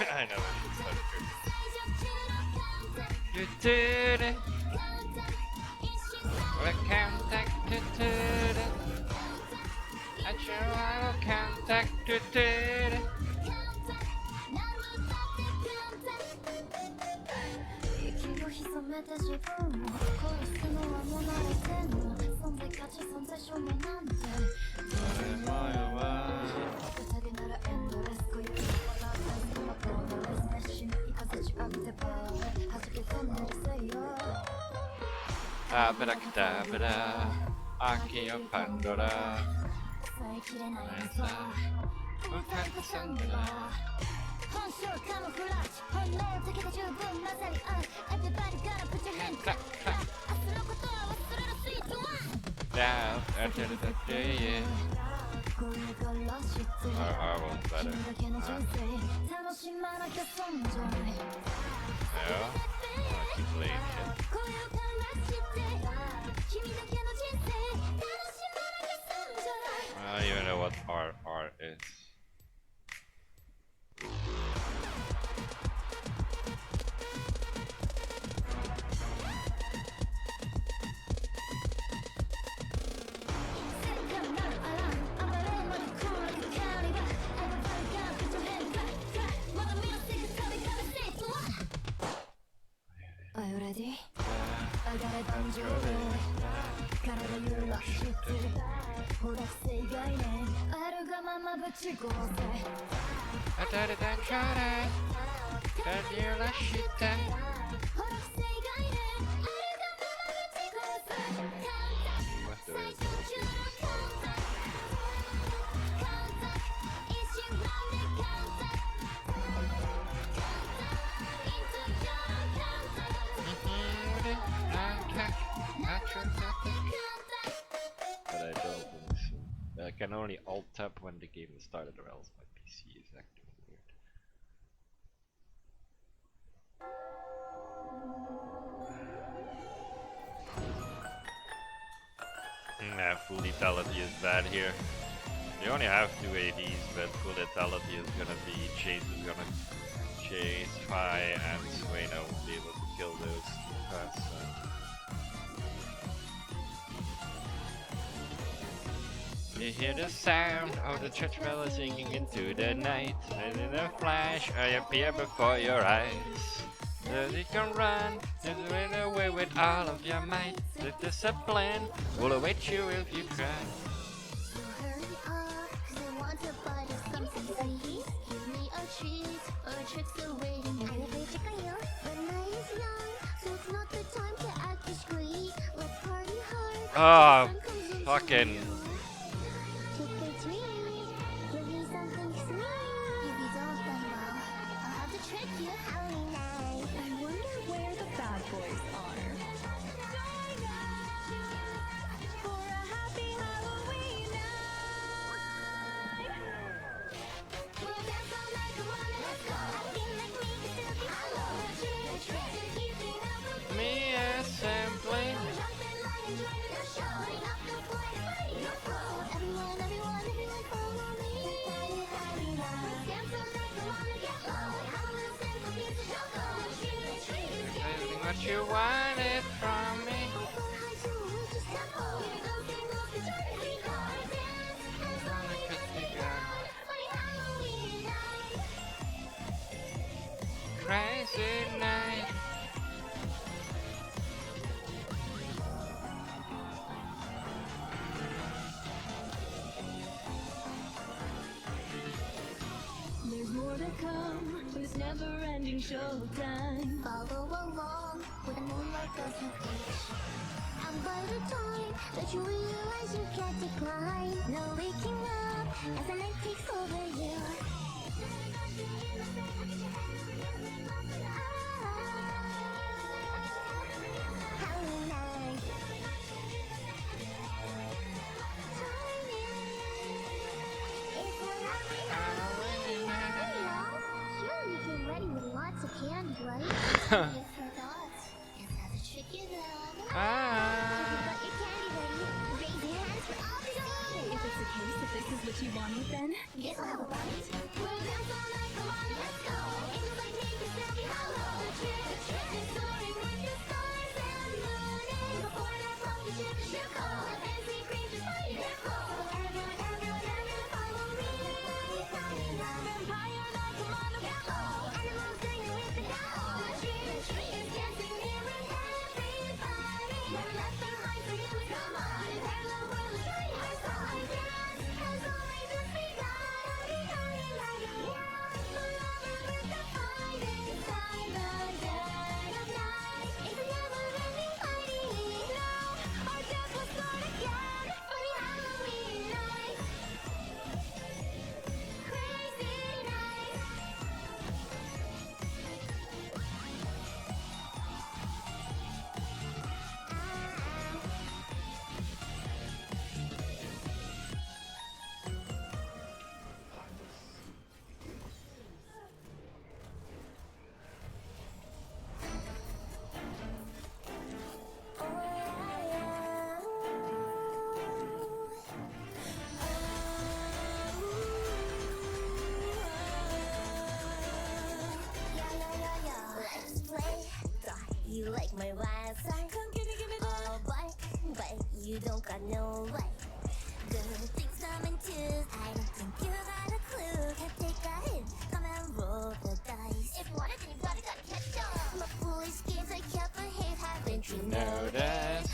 I know you did it. We contacted it. I sure contacted it. Abracadabra, Akio Pandora. Yeah, I won't better. Yeah, I keep playing shit. I don't even know what R is. But I don't think so. I can only alt tab when the game is started, or else my PC is acting weird. Nah, full lethality is bad here. You only have 2 ADs, but full lethality is gonna be Chase is gonna chase, Fi, and Swaina won't be able to kill those fast. You hear the sound of the church bell singing into the night, and in a flash I appear before your eyes. That you can run, and run away with all of your might. The discipline will await you if you try. Ah, fucking. What you wanted from me. Crazy night. There's more to come, it's never-ending showtime. Follow along with the moonlight doesn't reach. And by the time that you realize as you can't decline. No waking up as the night takes over you. Halloween night. It's a lovely Halloween night, y'all. Sure, you came ready with lots of candy, right? You forgot. It's how to trick you though. Have you got your candy ready? Raise your hands for all to see. If it's the case that this is what you wanted, then guess I'll have a bite. We'll dance all night, come on, let's go. Angels like me can still be hollow. The trick is soaring with the stars and moon. Before that pumpkin ship should call. The fancy creatures fight their fall. Everyone, follow me. Vampire night, come on, let's go. Animals singing with the cow. The tree is dancing here with everybody. Never left behind for you to come on. Hello world, let's try our song. Dance has only just begun. Becoming like a forever with the fight inside the dead of night. It's a never-ending fighting. Now our death will start again. Funny Halloween night, crazy night. Let's play. You like my wild side? Come give me oh, but you don't got no way. Good things come in twos. I don't think you got a clue. Can't take a hint. Come and roll the dice. If you want it, then you gotta catch up. My foolish games I can't behave. Haven't you noticed?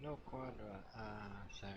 No quadra. Sage.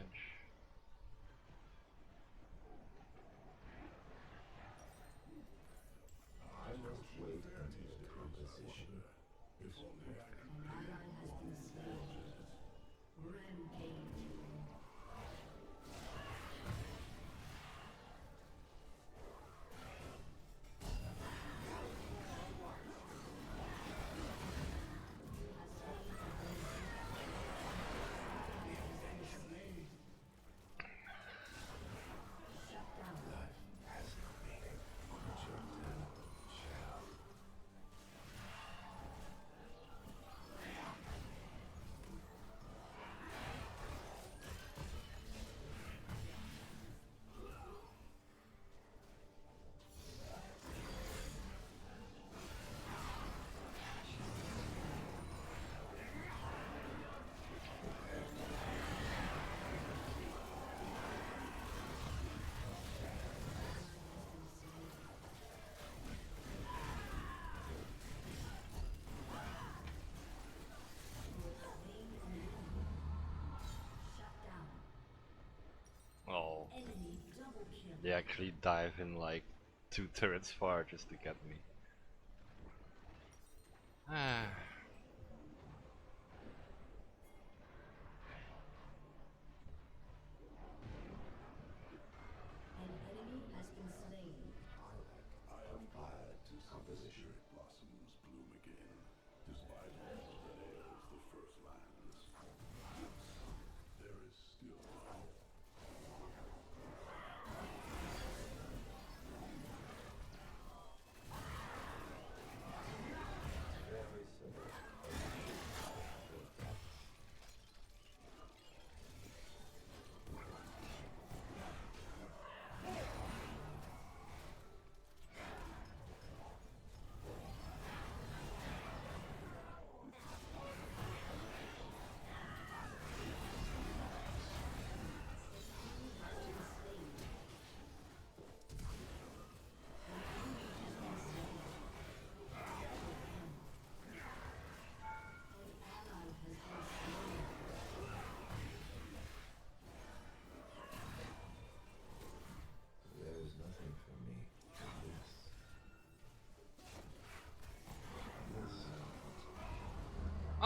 Oh. They actually dive in like 2 turrets far just to get me. Ah.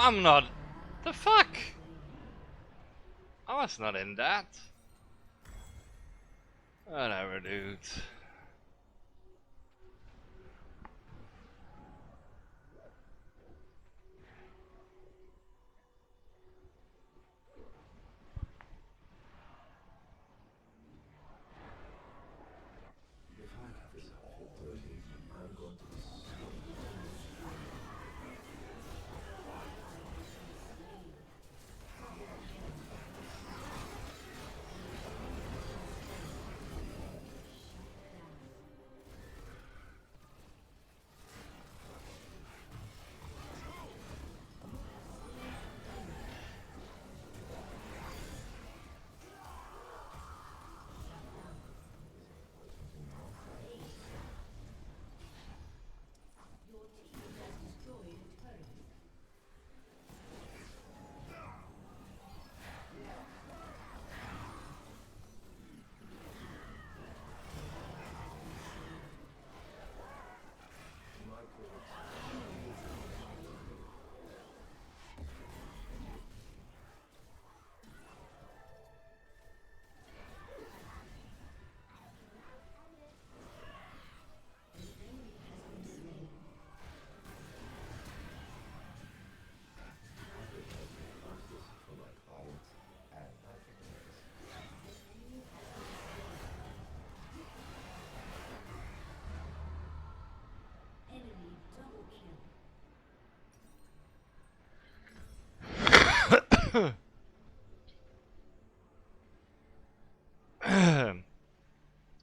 I'm not. The fuck? I was not in that. Whatever, dude.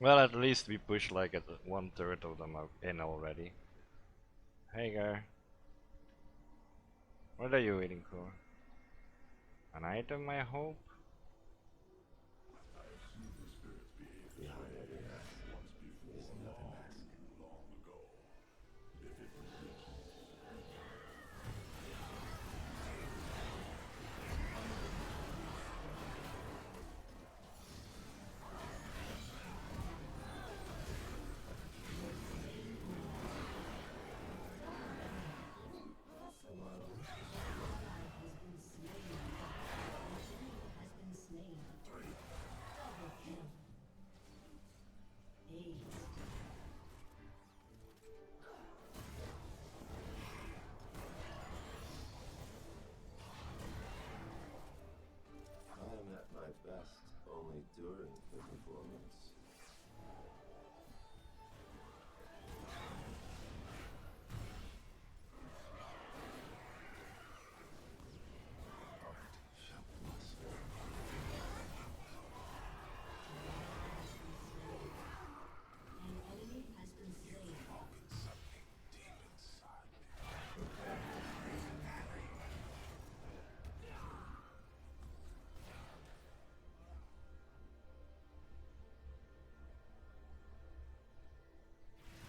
Well, at least we pushed like at 1/3 of them in already. Hey, guy. What are you waiting for? An item, I hope? Only during the performance.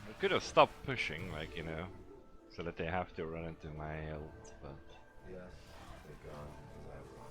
I could have stopped pushing, like, you know, so that they have to run into my health, but... Yes, they're gone as I run.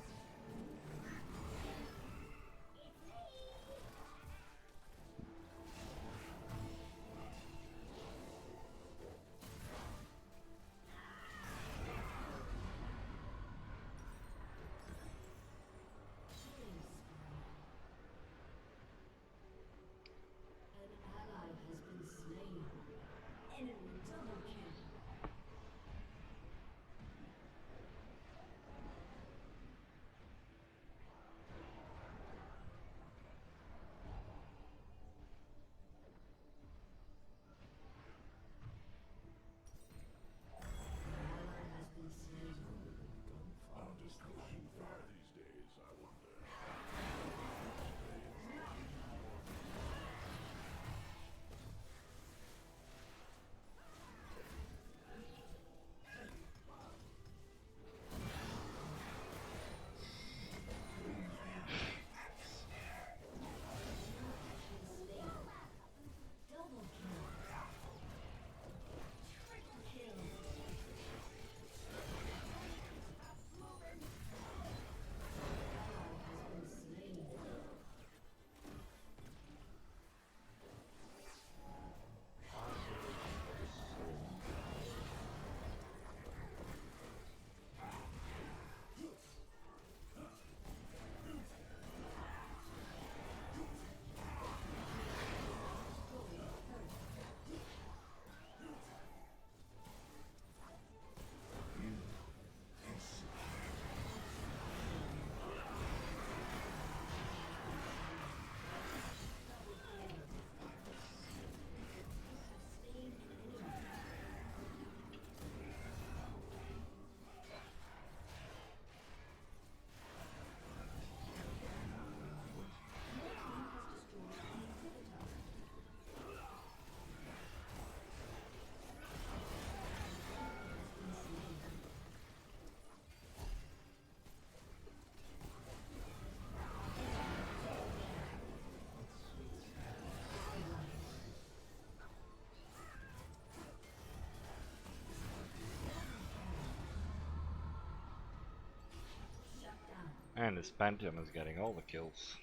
And this Pantheon is getting all the kills.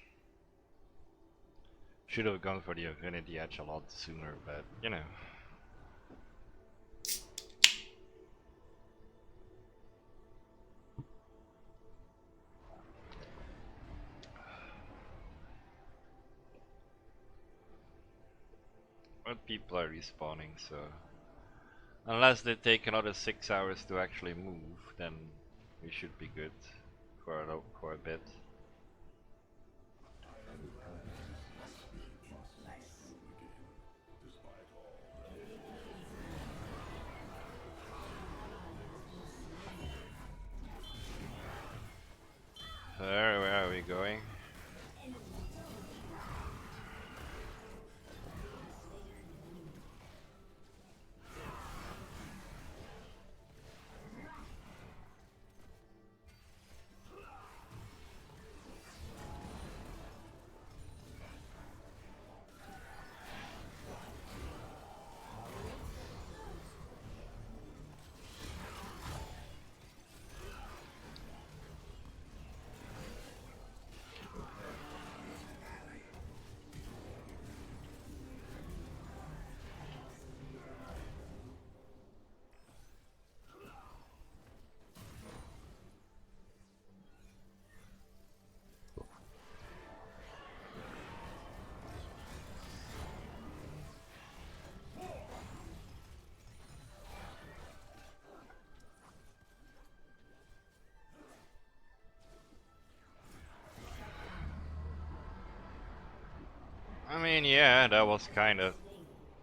Should have gone for the Infinity Edge a lot sooner, but you know. But people are respawning, so unless they take another 6 hours to actually move, then we should be good for a bit. Where are we going? I mean, yeah, that was kind of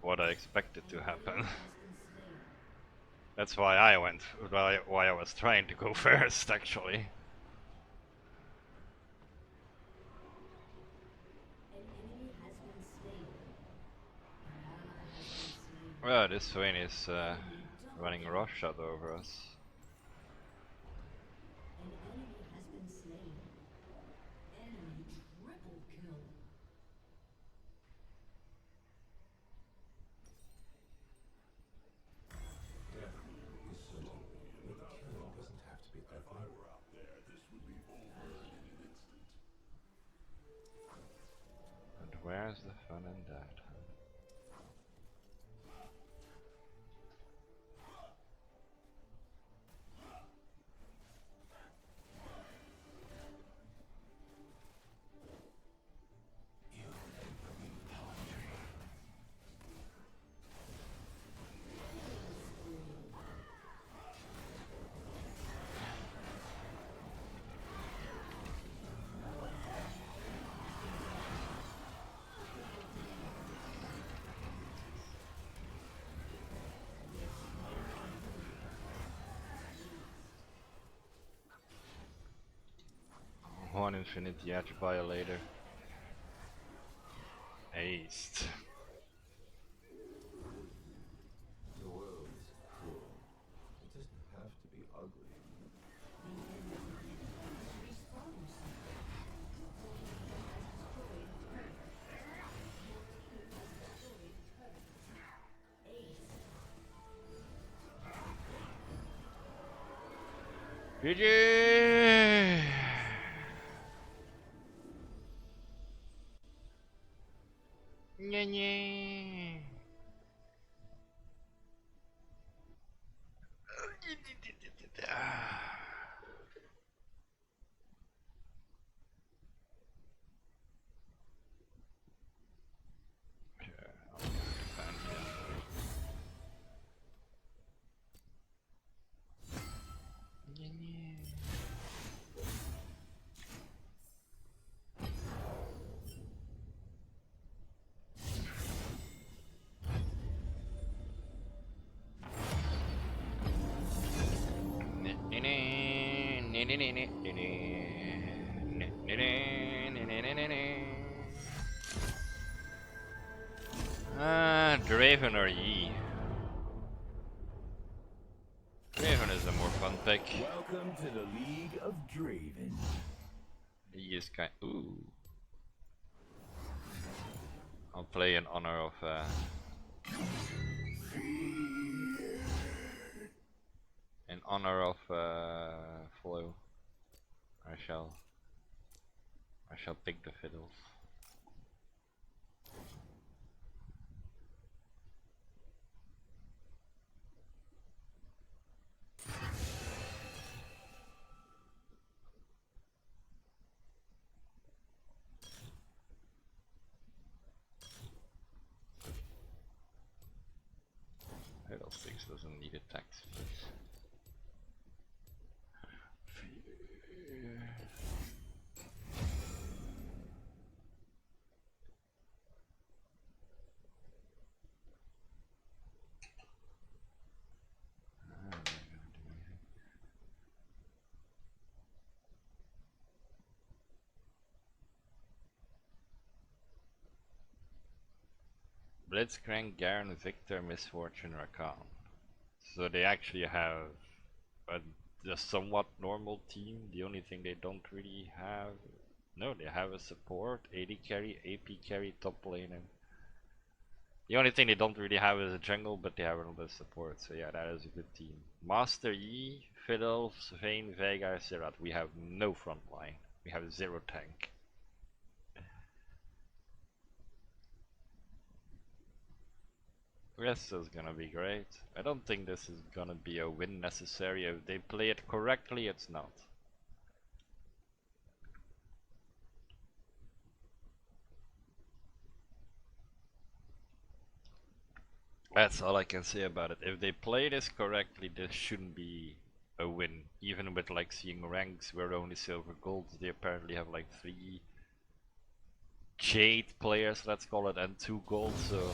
what I expected to happen. That's why I went, why I was trying to go first, actually. Well, this Swain is running roughshod over us. And where's the fun in that? One Infinity Edge Violator. Aced. The world is cruel. It doesn't have to be ugly. GG! Nye nye. Draven or Yi? Draven is the more fun pick. Welcome to the League of Draven. Yi is kind. Ooh. I'll play in honor of. In honor of Flow. I shall. I shall pick the fiddles. Fiddlesticks doesn't need attacks. Blitzcrank, Garen, Victor, Misfortune, Rakan. So they actually have a somewhat normal team. The only thing they don't really have... No, they have a support, AD carry, AP carry, top laner. The only thing they don't really have is a jungle, but they have a little bit of support. So yeah, that is a good team. Master Yi, Fiddle, Vayne, Veigar, Zerat. We have no front line. We have 0 tank. This is gonna be great. I don't think this is gonna be a win necessary. If they play it correctly, it's not. That's all I can say about it. If they play this correctly, this shouldn't be a win. Even with like seeing ranks where only silver golds, they apparently have like 3 jade players, let's call it, and 2 gold, so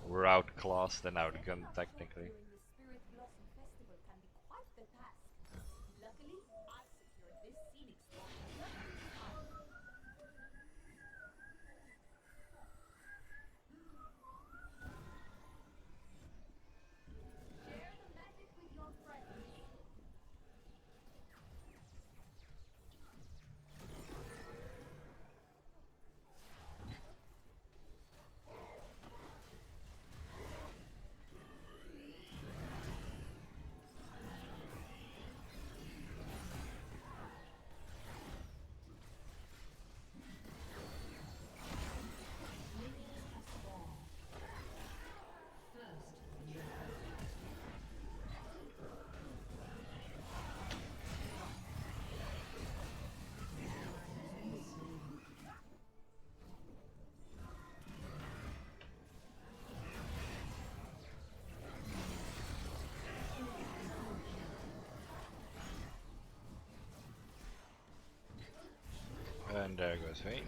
we're outclassed and outgunned technically. And there goes Vayne.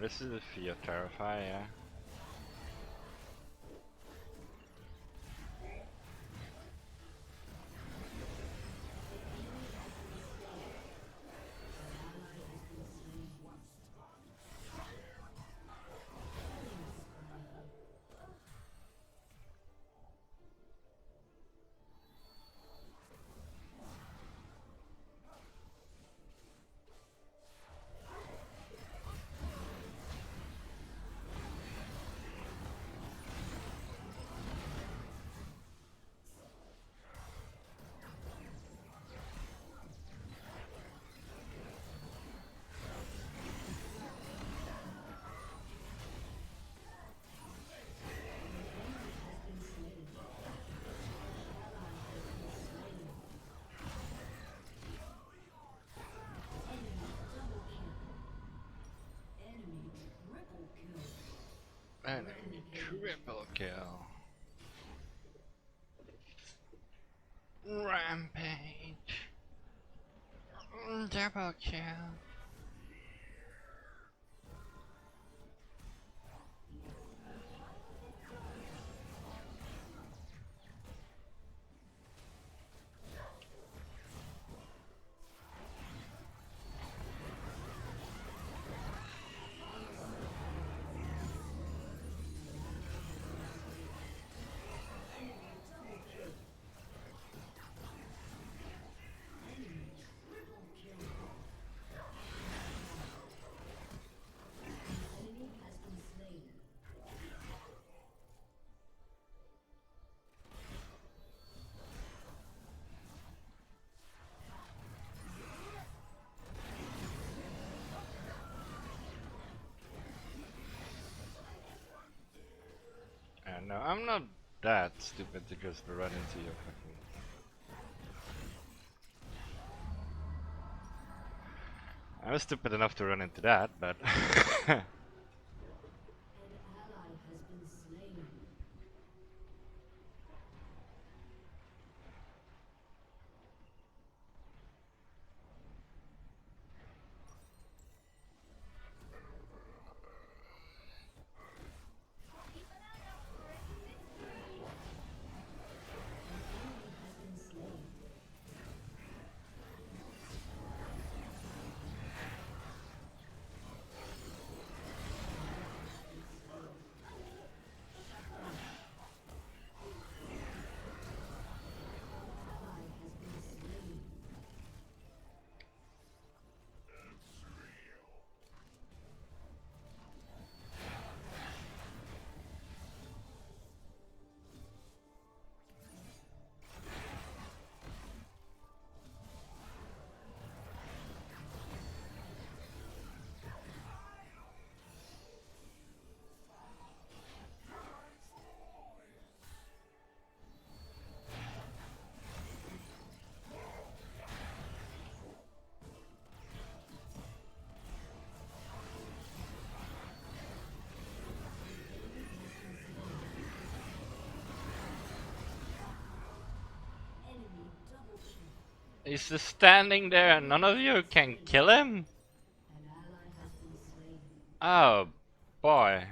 This is a Fear Terrify, yeah. Enemy triple kill. Rampage. Double kill. No, I'm not that stupid to just run into your fucking... I was stupid enough to run into that, but... He's just standing there and none of you can kill him? Oh boy.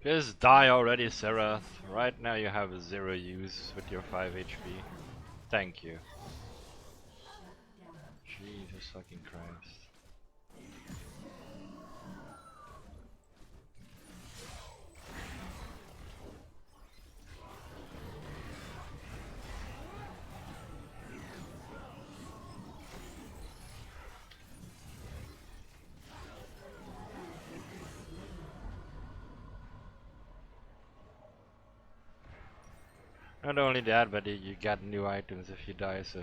Just die already, Serath. Right now you have 0 use with your 5 HP. Thank you. Jesus fucking Christ. Not only that, but you get new items if you die, so...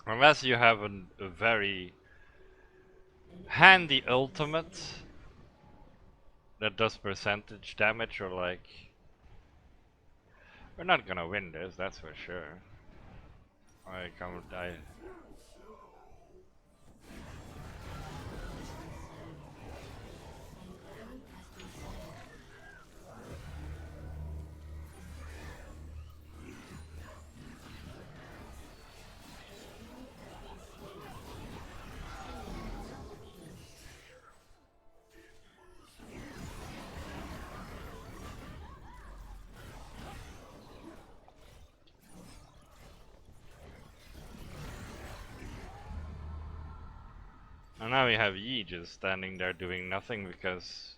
Unless you have a very handy ultimate that does percentage damage, or like... We're not gonna win this, that's for sure. I come die. And now we have Yi just standing there doing nothing because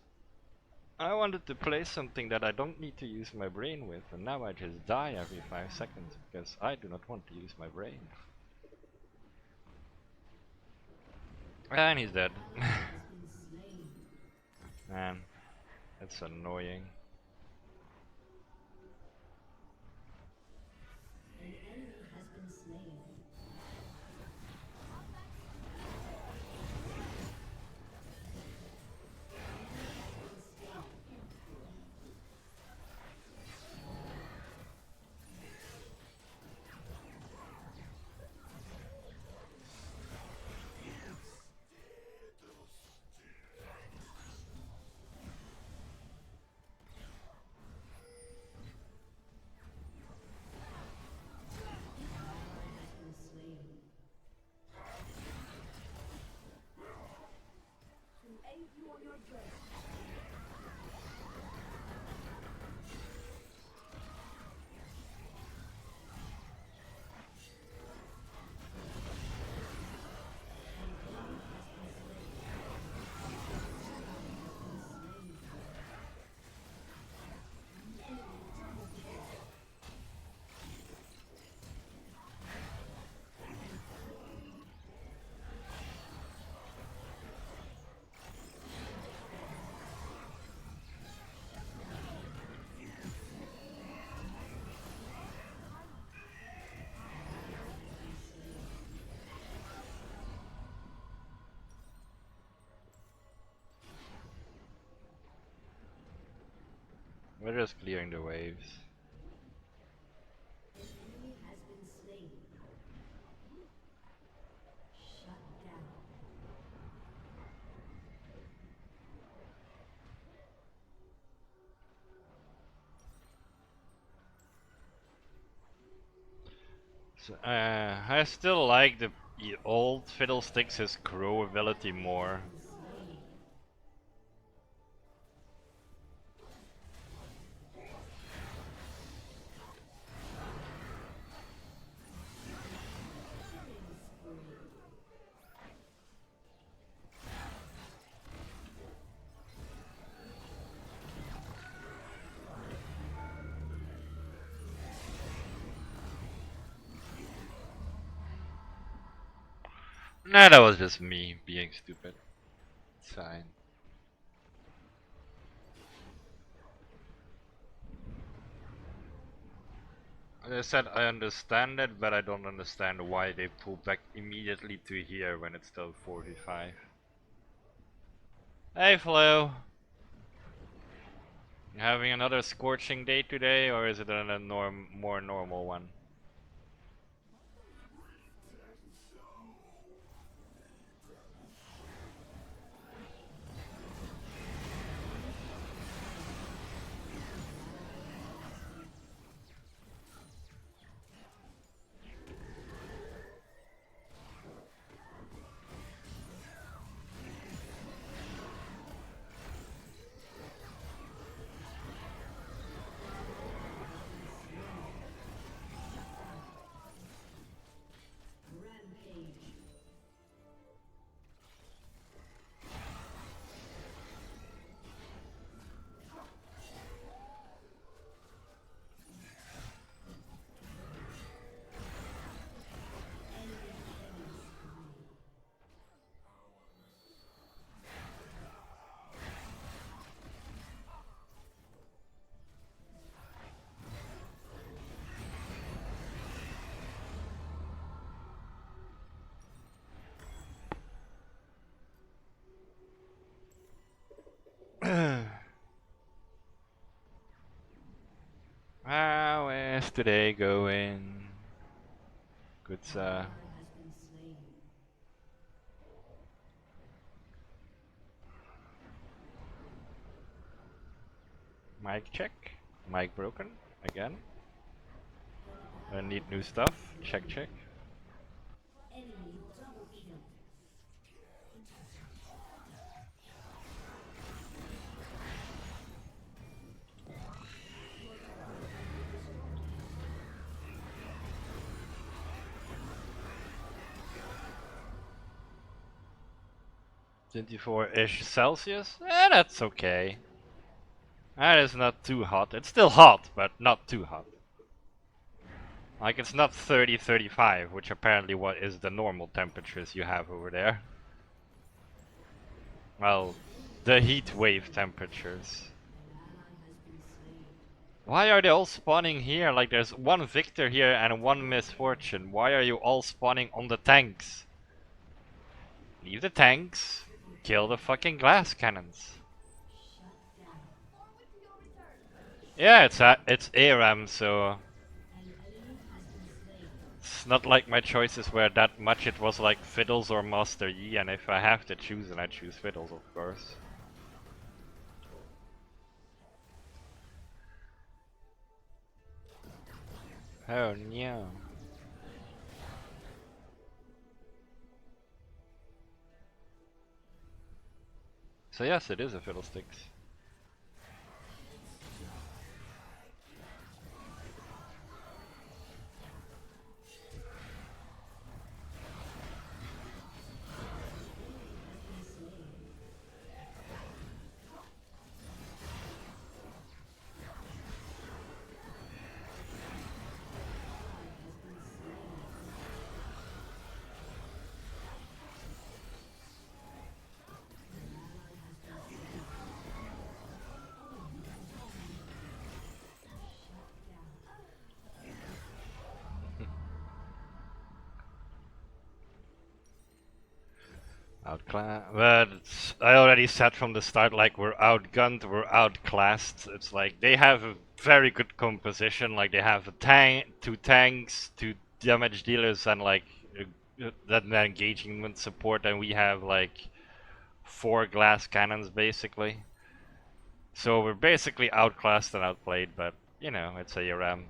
I wanted to play something that I don't need to use my brain with, and now I just die every 5 seconds because I do not want to use my brain. And he's dead. Man, that's annoying. We're just clearing the waves. So, I still like the old Fiddlesticks' crow ability more. Nah, that was just me being stupid. It's fine. As I said, I understand it, but I don't understand why they pull back immediately to here when it's still 45. Hey Flo! You having another scorching day today, or is it a more normal one? How's today going? Good, sir. Mic check. Mic broken. Again. I need new stuff. Check, check. 24-ish Celsius? That's okay. That is not too hot. It's still hot, but not too hot. Like, it's not 30, 35, which apparently what is the normal temperatures you have over there. Well, the heat wave temperatures. Why are they all spawning here? Like, there's one victor here and one misfortune. Why are you all spawning on the tanks? Leave the tanks. Kill the fucking glass cannons. Yeah, it's ARAM, so it's not like my choices were that much. It was like Fiddles or Master Yi, and if I have to choose, then I choose Fiddles, of course. Oh no. So yes, it is a Fiddlesticks. Outclass, but I already said from the start, like, we're outgunned, we're outclassed. It's like they have a very good composition. Like, they have a tank, 2 tanks, 2 damage dealers, and like that engagement support, and we have like 4 glass cannons basically. So we're basically outclassed and outplayed, but you know, it's a ARAM.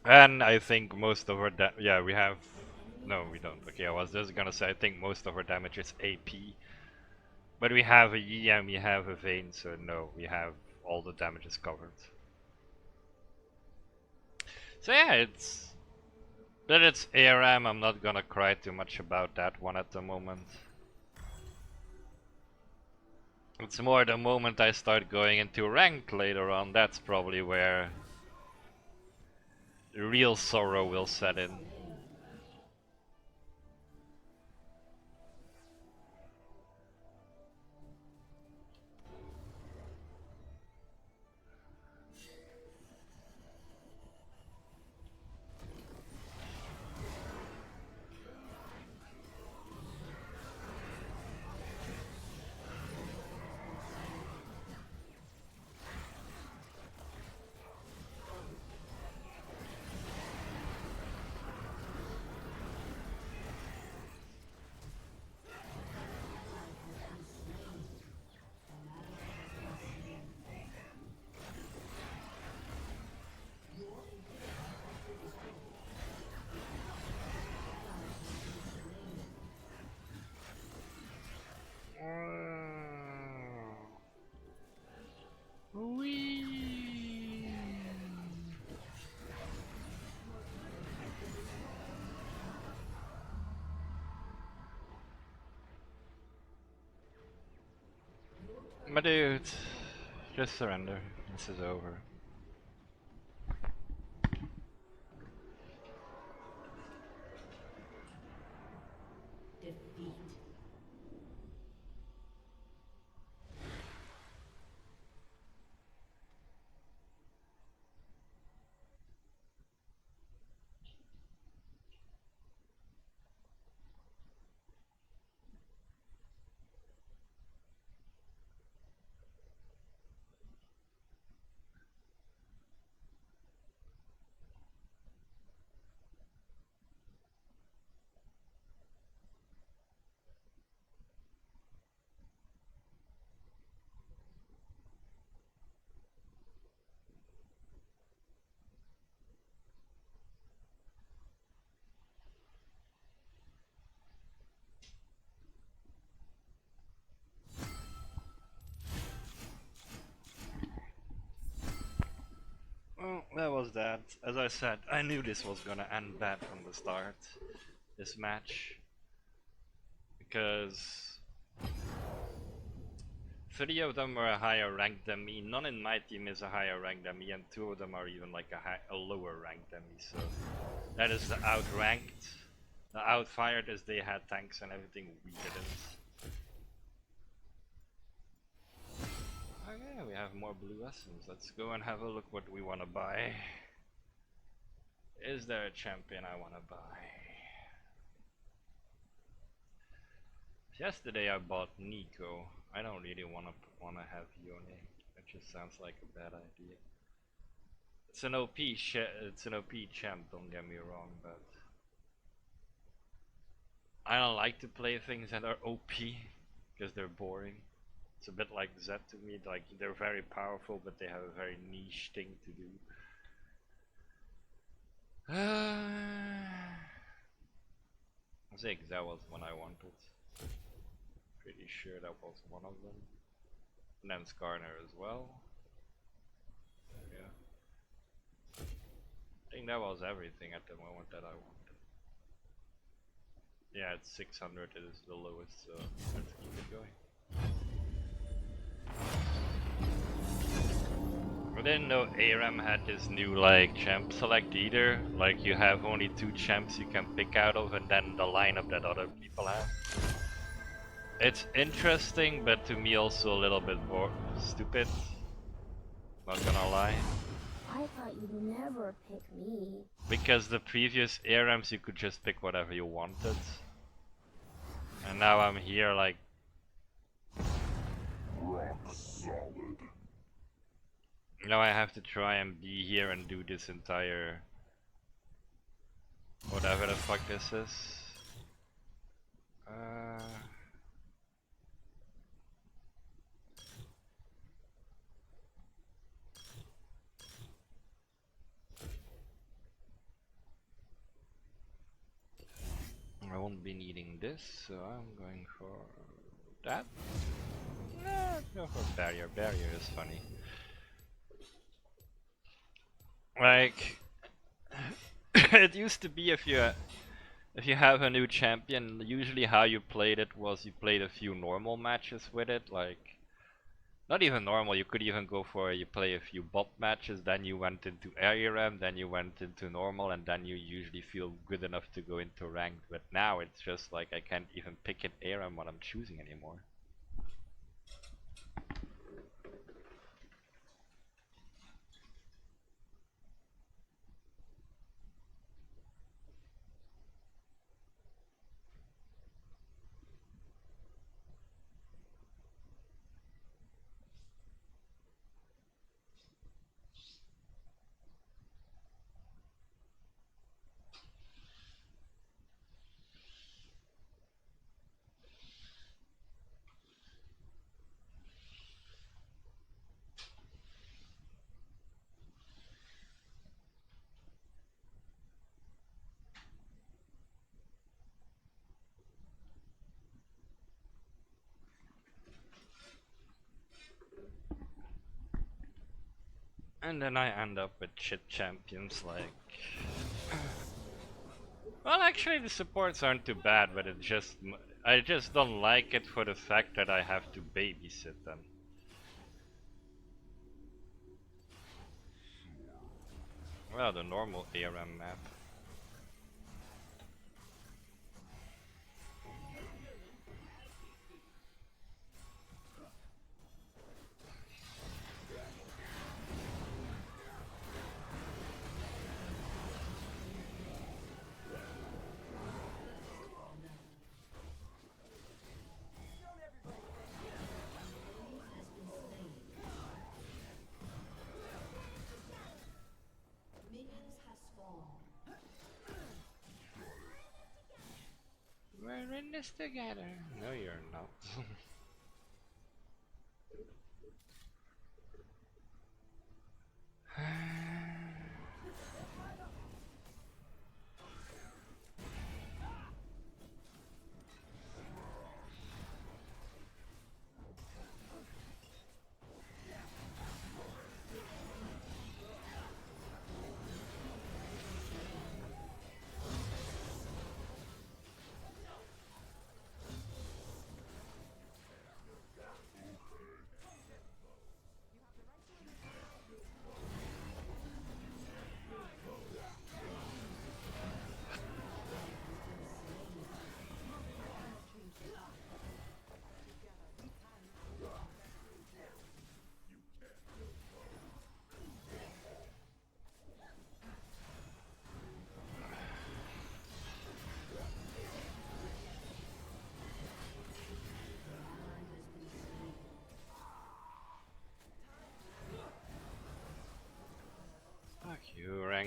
And I think most of our yeah, we have. No, we don't. Okay, I was just gonna say I think most of our damage is AP. But we have a Yi and we have a Vayne, so no, we have all the damages covered. So yeah, it's... But it's ARAM, I'm not gonna cry too much about that one at the moment. It's more the moment I start going into rank later on, that's probably where real sorrow will set in. My dude, just surrender. This is over. was that, as I said, I knew this was gonna end bad from the start, this match. Because 3 of them are a higher rank than me, none in my team is a higher rank than me, and 2 of them are even like a lower rank than me, so that is the outranked. The outfired is they had tanks and everything, we didn't. Okay, we have more blue essence. Let's go and have a look what we want to buy. Is there a champion I want to buy? Yesterday I bought Nico. I don't really want to have Yone. That just sounds like a bad idea. It's an OP champ, don't get me wrong, but I don't like to play things that are OP because they're boring. It's a bit like Zed to me, like they're very powerful but they have a very niche thing to do. Ziggs, that was one I wanted. Pretty sure that was one of them. And then Skarner as well. Yeah. I think that was everything at the moment that I wanted. Yeah, it's 600 is the lowest, so let's keep it going. I didn't know ARAM had this new like champ select either. Like you have only 2 champs you can pick out of and then the lineup that other people have. It's interesting, but to me also a little bit stupid. Not gonna lie. I thought you'd never pick me. Because the previous ARAMs you could just pick whatever you wanted. And now I'm here like... Rock solid. Now I have to try and be here and do this entire... whatever the fuck this is. I won't be needing this, so I'm going for that. Nah, go for barrier. Barrier is funny. Like it used to be if you have a new champion, usually how you played it was you played a few normal matches with it, like not even normal, you could even go for you play a few bot matches, then you went into ARAM, then you went into normal, and then you usually feel good enough to go into ranked. But now it's just like I can't even pick an ARAM what I'm choosing anymore. And then I end up with shit champions like... Well, actually the supports aren't too bad, but I just don't like it for the fact that I have to babysit them. Well, the normal ARM map. We're in this together. No, you're not.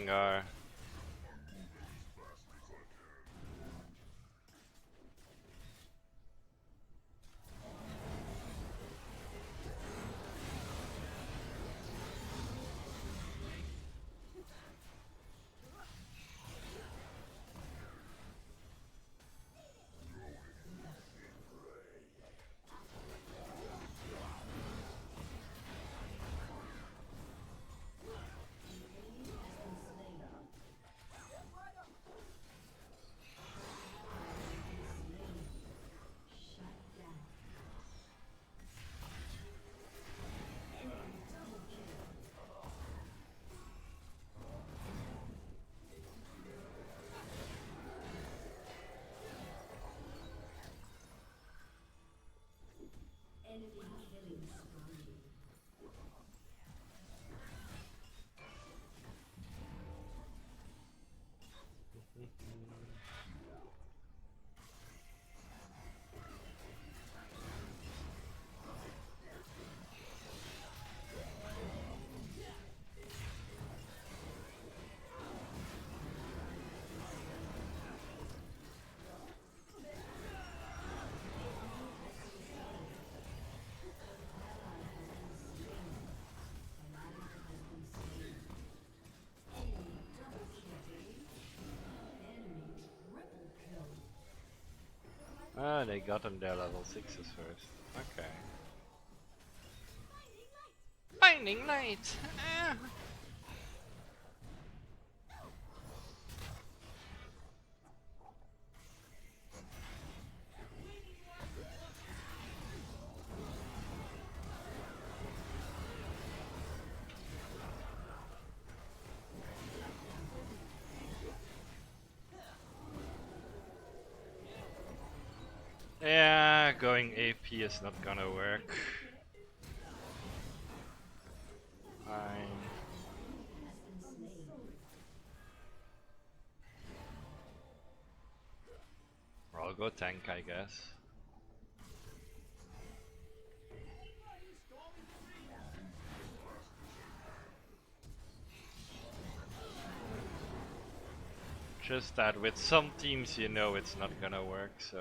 Gengar. Ah, they got them their level 6s first. Okay. Binding Light! Ah. Yeah, going AP is not gonna work. Fine. Or I'll go tank, I guess. Just that with some teams you know it's not gonna work, so...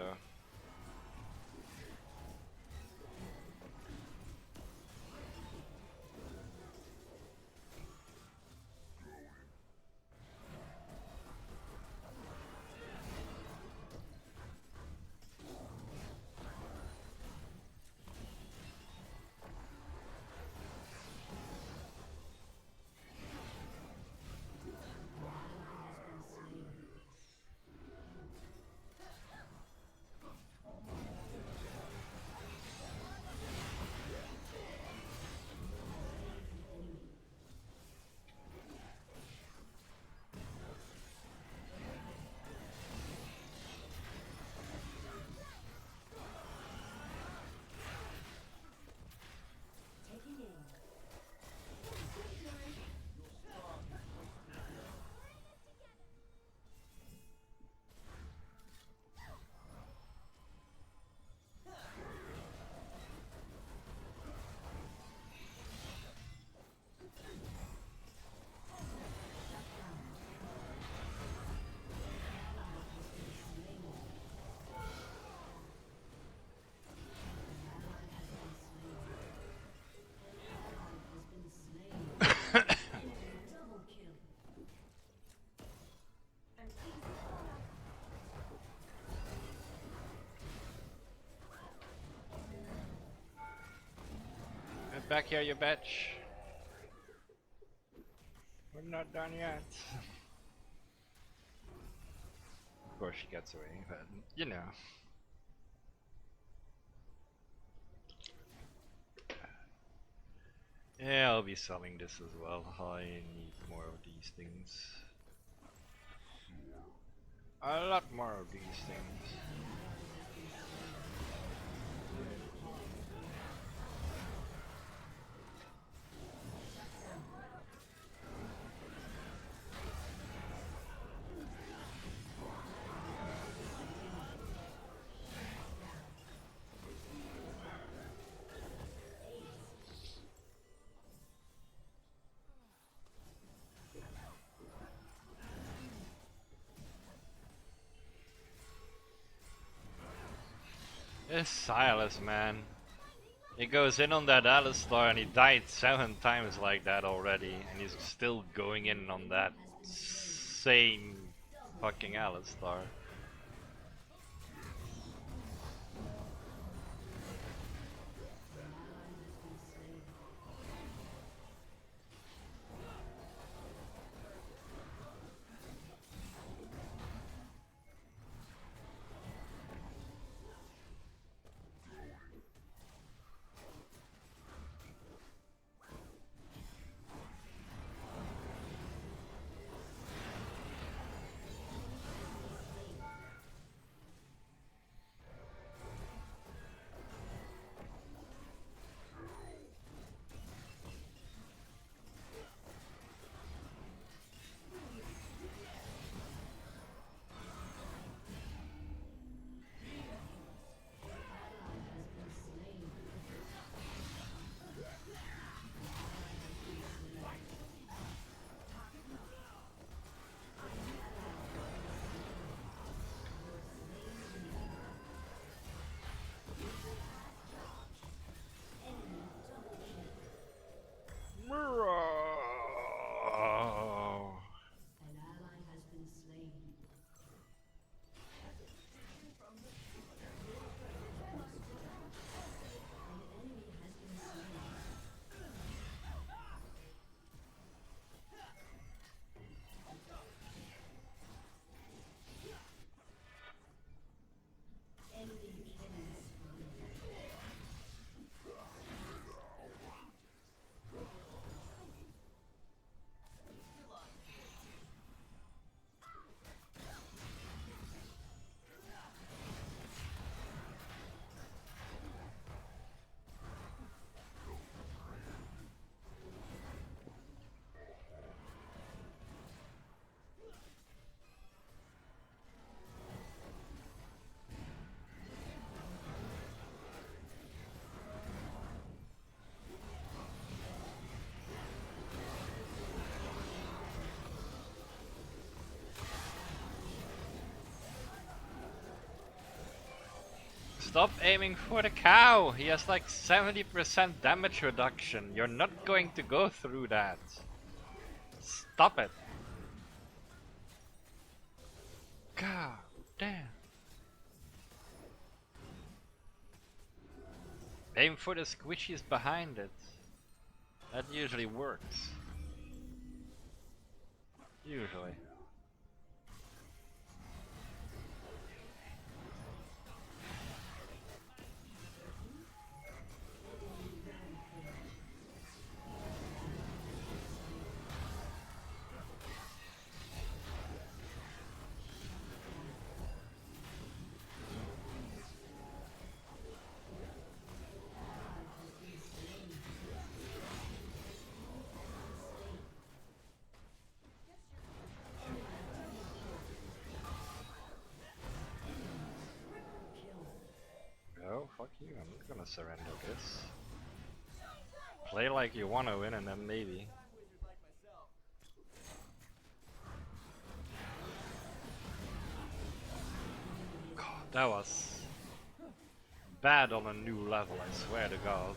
Get back here, you bitch! We're not done yet. Of course she gets away, but you know. Yeah, I'll be selling this as well. I need more of these things. A lot more of these things. This Silas, man. He goes in on that Alistar and he died 7 times like that already, and he's still going in on that same fucking Alistar. Stop aiming for the cow! He has like 70% damage reduction. You're not going to go through that. Stop it. God damn. Aim for the squishies behind it. That usually works. Usually. No, fuck you, I'm not gonna surrender this. Play like you wanna win and then maybe. God, that was bad on a new level, I swear to God.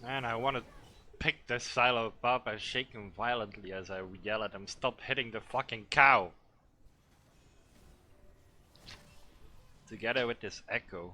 And I want to pick the silo up and shake him violently as I yell at him, stop hitting the fucking cow! Together with this echo.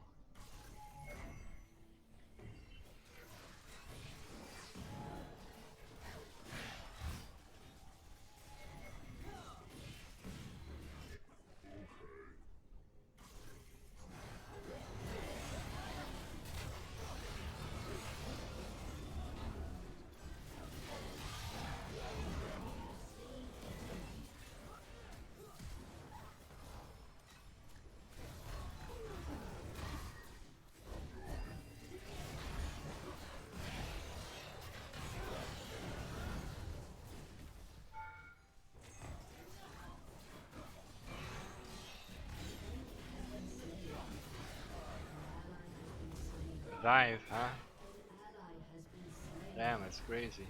Dive, huh? Damn, it's crazy.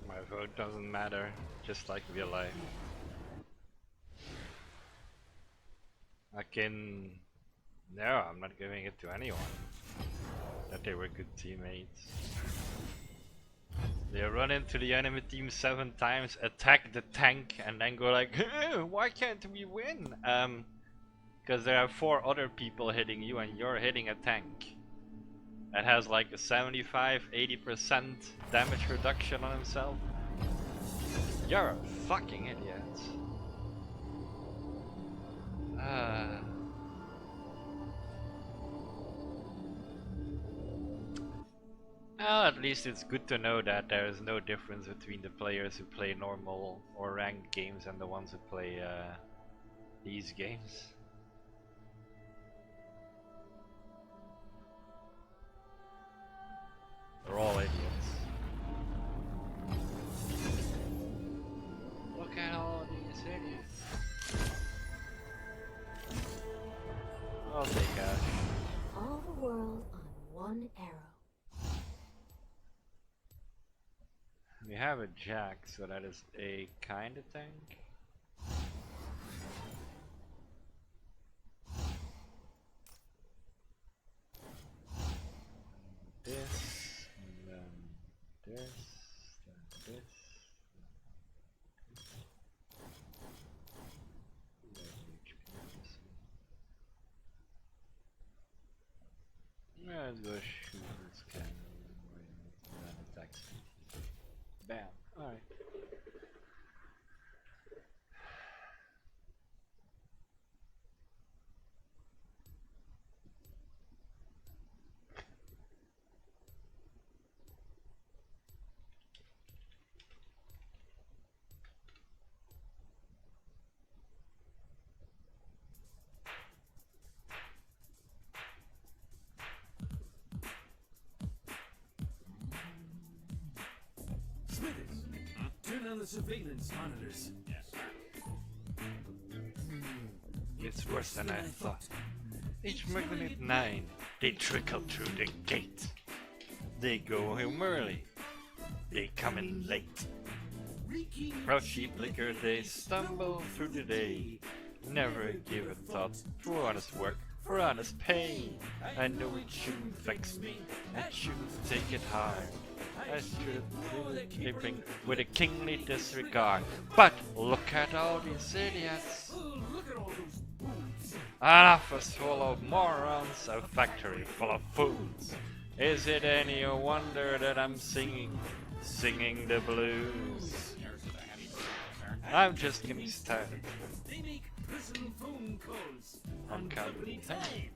My vote doesn't matter, just like real life. I can... No, I'm not giving it to anyone. That they were good teammates. They run into the enemy team 7 times, attack the tank, and then go like, why can't we win? Because there are 4 other people hitting you and you're hitting a tank. That has like a 75-80% damage reduction on himself. You're a fucking idiot. Well, at least it's good to know that there is no difference between the players who play normal or ranked games and the ones who play these games. They're all idiots. Look at all these idiots. I'll take Ash. All the world on one arrow. We have a Jack, so that is a kind of tank. This, and then this, then this. Let's go shoot this cannon and then attack speed. Bam. Alright. Turn on the surveillance monitors. It's worse than I thought. Each Magnet 9, they trickle through the gate. They go home early. They come in late. Proud sheep liquor, they stumble through the day. Never give a thought for honest work, for honest pay. I know it shouldn't vex me, I shouldn't take it hard. I should be sleeping with a kingly disregard. But look at all these idiots. An office full of morons, a factory full of fools. Is it any wonder that I'm singing the blues? I'm just getting started. They make personal phone calls on company time.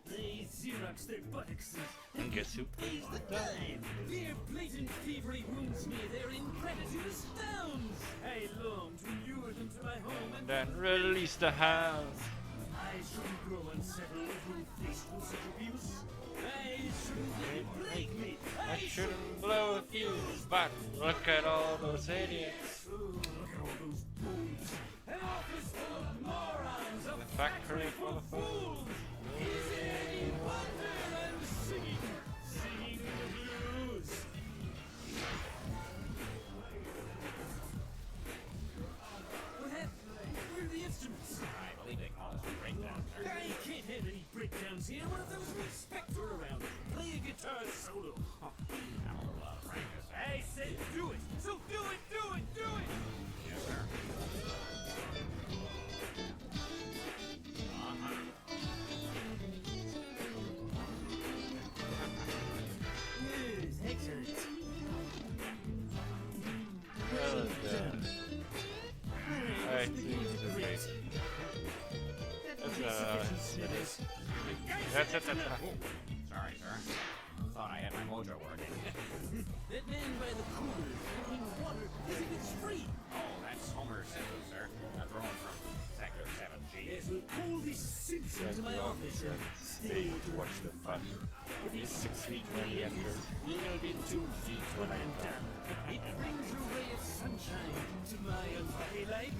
They Xerox their buttocks. And guess who pays the dime? Their blatant thievery wounds me, their ingratitude astounds. I long to lure them to my home And then release the hound. I shouldn't grow unsettled when faced with such abuse. I shouldn't let it break me. I shouldn't blow a fuse, but look at all those idiots. Look at all those fools. An office full of morons. A Factory full of fools. Is it any wonder I'm singing the blues? What happened? Where are the instruments? I believe they call us a breakdown, sir. I can't have any breakdowns here. What if there was an inspector around? Play a guitar solo. Francis. I said do it. So do it, do it, do it. Yes, sir. Yes, excellent. Well done. I think it's great. That's it. Sorry, sir. Thought I had my mojo working. That man by the cooler drinking water as if it's free. Oh, that's Homer Simpson, sir. Thrown from Sector 7G. Yes, we'll pull this Simpson to my office and stay to watch the fun. If he's 6 feet when he enters, he'll be 2 feet when I'm done. It brings a ray of sunshine to my unhappy life.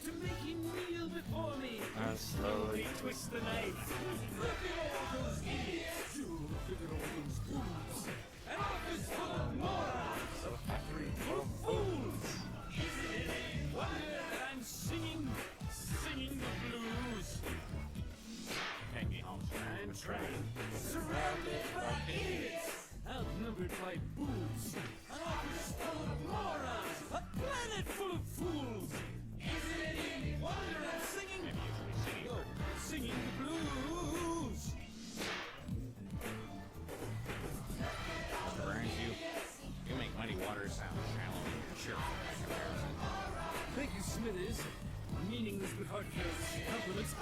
To make him kneel before me And slowly twist the knife. Look at all those idiots. Look at all those fools. An office full of morons. A factory full of fools. Is it any wonder that I'm singing the blues? Take me home, sir. I'm trying. Surrounded by idiots. Outnumbered by boobs. An office full of morons. A planet full of fools. Is it any wonder I'm singing? Maybe you should be singing. No, singing the blues. Mr. Burns, you make Muddy Waters sound shallow and cheerful by comparison. Thank you, Smithers. Meaningless but heartfelt compliments.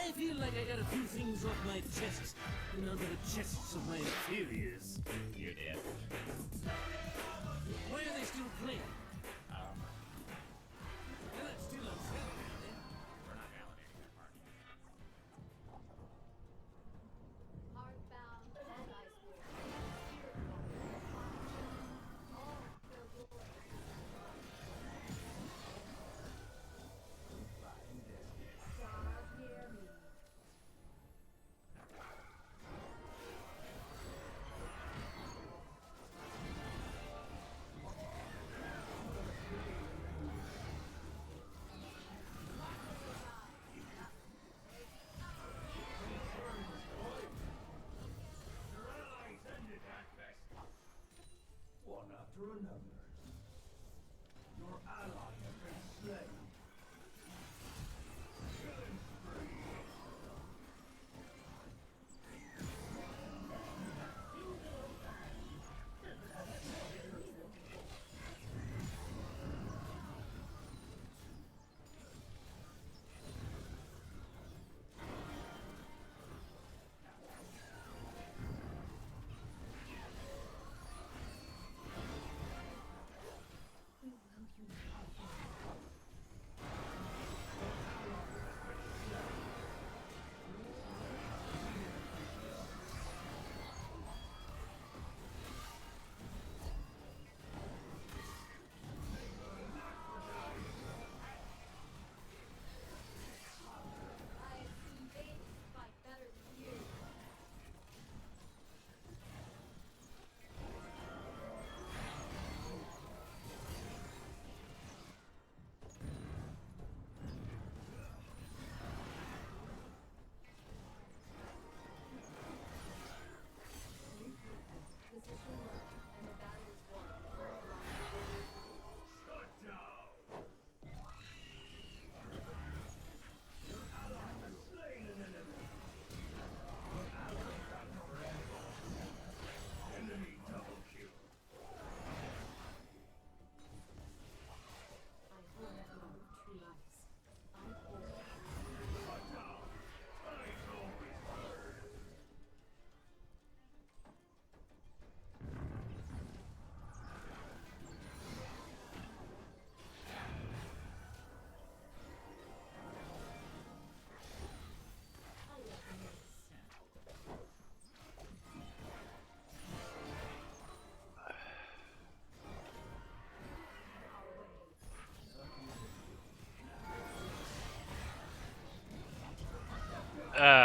I feel like I got a few things off my chest and onto the chests of my inferiors. You did. Why are they still playing? Um, Well, that's still unsettling. we're not validating that part. Hardbound Paradise World.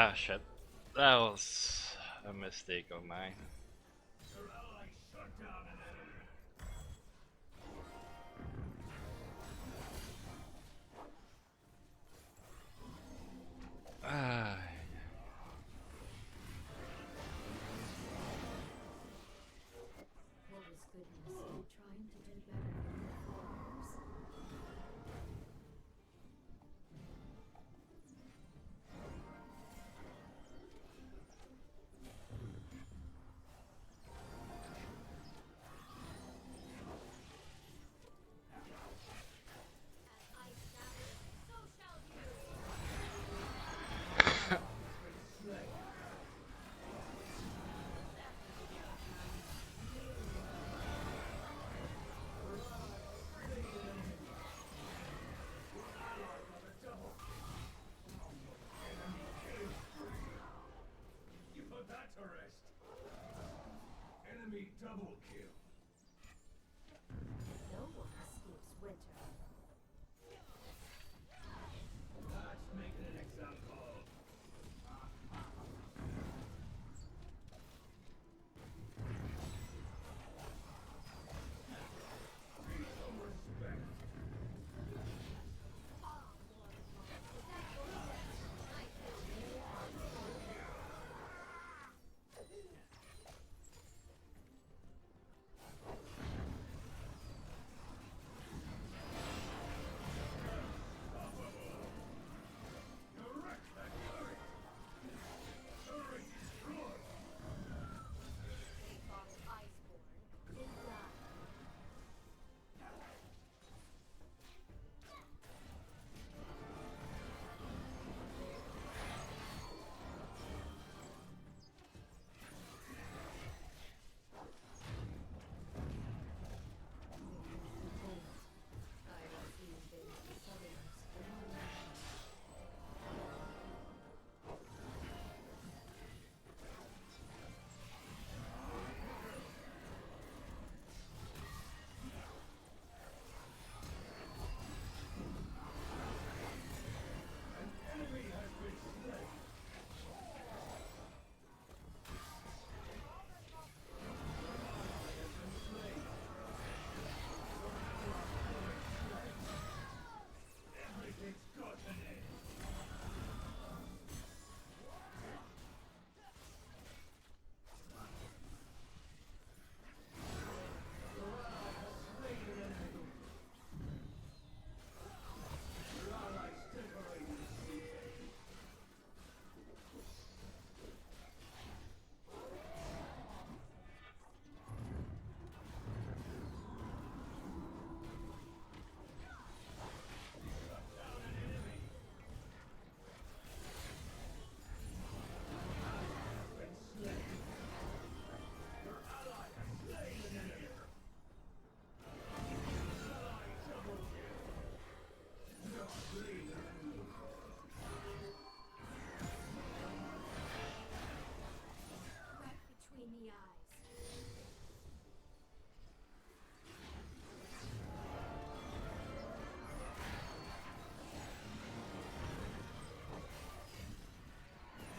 Ah, shit. That was a mistake of mine. Ah. What was goodness in trying to do better than your followers? You put that to rest. Enemy double kill. No one escapes winter. Let's make it an example. Some respect. Direct that turret. Turret destroyed. Iceborne in blood. I have seen things the Southerners cannot imagine. Enemy has been slain. Everything's got an end. Your allies temporarily seated. Right between the eyes.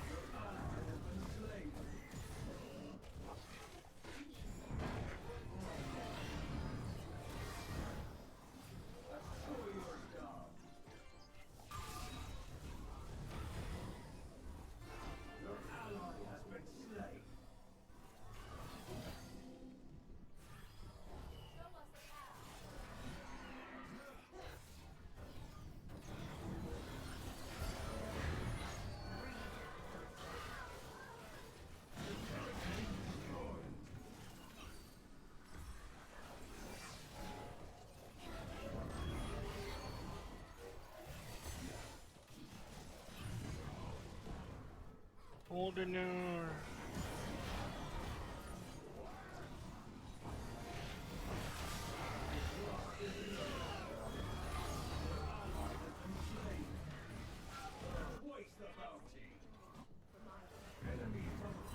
Your ally has been slain. Holdener. Twice the bounty. Enemy double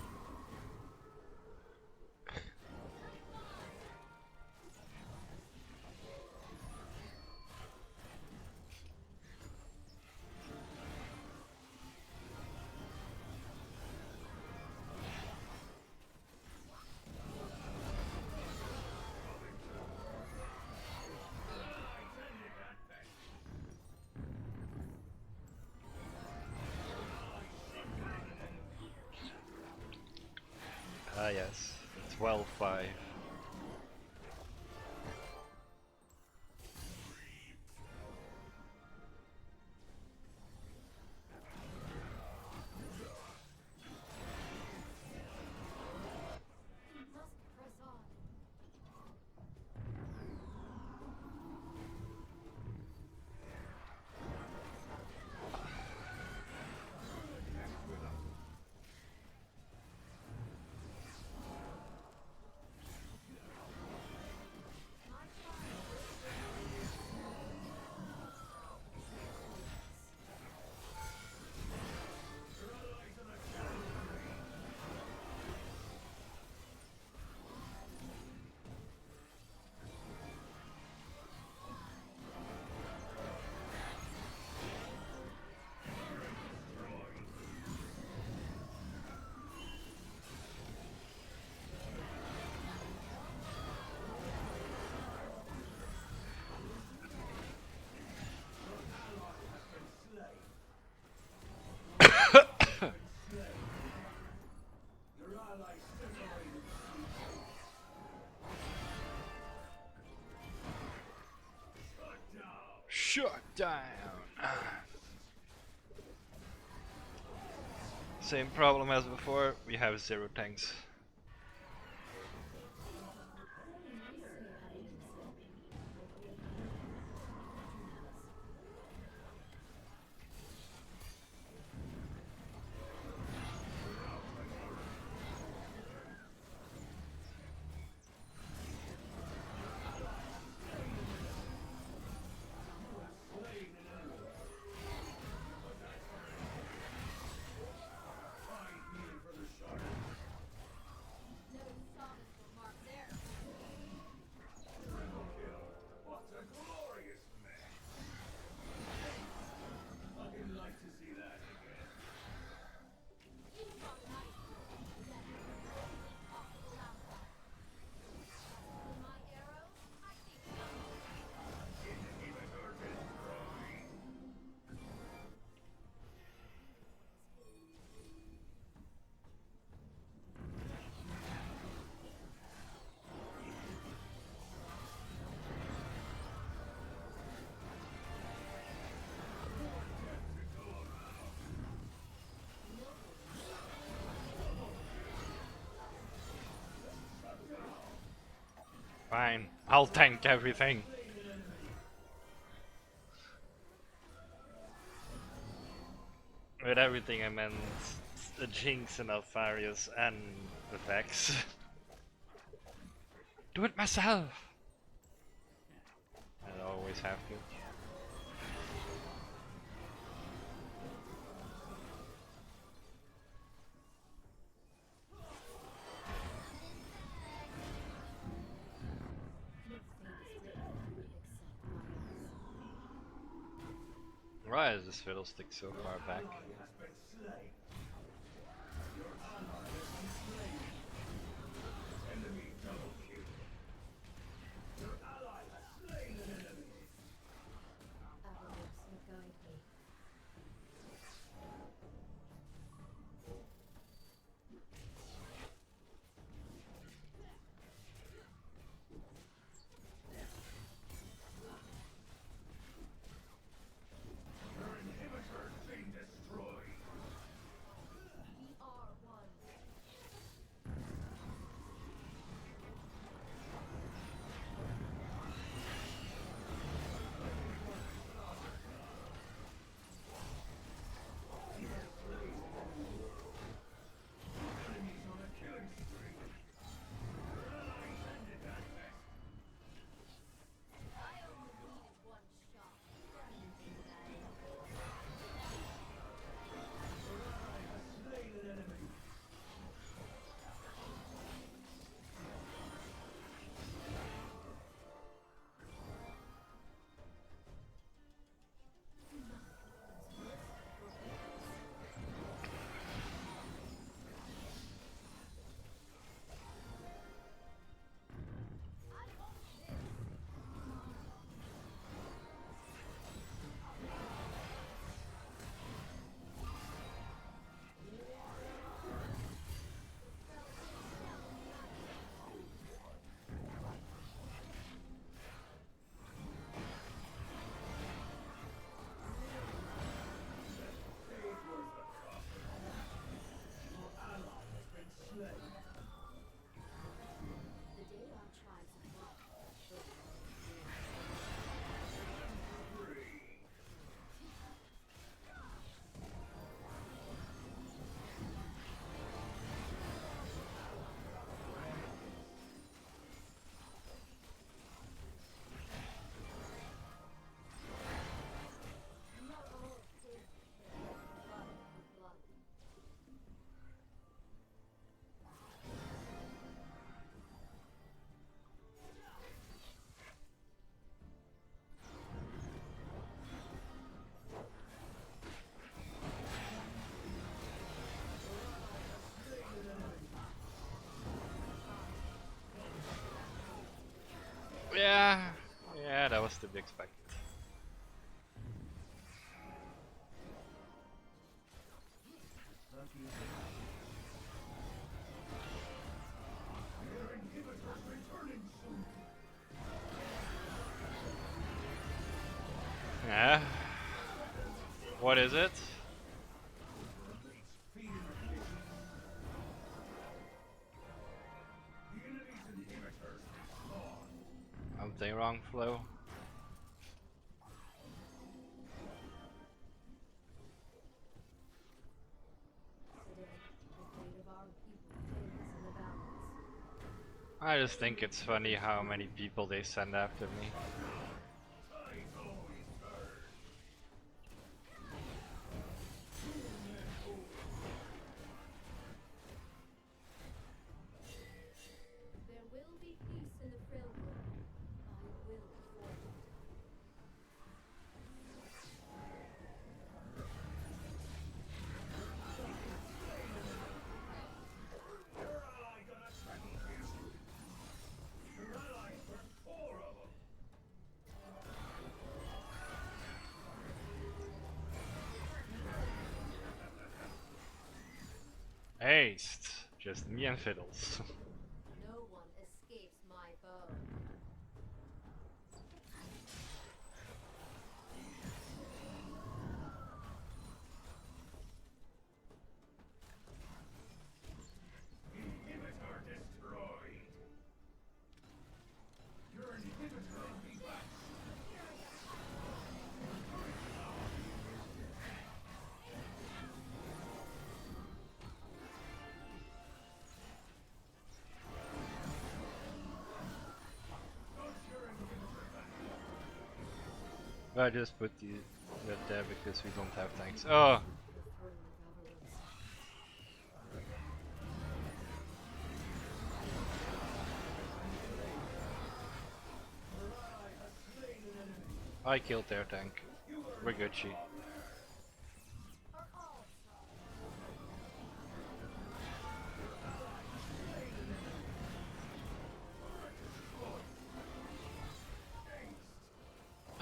Ah yes, 12-5. You must press on. Shut down. Same problem as before, we have 0 tanks. Fine, I'll tank everything. With everything I meant the Jinx and Alpharius and the Vex. Do it myself! I always have to. Why is this fiddlestick so far back? to be expected. Yeah. What is it? Something wrong, Flo? Today, the fate of our people hangs in the balance. I just think it's funny how many people they send after me. There will be peace in the frail world. I will forge it. Haste! Just me and Fiddles. No one escapes my bow. I just put that there because we don't have tanks. Oh! The throne of avarice. I killed their tank. We're good, she.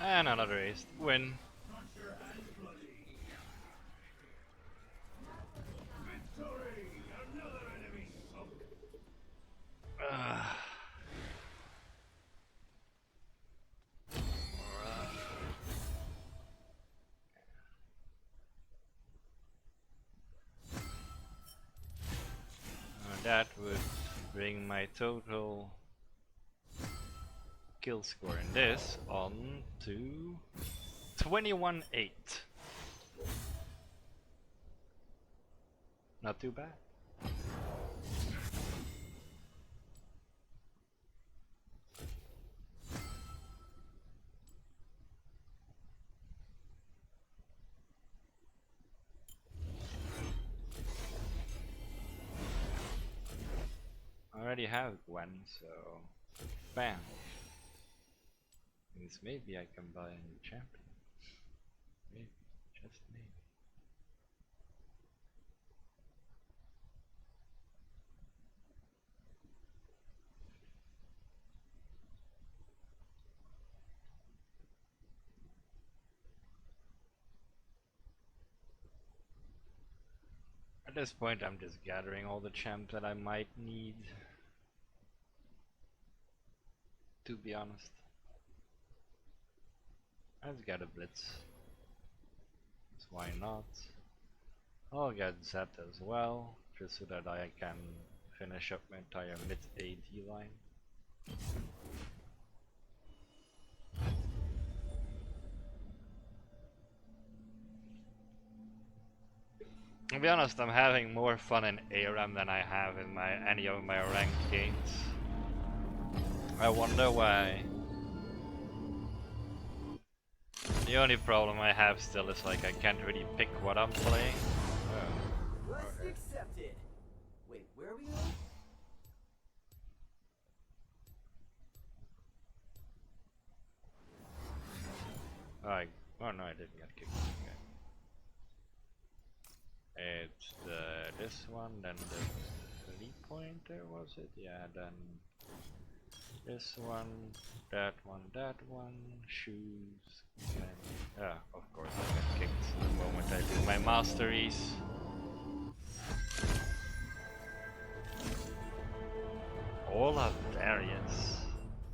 And another ace. Win. Ah. That would bring my total kill score in this on to 21-8. Not too bad. I already have Gwen, so bam. Means maybe I can buy a new champion. Maybe, just maybe. At this point, I'm just gathering all the champs that I might need. To be honest, I've got a blitz. So why not? I'll get Zed as well, just so that I can finish up my entire mid AD line. To be honest, I'm having more fun in ARAM than I have in any of my ranked games. I wonder why. The only problem I have still is like I can't really pick what I'm playing. Quest accepted. Wait, where are we going? Oh no, I didn't get kicked. Okay. It's this one, then the 3-pointer, was it? Yeah, then This one, that one, shoes, and of course I get kicked the moment I do my masteries. Olaf Darius.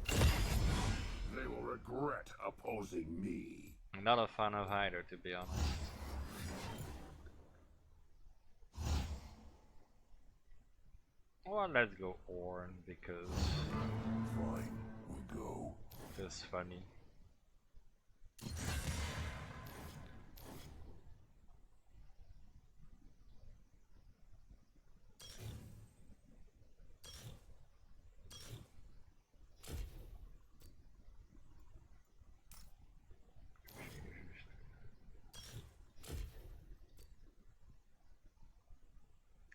They will regret opposing me. Not a fan of either, to be honest. Well, let's go Orn because Fine, we'll go. it's funny.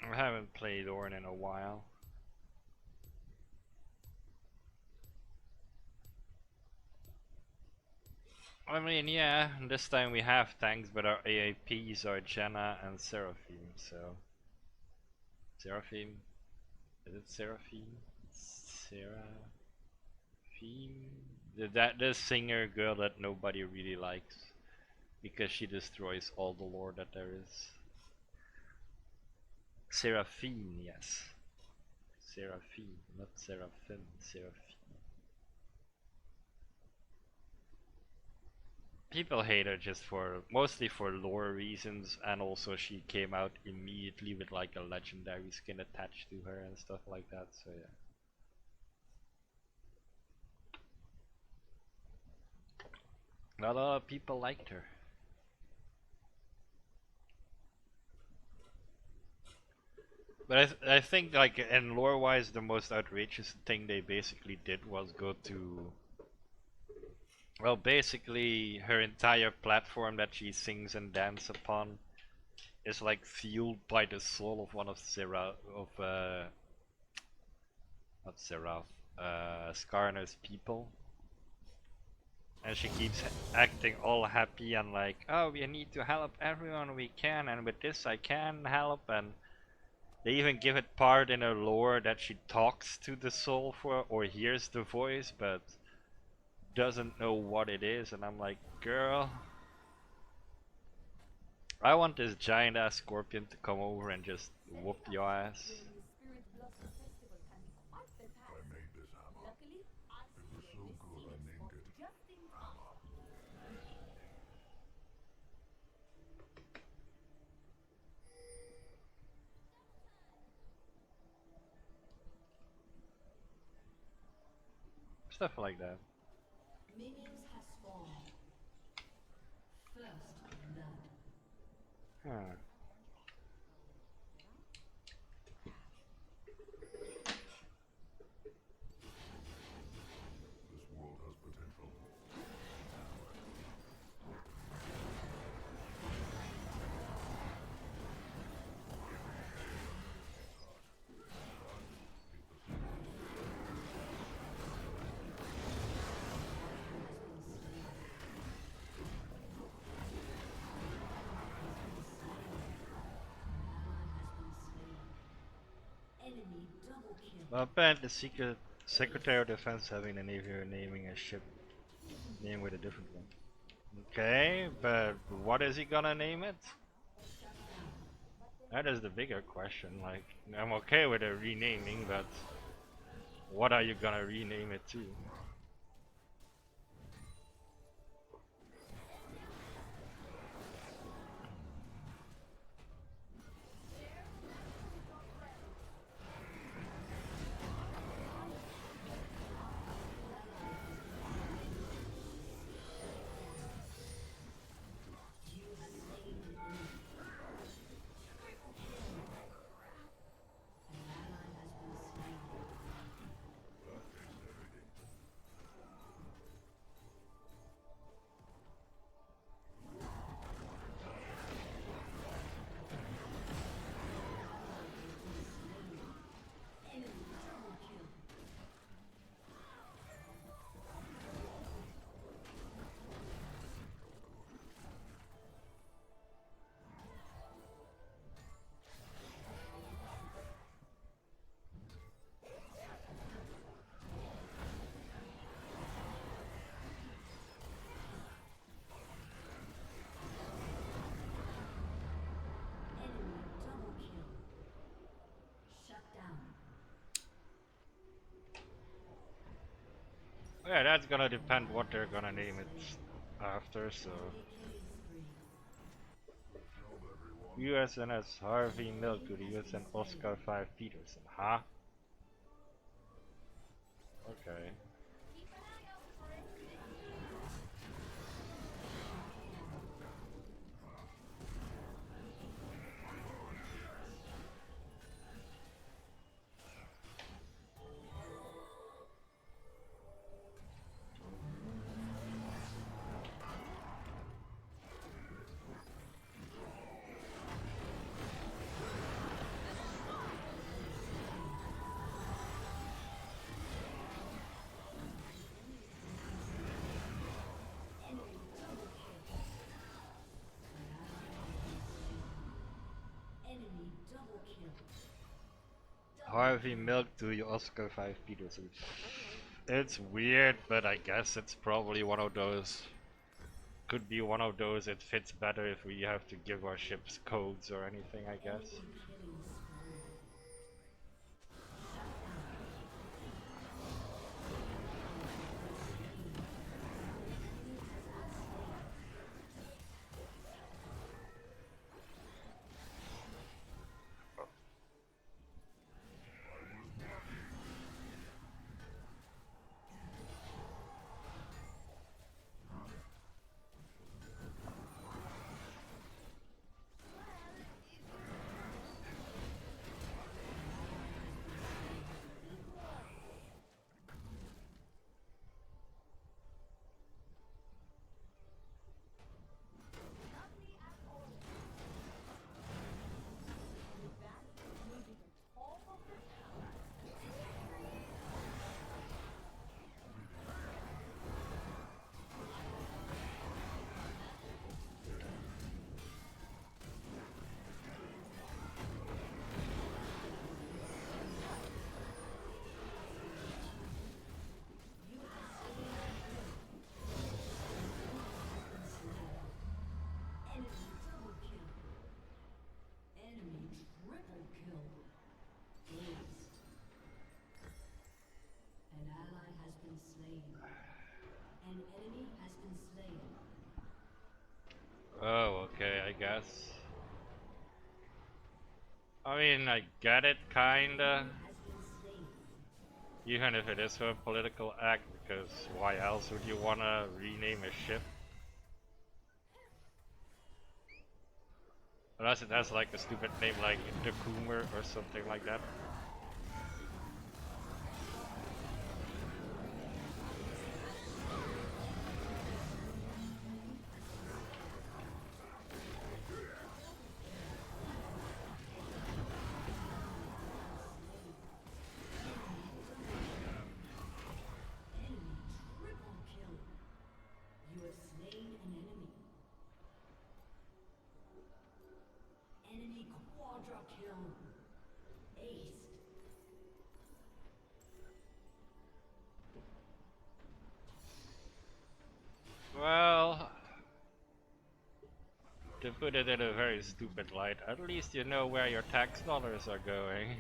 I haven't played Orn in a while. I mean, yeah, this time we have tanks, but our AAPs are Jenna and Seraphim, so... Seraphim? Is it Seraphim? Seraphim? The singer girl that nobody really likes. Because she destroys all the lore that there is. Seraphim, yes. Seraphim, not Seraphim, Seraphim. People hate her just for, mostly for lore reasons, and also she came out immediately with like a legendary skin attached to her and stuff like that, so yeah. Not a lot of people liked her. But I think like in lore wise the most outrageous thing they basically did was go to, well, basically her entire platform that she sings and dances upon is like fueled by the soul of one of not Serath, Skarner's people. And she keeps acting all happy and like, oh, we need to help everyone we can, and with this I can help, and they even give it part in her lore that she talks to the soul for, or hears the voice, but doesn't know what it is, and I'm like, girl, I want this giant ass scorpion to come over and just whoop your ass. I made this hammer. It was so good I named it Hammer. Stuff like that. Minions have spawned. First blood. Huh. This world has potential. Enemy double kill. Well, apparently the secret Secretary of Defense having a navy naming a ship name with a different one. Okay, but what is he gonna name it? That is the bigger question. Like, I'm okay with a renaming, but what are you gonna rename it to? Yeah, that's gonna depend what they're gonna name it after, so. USNS Harvey Milk to the USN Oscar 5 Peterson, huh? Okay. Enemy double kill. Harvey Milk to the Oscar 5 Peterson. It's weird, but I guess it's probably one of those. Could be one of those. It fits better if we have to give our ships codes or anything, I guess. Killing spree. Oh, okay, I guess. I mean, I get it, kinda. Even if it is for a political act, because why else would you wanna rename a ship? Unless it has like a stupid name like the Coomer or something like that. You have slain an enemy. Enemy quadra kill. Ace. Well, to put it in a very stupid light, at least you know where your tax dollars are going.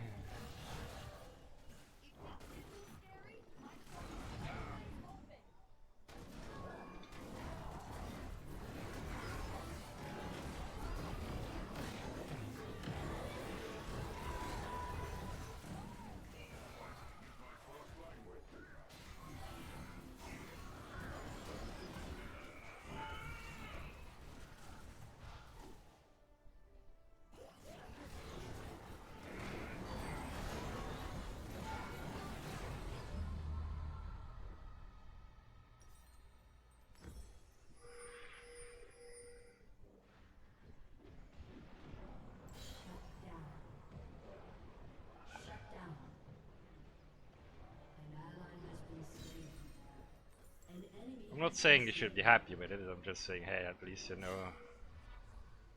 I'm not saying you should be happy with it, I'm just saying, hey, at least you know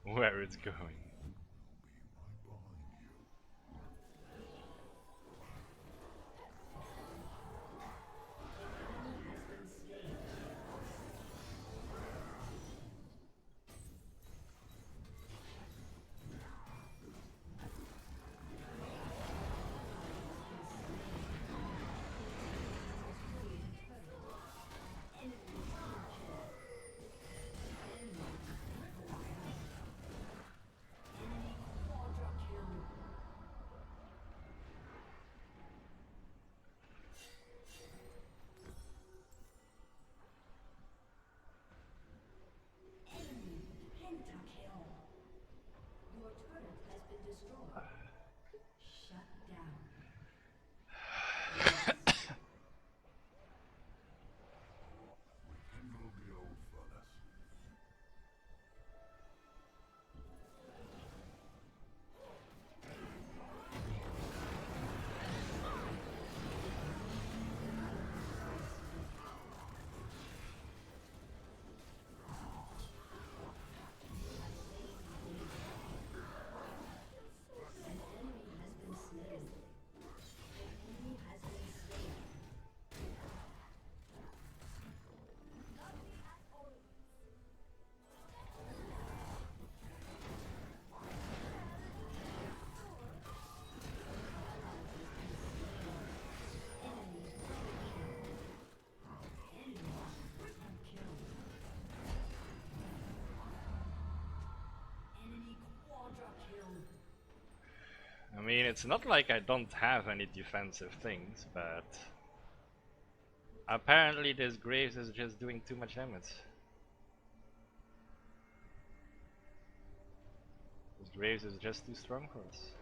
where it's going. mean, it's not like I don't have any defensive things, but apparently this Graves is just doing too much damage. This Graves is just too strong for us.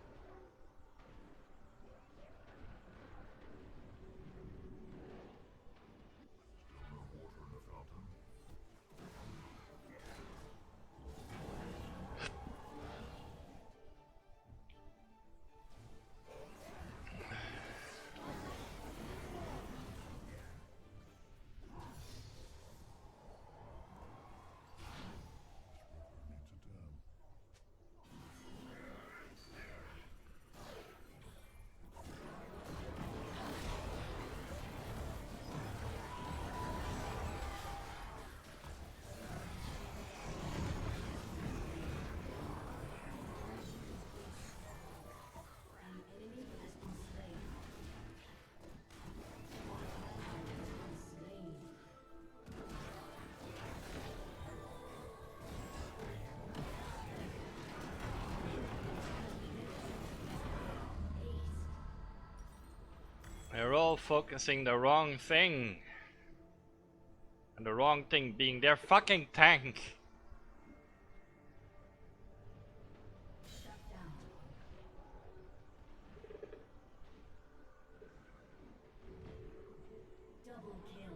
They're all focusing the wrong thing. And the wrong thing being their fucking tank. Double kill.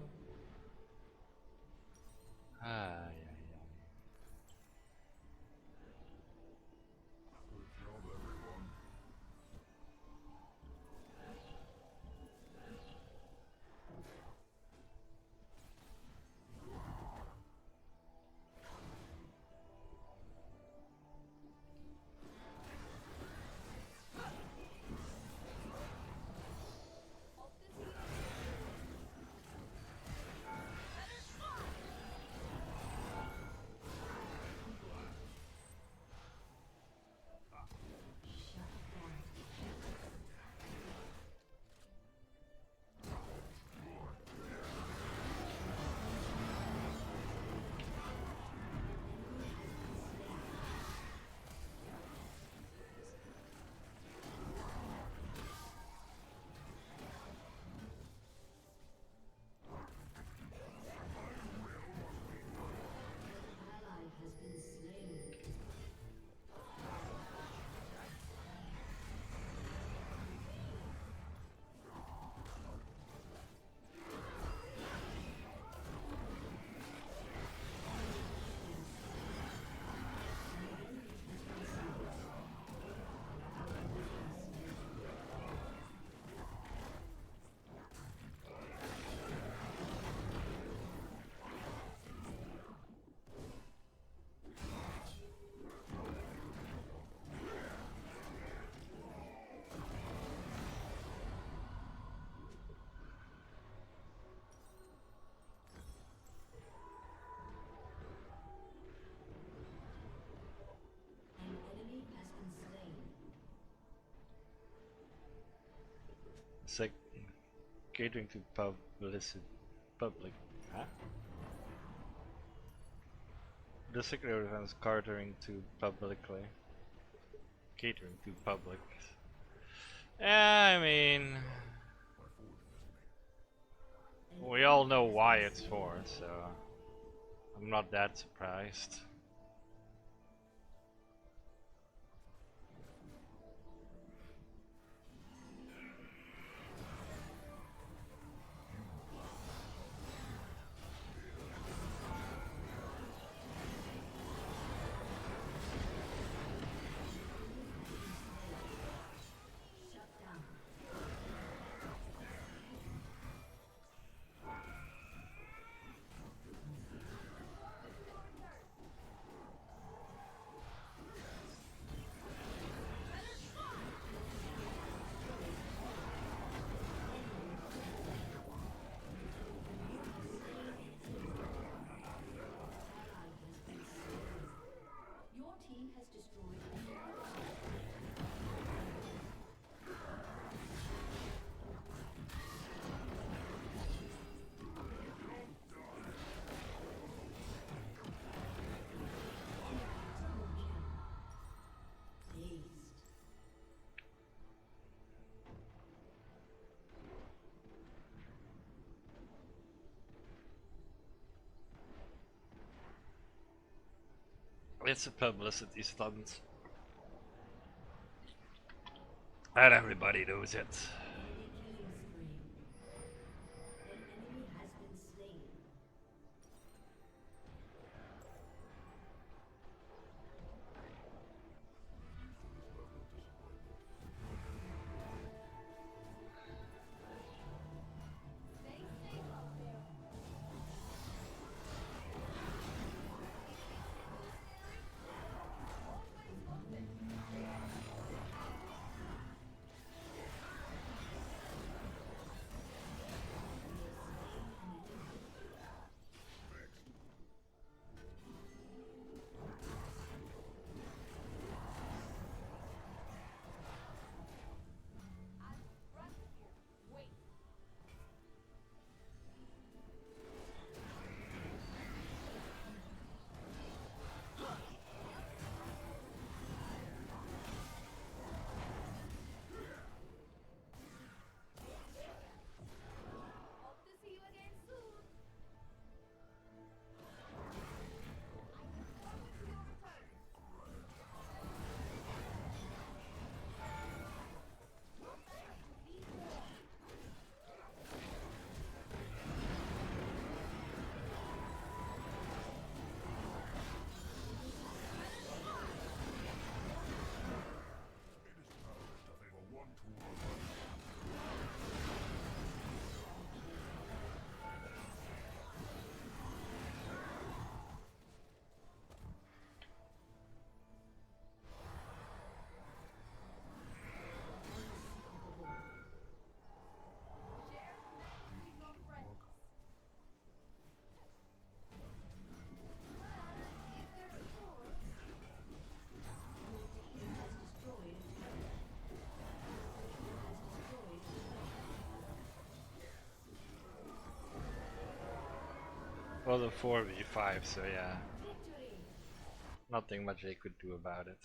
Ah, yeah. Ally has been slain. An enemy has been slain. It's like catering to public. Huh? The secret events catering to publicly. Catering to public. Yeah, I mean, we all know why it's for, so I'm not that surprised. Shut down. It's a publicity stunt. And everybody knows it. Killing spree. An enemy has been slain. Well, the 4v5, so yeah. Nothing much they could do about it.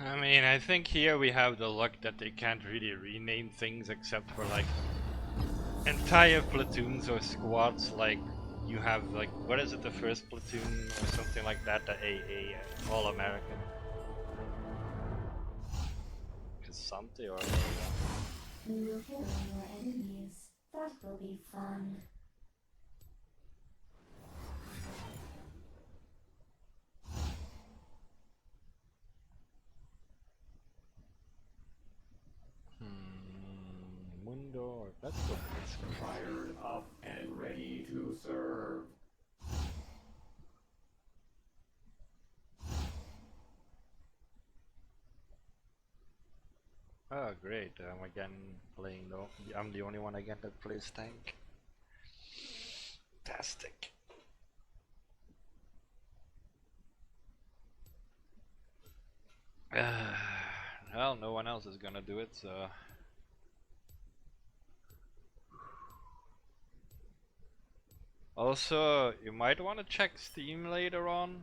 I mean, I think here we have the luck that they can't really rename things except for like entire platoons or squads. Like you have like, what is it, the first platoon or something like that, the AA, All American. Casante or We will kill your enemies. That will be fun. Mundo, let's go. Fired up and ready to serve. Oh great, I'm again playing though. I'm the only one again that plays tank. Fantastic. Well, no one else is gonna do it, so... Also, you might want to check Steam later on,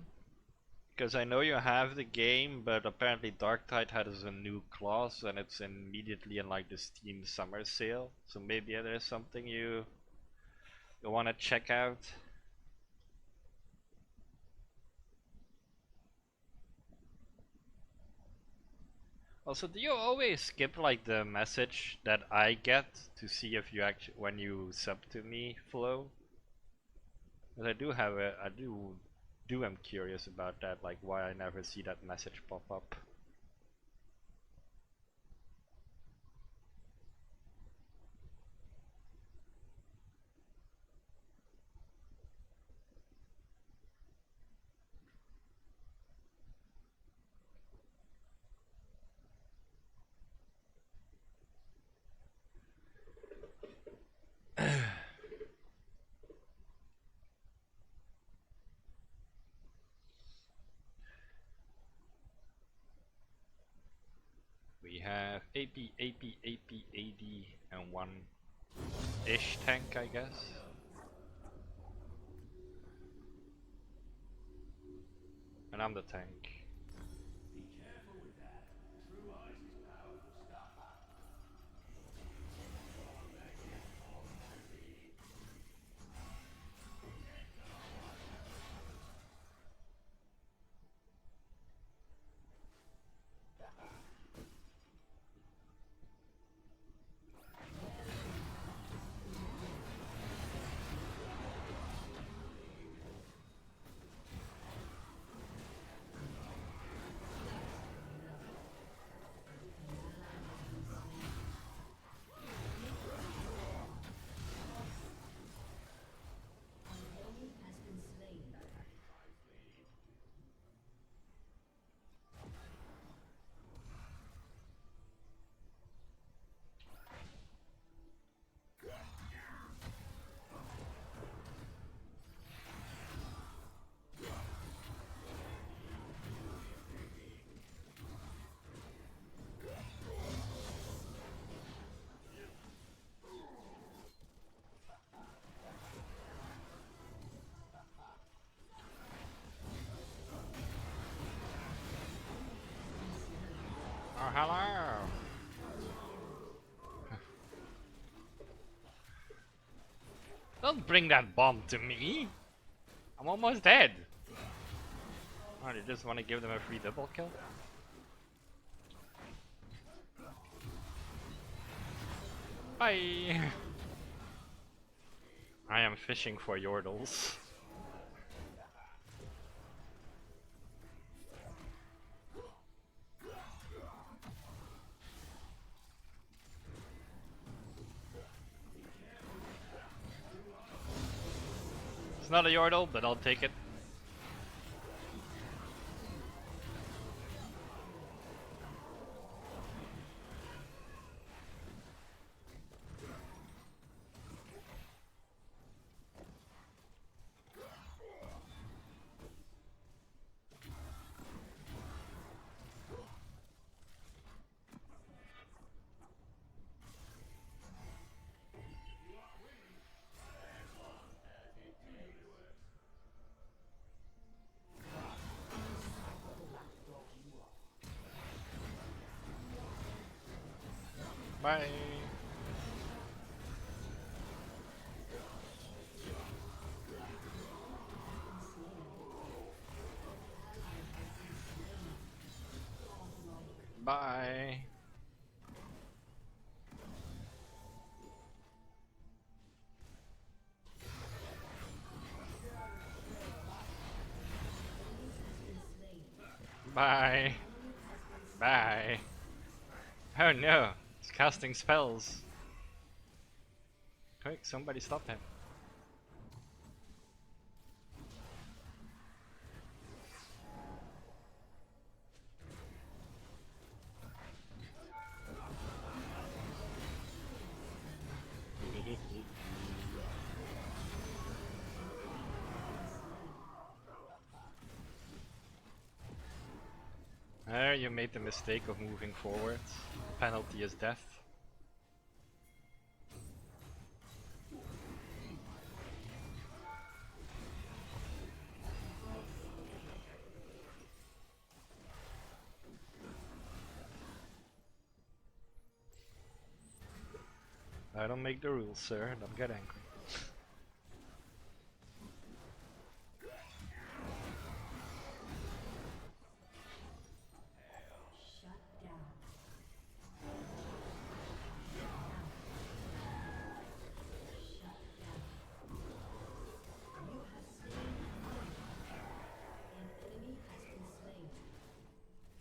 because I know you have the game, but apparently Darktide has a new clause and it's immediately in like the Steam summer sale, so maybe there's something you want to check out. Also, do you always skip like the message that I get to see if you actually, when you sub to me, Flo? Because I do have a, am curious about that, like why I never see that message pop up. AP, AP, AP, AD, and one ish tank, I guess. And I'm the tank. Be careful with that. True ice is powerful stuff. Oh, hello! Don't bring that bomb to me! I'm almost dead! Oh, you just want to give them a free double kill? Bye! I am fishing for yordles. It's not a yordle, but I'll take it. Bye! Bye! Bye! Bye! Oh no! He's casting spells! Quick, somebody stop him. There, you made the mistake of moving forward. Penalty is death. I don't make the rules, sir. Don't get angry. Shut down. Shut down. You have slain an enemy has been slain.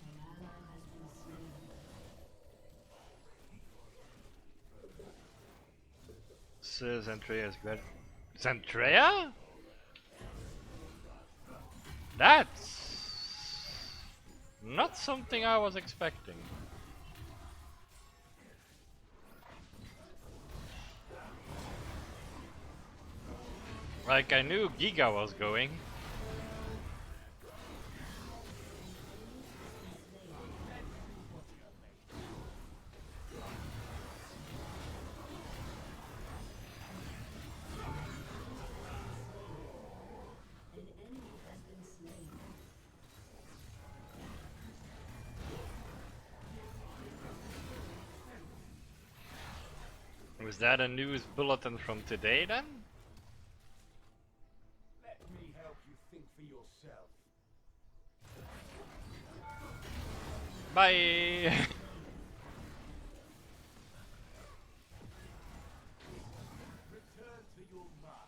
An ally has been slain. Zantrea's good. Zantrea? That's not something I was expecting. Like, I knew Giga was going. Was that a news bulletin from today then? Let me help you think for yourself. Bye! Return to your master.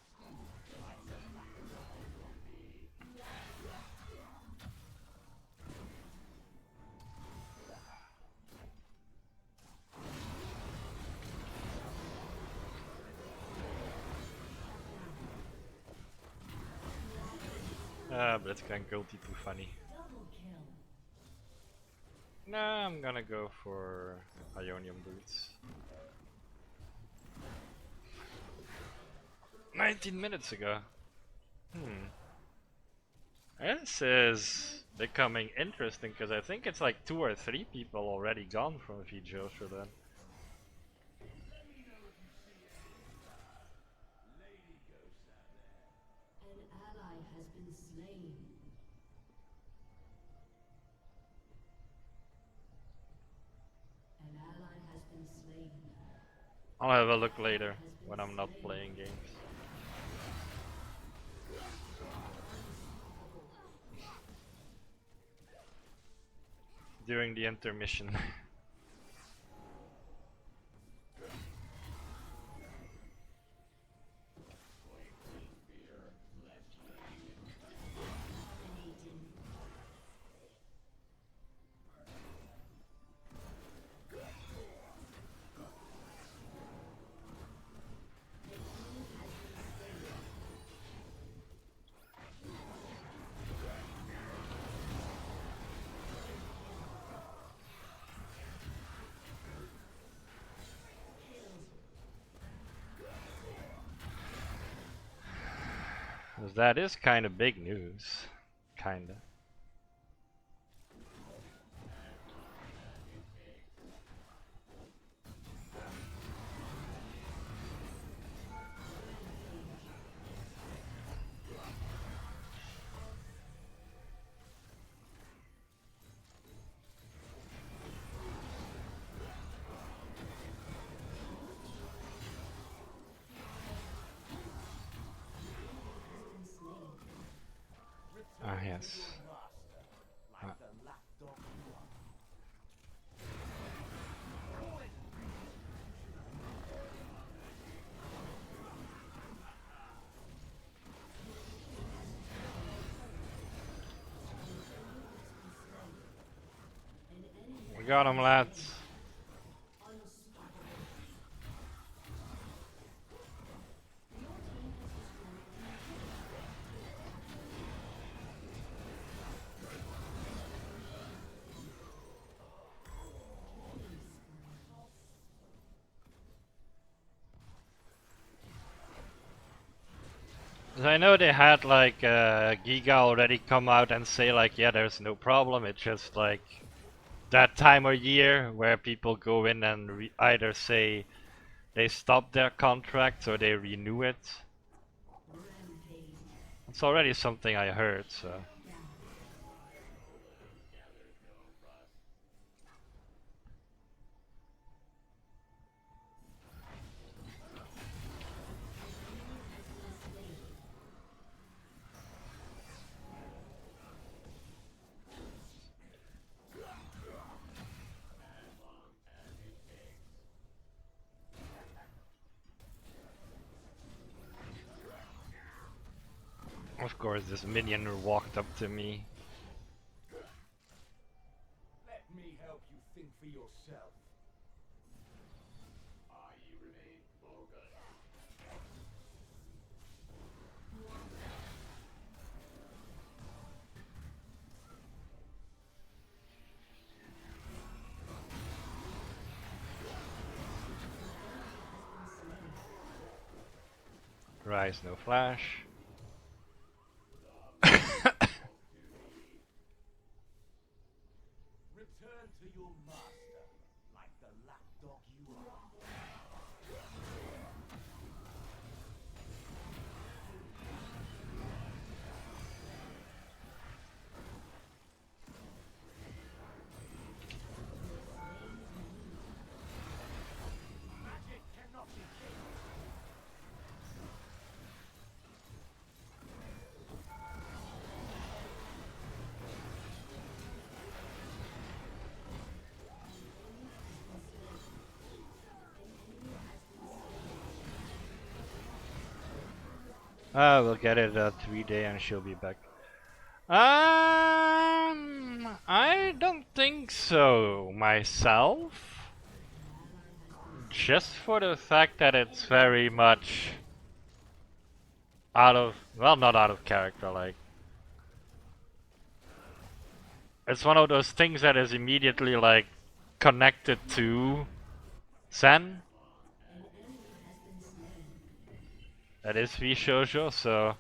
But it's kind of guilty too funny. Nah, I'm gonna go for Ionium Boots. 19 minutes ago. This is becoming interesting because I think it's like 2 or 3 people already gone from Vijosha then. An ally has been slain. An ally has been slain. I'll have a look later when I'm not playing games. During the intermission. That is kind of big news. Kinda. Ah, yes. Like the lapdog you are. We got him, lads. I know they had like Giga already come out and say like, yeah, there's no problem. It's just like that time of year where people go in and either say they stop their contract or they renew it. It's already something I heard, so. Of course, this minion walked up to me. Let me help you think for yourself. Rise, no flash. Return to your master, like the lapdog you are. Magic cannot be We'll get it 3 day and she'll be back. I don't think so myself. Just for the fact that it's very much out of, well, not out of character, like. It's one of those things that is immediately, like, connected to Zen. That is V-shoujo, so.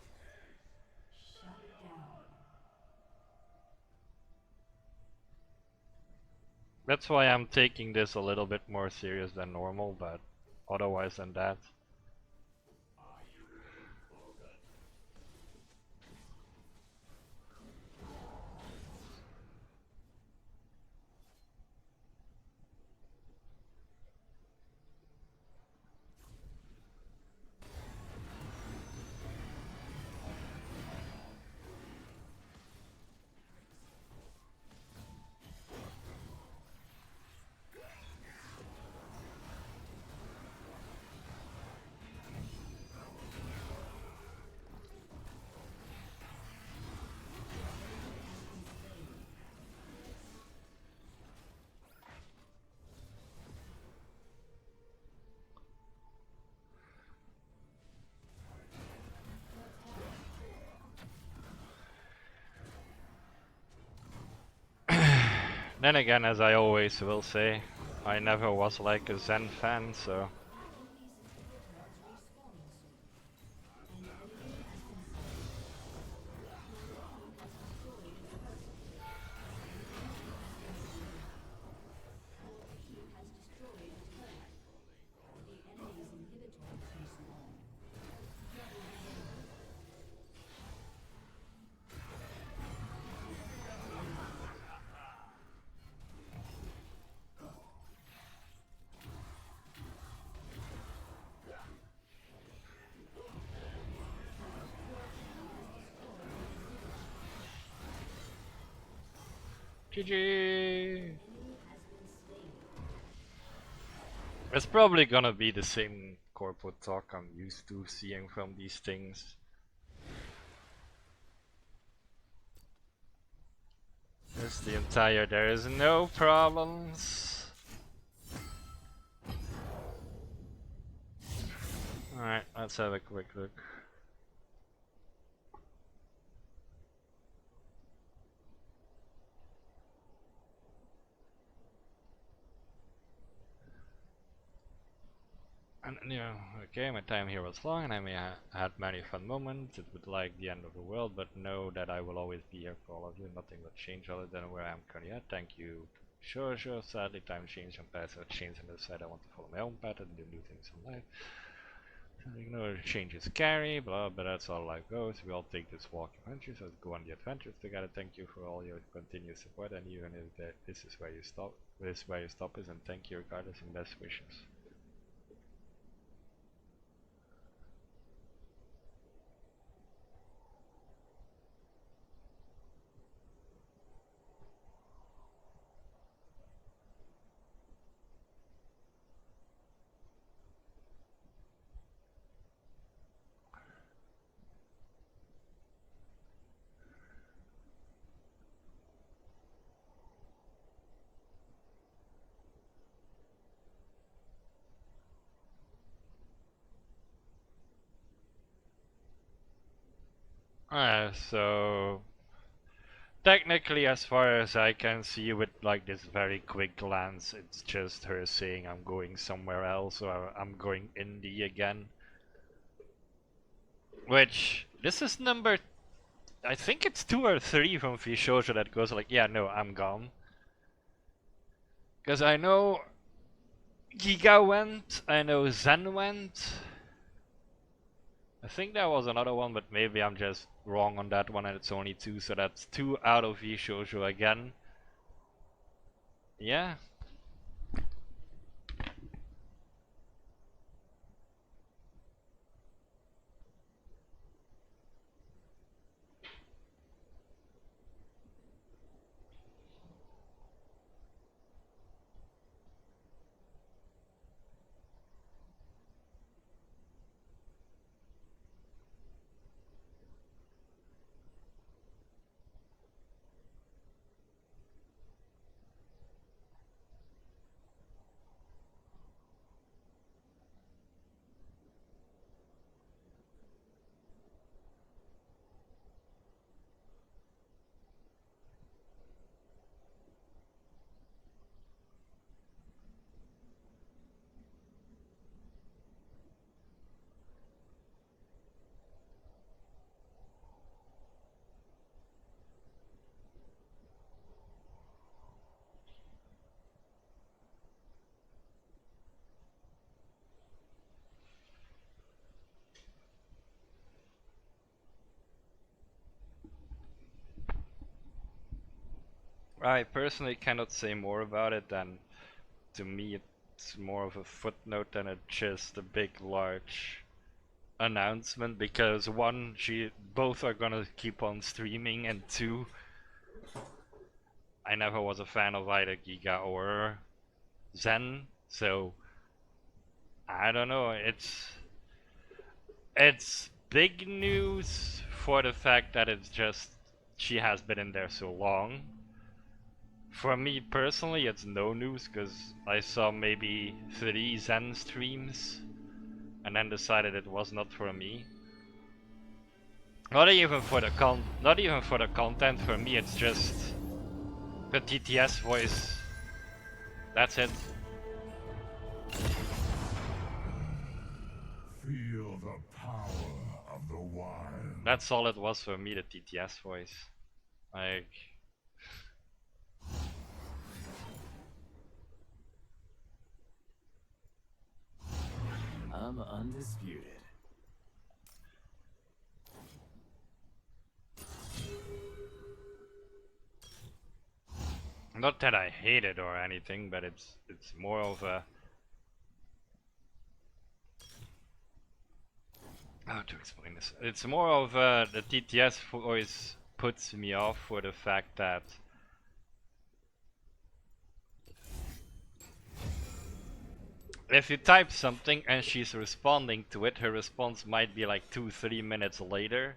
That's why I'm taking this a little bit more serious than normal, but otherwise than that. Then again, as I always will say, I never was like a Zen fan, so. GG! It's probably gonna be the same corporate talk I'm used to seeing from these things. Just the entire, there is no problems. Alright, let's have a quick look. And yeah, okay, my time here was long and I may had many fun moments. It would like the end of the world, but know that I will always be here for all of you. Nothing will change other than where I am currently at. Thank you. Sure, sadly time changed and paths have changed and decided I want to follow my own path and do new things in life. You know, change is scary, blah, but that's how life goes. We all take this walk adventure, so let's go on the adventures together. Thank you for all your continued support, and even if this is where you stop, is, and thank you regardless and best wishes. So technically, as far as I can see with like this very quick glance, it's just her saying I'm going somewhere else or I'm going indie again. Which, this is number, I think it's 2 or 3 from Fishoja that goes like, yeah, no, I'm gone. Because I know Giga went, I know Zen went. I think there was another one, but maybe I'm just wrong on that one and it's only 2, so that's 2 out of V-Shoujo again. Yeah. I personally cannot say more about it than, to me it's more of a footnote than just a big large announcement, because one, both are gonna keep on streaming, and two, I never was a fan of either Giga or Zen, so I don't know, it's big news for the fact that it's just she has been in there so long. For me personally, it's no news because I saw maybe 3 Zen streams and then decided it was not for me. Not even for the content. For me, it's just the TTS voice. That's it. Feel the power of the wild. That's all it was for me, the TTS voice. Like, I'm undisputed. not that I hate it or anything, but it's more of a, how to explain this? It's more of the TTS voice puts me off for the fact that if you type something and she's responding to it, her response might be like 2-3 minutes later.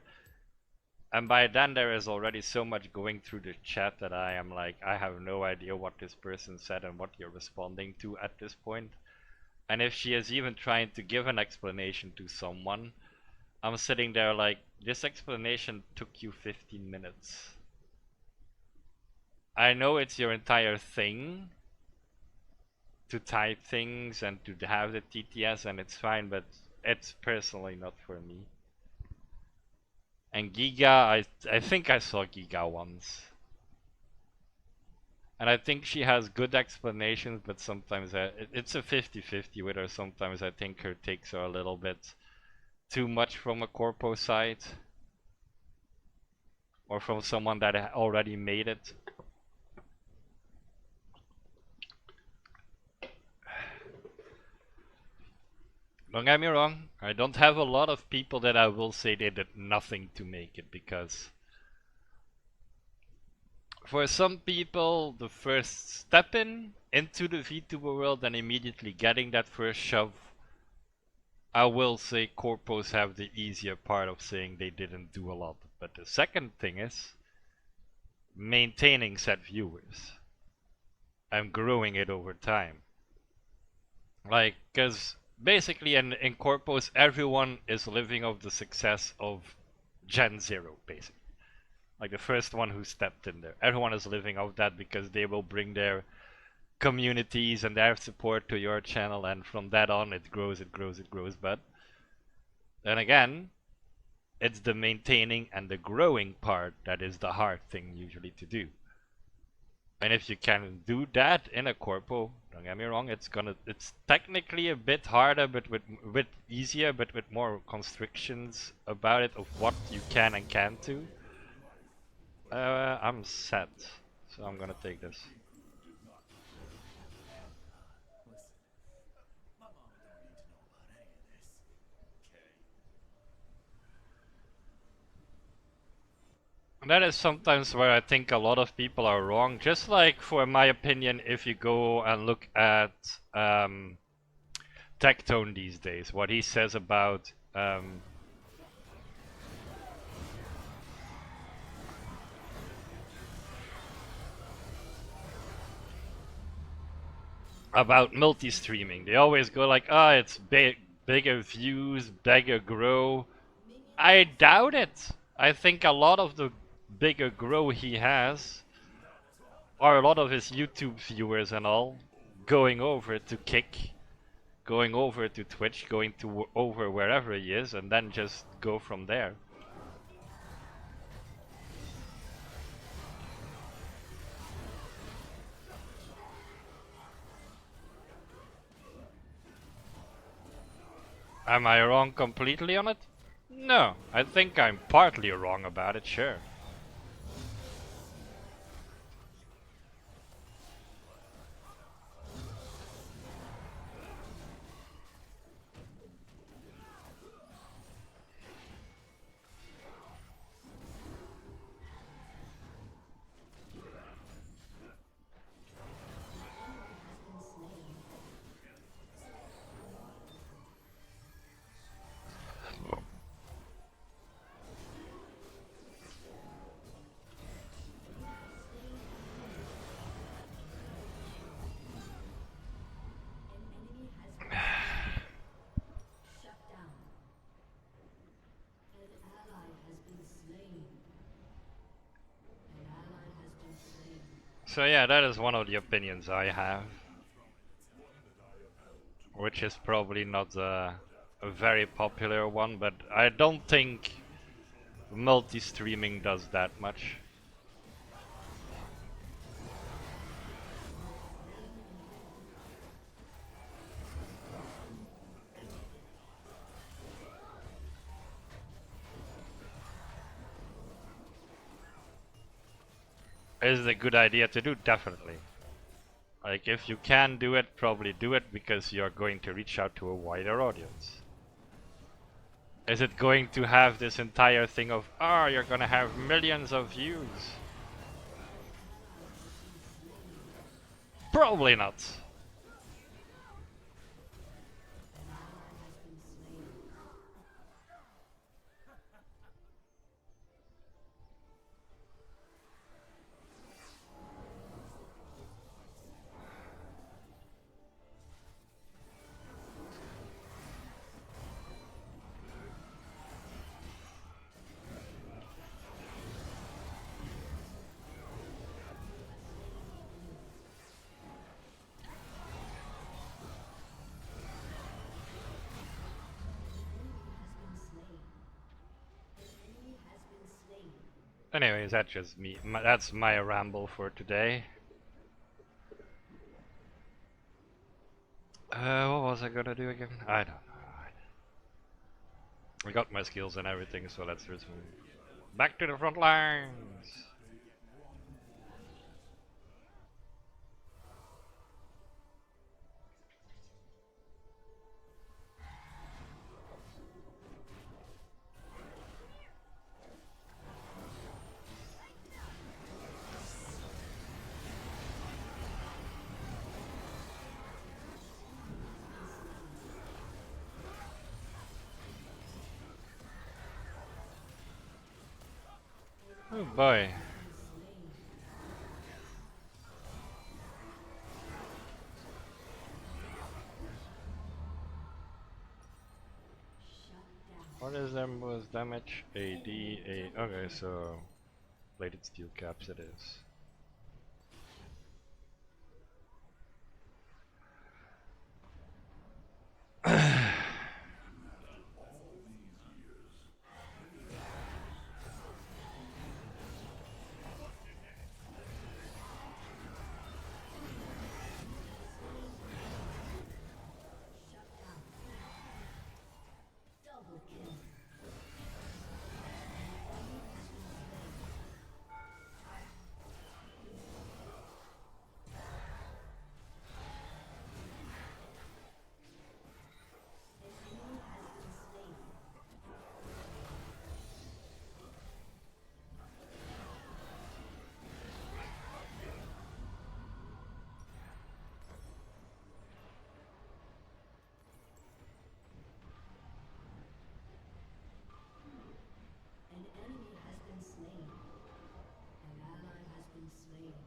And by then there is already so much going through the chat that I am like, I have no idea what this person said and what you're responding to at this point. And if she is even trying to give an explanation to someone, I'm sitting there like, this explanation took you 15 minutes. I know it's your entire thing to type things and to have the TTS, and it's fine, but it's personally not for me. And Giga, I think I saw Giga once. And I think she has good explanations, but sometimes it's a 50-50 with her. Sometimes I think her takes are a little bit too much from a corpo side. Or from someone that already made it. Don't get me wrong, I don't have a lot of people that I will say they did nothing to make it, because for some people the first step into the VTuber world and immediately getting that first shove, I will say corpos have the easier part of saying they didn't do a lot. But the second thing is maintaining said viewers and growing it over time. Like, cause basically in corpos everyone is living off the success of Gen 0, basically. Like the first one who stepped in there. Everyone is living off that because they will bring their communities and their support to your channel, and from that on it grows, it grows, it grows. But then again, it's the maintaining and the growing part that is the hard thing usually to do. And if you can do that in a corpo, don't get me wrong, it's technically a bit harder, but with easier, but with more constrictions about it of what you can and can't do. I'm set, so I'm gonna take this. That is sometimes where I think a lot of people are wrong. Just like, for my opinion, if you go and look at Tectone these days, what he says about multi-streaming. They always go like, it's bigger views, bigger grow. I doubt it. I think a lot of the bigger grow he has are a lot of his YouTube viewers and all going over to Kick, going over to Twitch, going to over wherever he is, and then just go from there. Am I wrong completely on it? No, I think I'm partly wrong about it, sure. So yeah, that is one of the opinions I have, which is probably not a very popular one, but I don't think multi-streaming does that much. Is it a good idea to do? Definitely. Like, if you can do it, probably do it because you're going to reach out to a wider audience. Is it going to have this entire thing of, oh, you're gonna have millions of views? Probably not. Anyways, that's just me. That's my ramble for today. What was I gonna do again? I don't know. I got my skills and everything, so let's just move back to the front lines. Oh boy. What is their most damage? AD, okay, so plated steel caps it is.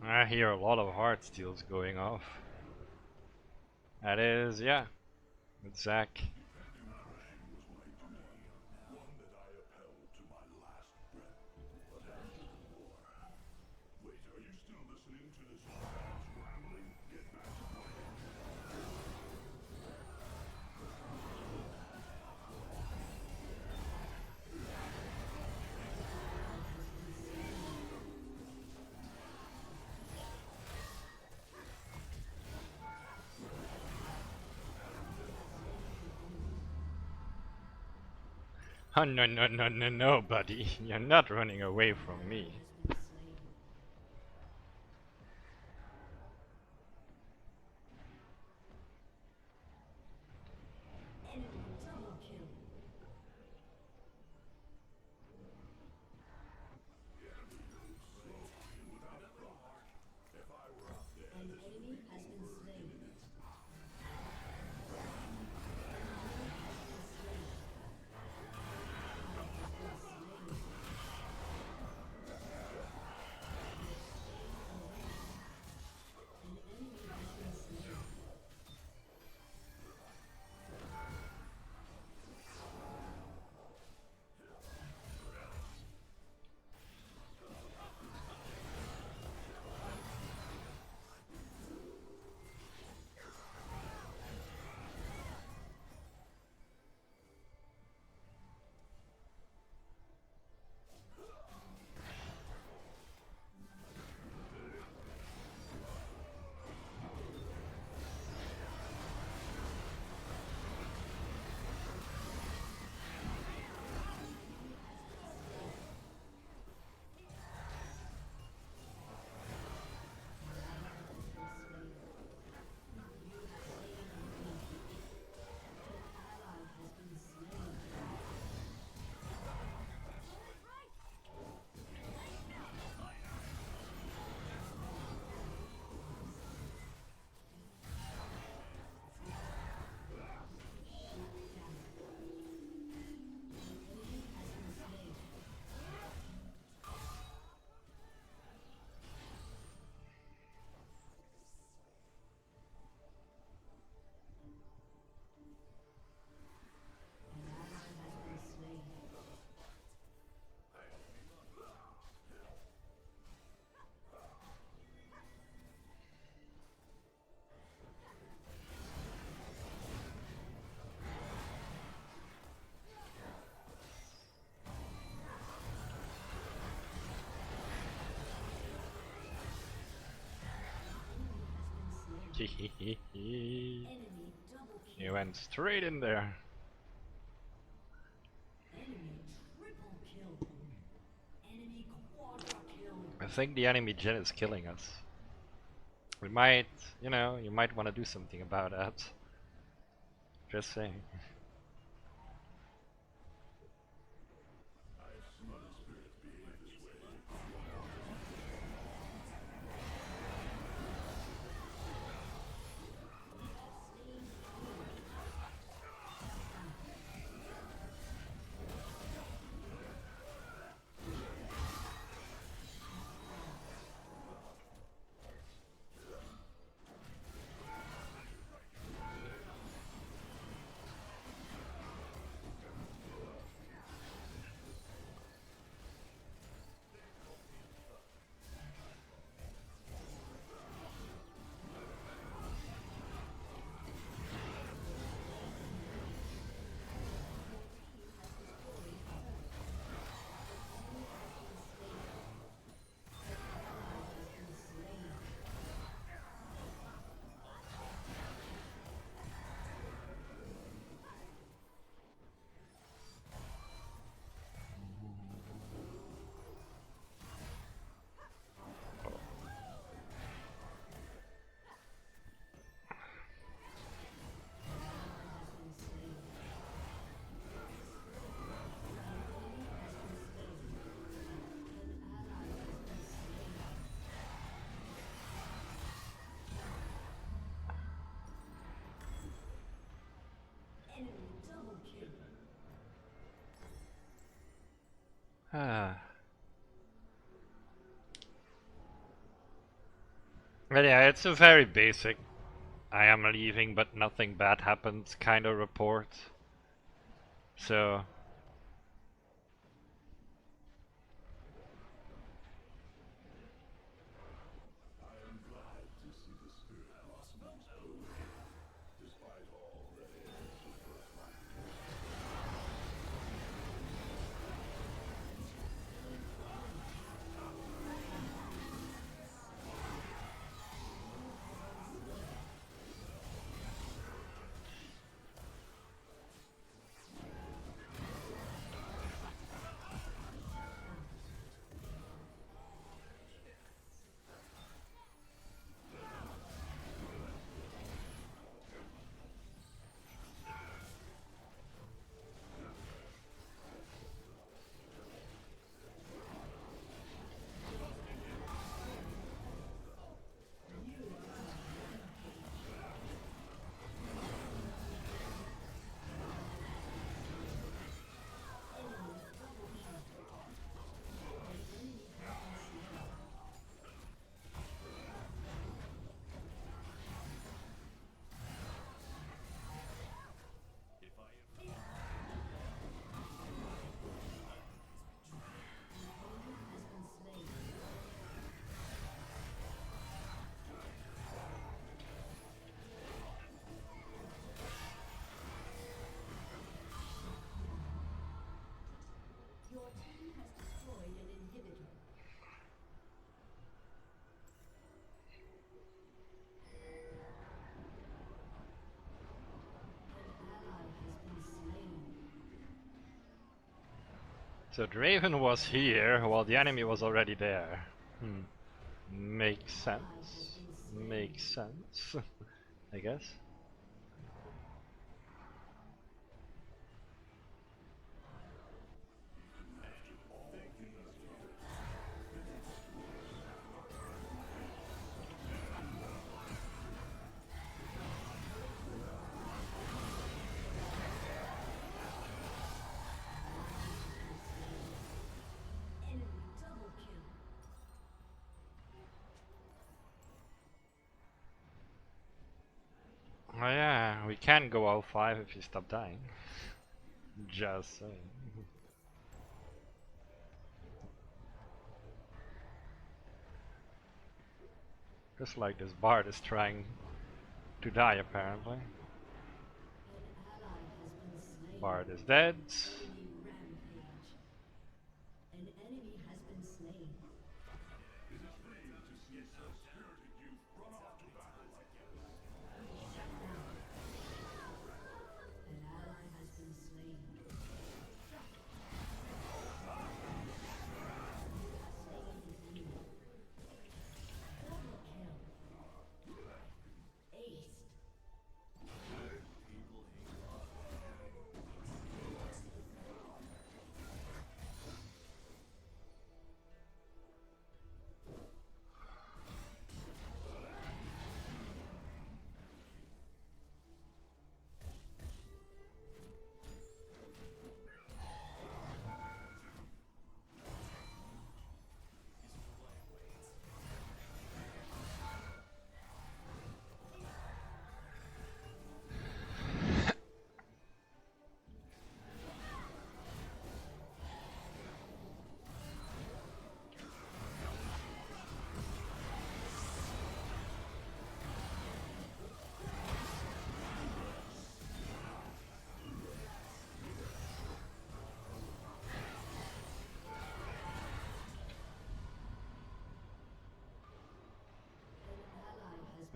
I hear a lot of heart steals going off. That is, yeah, it's Zach. Oh no no no no no, buddy! You're not running away from me. Enemy double kill. You went straight in there. Enemy triple kill. Enemy quadra kill. I think the enemy gen is killing us. We might, you know, you might want to do something about that. Just saying. Ah. But yeah, it's a very basic I am leaving but nothing bad happens kind of report. So Your team has destroyed an inhibitor. An ally has been slain. so Draven was here while the enemy was already there. Makes sense. Makes sense. I guess. Enemy double kill. Oh yeah, we can go all 5 if you stop dying. Just saying. Just like this Bard is trying to die apparently. An ally has been slain. Bard is dead. Enemy rampage. An enemy has been slain.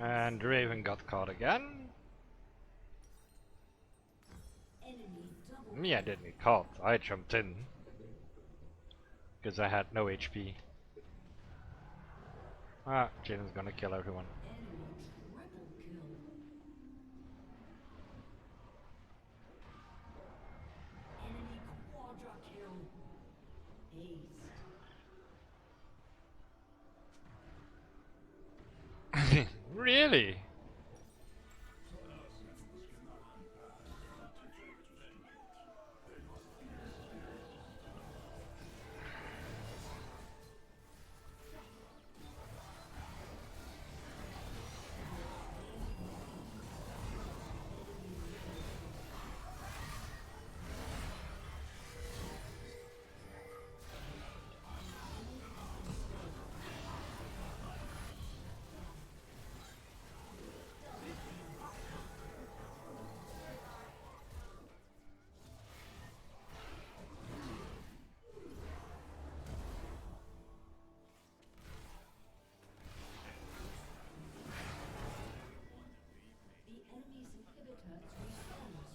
And Raven got caught again. Enemy double Me, I didn't get caught. I jumped in. Because I had no HP. Ah, Jaden's gonna kill everyone. enemy triple kill. Enemy quadra kill. Ace. Really? The enemy's inhibitor responds.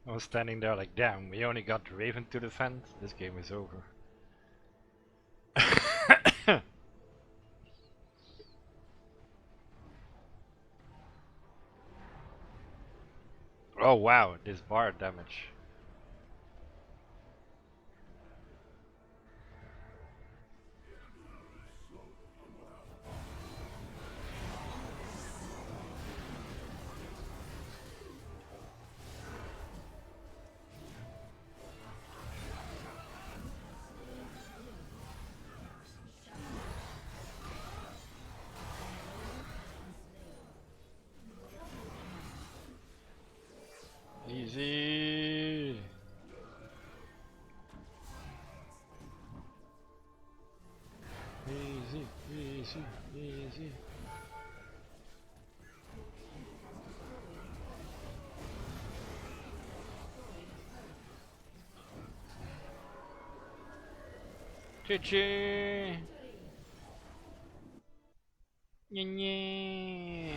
I was standing there like, damn, we only got Raven to defend. This game is over. Oh wow, this bar damage. Easy. Easy, easy, easy. GG. Yeah.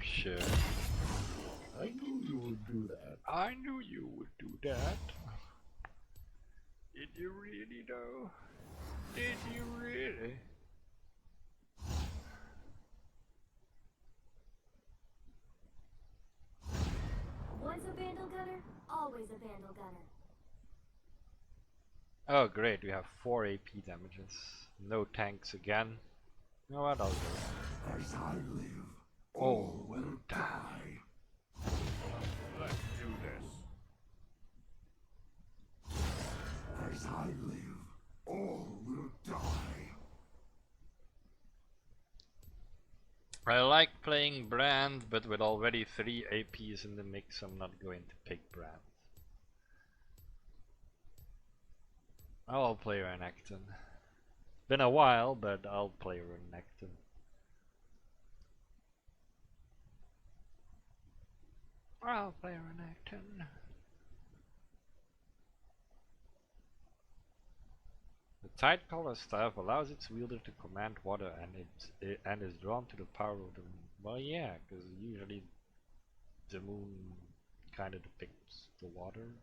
Sure. I knew you would do that. I knew you would do that. Did you really though? Did you really? Once a Vandal Gunner, always a Vandal Gunner. Oh great, we have 4 AP damages. No tanks again. You know what, I'll go. As I live, All will die. let's do this. As I live, all will die. I like playing Brand, but with already 3 APs in the mix, I'm not going to pick Brand. I'll play Renekton. Been a while, but I'll play Renekton. I'll play Renekton. The Tide Collar staff allows its wielder to command water and is drawn to the power of the moon. Well, yeah, because usually the moon kind of depicts the water.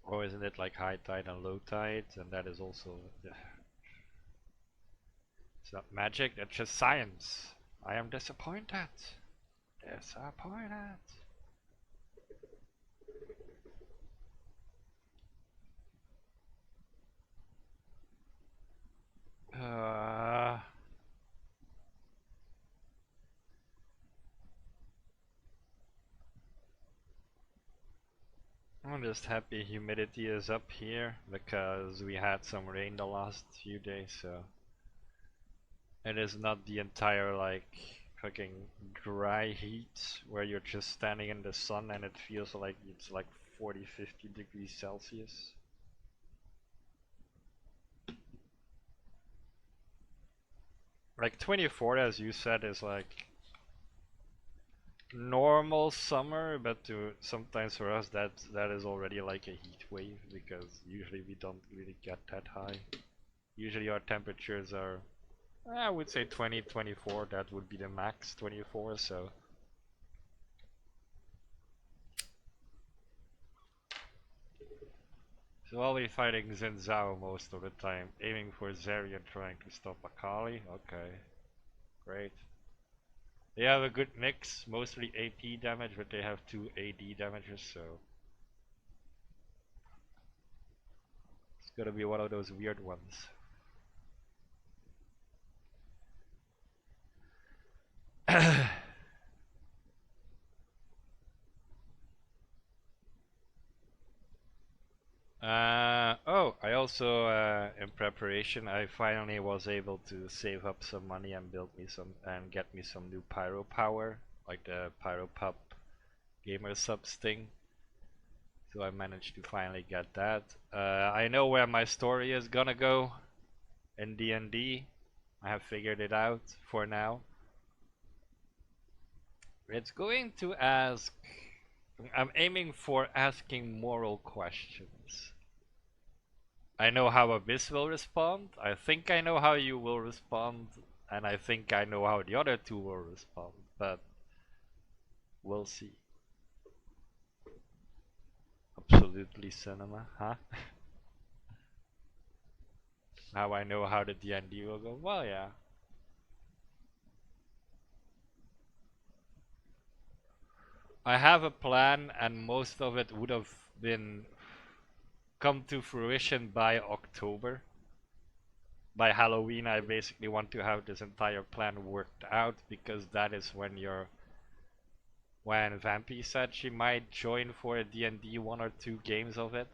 Or isn't it like high tide and low tide? And that is also... It's not magic, that's just science. I am disappointed. Disappointed. I'm just happy humidity is up here because we had some rain the last few days, so it is not the entire like fucking dry heat where you're just standing in the sun and it feels like it's like 40-50 degrees Celsius. Like 24, as you said, is like normal summer, but sometimes for us that is already like a heat wave because usually we don't really get that high. Usually our temperatures are, I would say 20, 24, that would be the max, 24, so. So I'll be fighting Xin Zhao most of the time, aiming for Zerion trying to stop Akali, okay, great. They have a good mix, mostly AP damage, but they have 2 AD damages, so it's gonna be one of those weird ones. Oh, I also, in preparation, I finally was able to save up some money and build me some and get me some new pyro power, like the pyro pup gamer subs thing. So I managed to finally get that. I know where my story is gonna go in D&D. I have figured it out for now. It's going to ask. I'm aiming for asking moral questions. I know how Abyss will respond, I think I know how you will respond, and I think I know how the other two will respond, but we'll see. Absolutely cinema, huh? Now I know how the D&D will go, well yeah. I have a plan and most of it would have been come to fruition by October. By Halloween I basically want to have this entire plan worked out because that is when when Vampy said she might join for a D&D 1 or 2 games of it.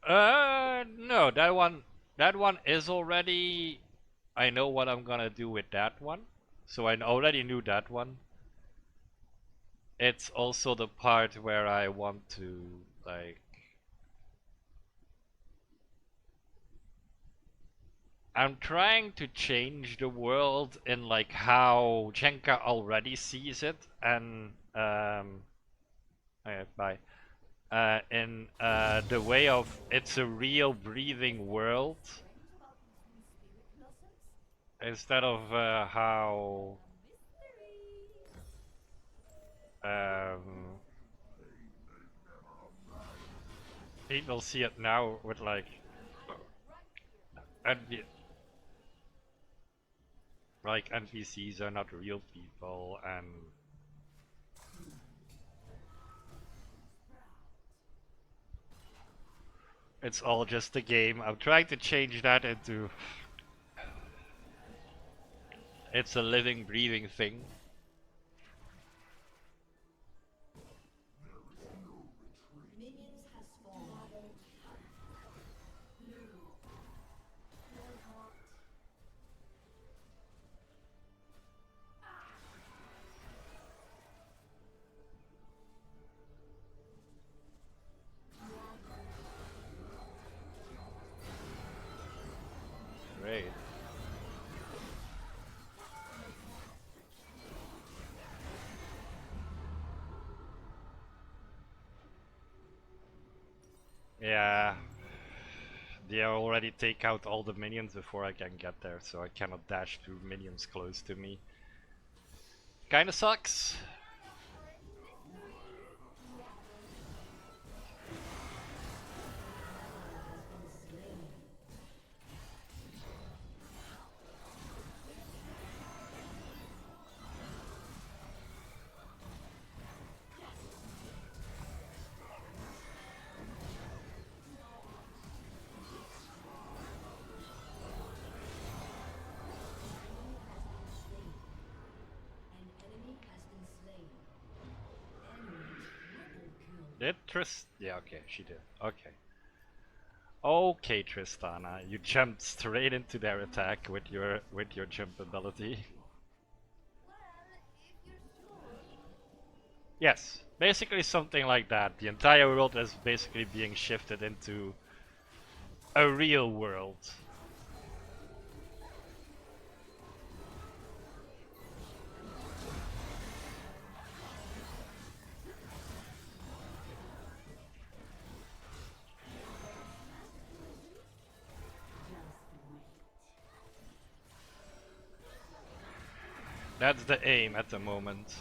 No, that one is already, I know what I'm gonna do with that one. So I already knew that one. It's also the part where I want to, like, I'm trying to change the world in like how Jenka already sees it, and okay, bye. In the way of it's a real breathing world, instead of how people see it now with like NPCs are not real people and it's all just a game. I'm trying to change that into it's a living, breathing thing. great. Yeah. They already take out all the minions before I can get there, so I cannot dash to minions close to me. Kinda sucks. Did Trist? Yeah, okay, she did. Okay. Okay, Tristana, you jumped straight into their attack with your jump ability. Yes, basically something like that. The entire world is basically being shifted into a real world. That's the aim at the moment.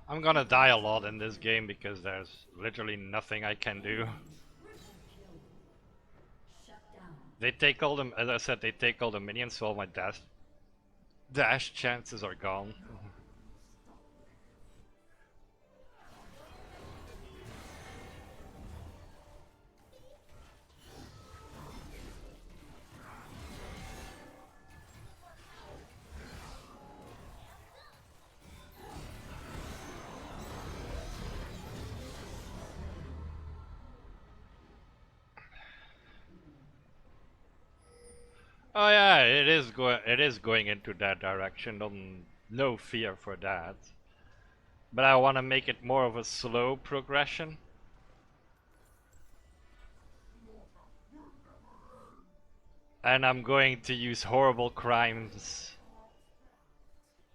I'm gonna die a lot in this game because there's literally nothing I can do. They take all them, as I said, they take all the minions, so all my dash chances are gone. Oh yeah, it is going into that direction. No fear for that. But I want to make it more of a slow progression. And I'm going to use horrible crimes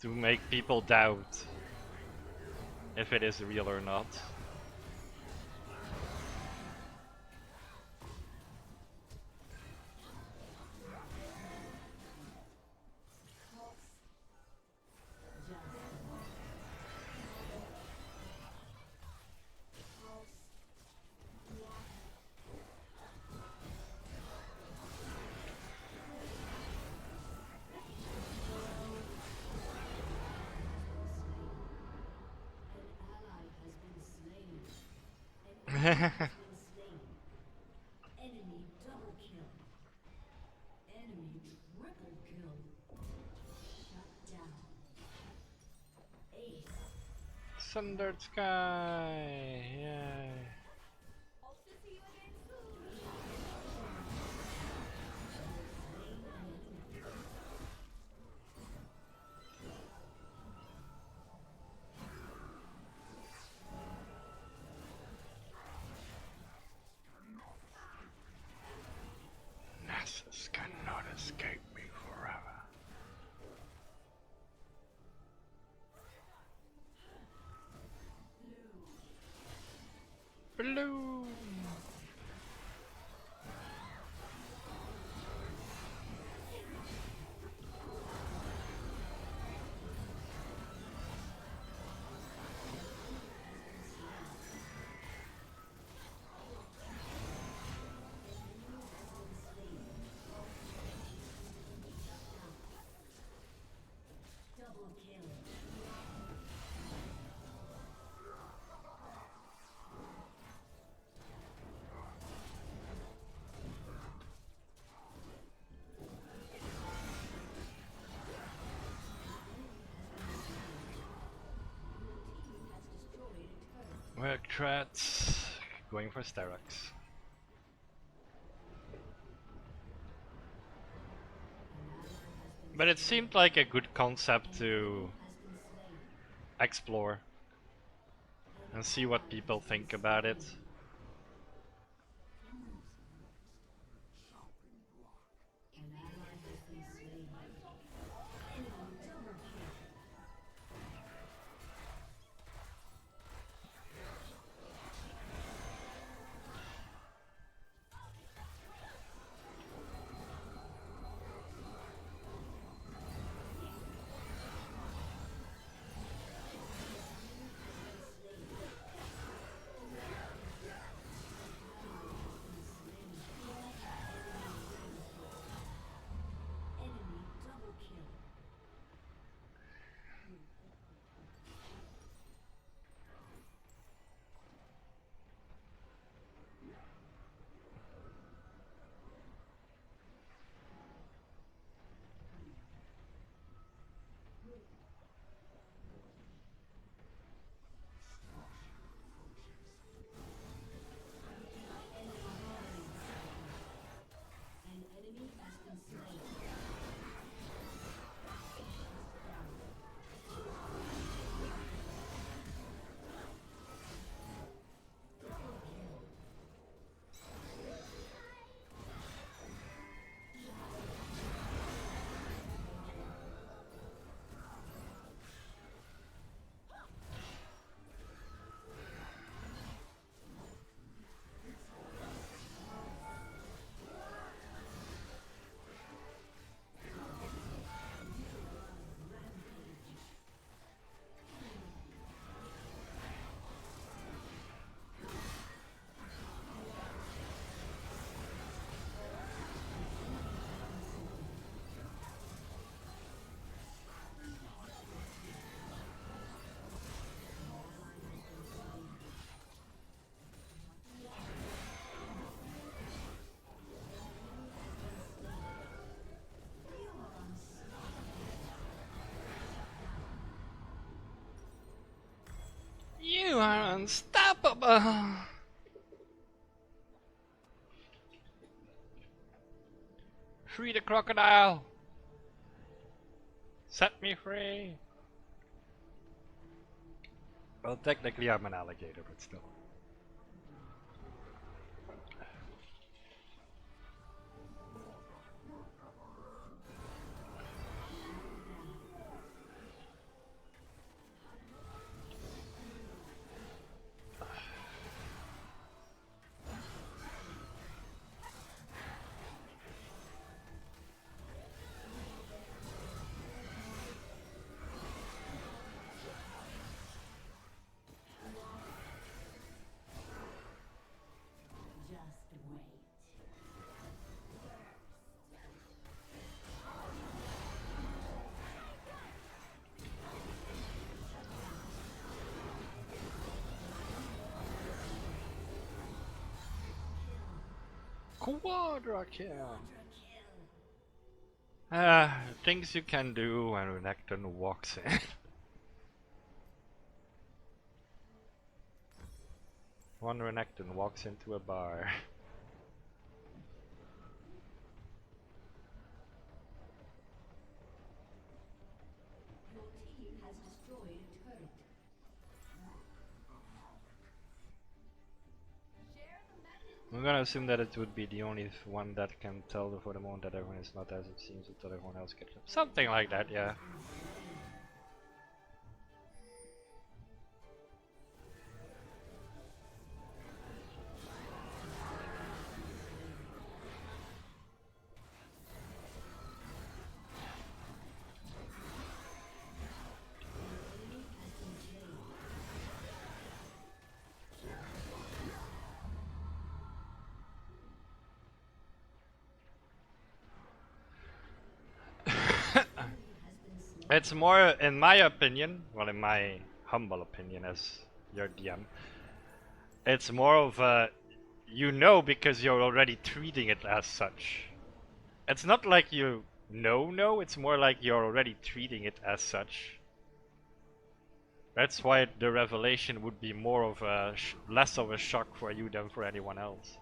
to make people doubt if it is real or not. Sundered Sky, yay. Nessus cannot escape me forever. Blue. Work threats. Going for Sterox. 。But it seemed like a good concept to explore and see what people think about it. Enemy double kill. An enemy has been slain. You are unstoppable! Free the crocodile! Set me free! Well, technically I'm an alligator, but still. Just wait. Quadra kill! Things you can do when Renekton walks in. One Renekton walks into a bar. Your team has destroyed a turret. I'm gonna assume that it would be the only one that can tell for the moment that everyone is not as it seems until everyone else gets it. Something like that, yeah. It's more, in my opinion, well, in my humble opinion as your DM, it's more of a, you know, because you're already treating it as such. It's not like you know, it's more like you're already treating it as such. That's why the revelation would be more of a, less of a shock for you than for anyone else.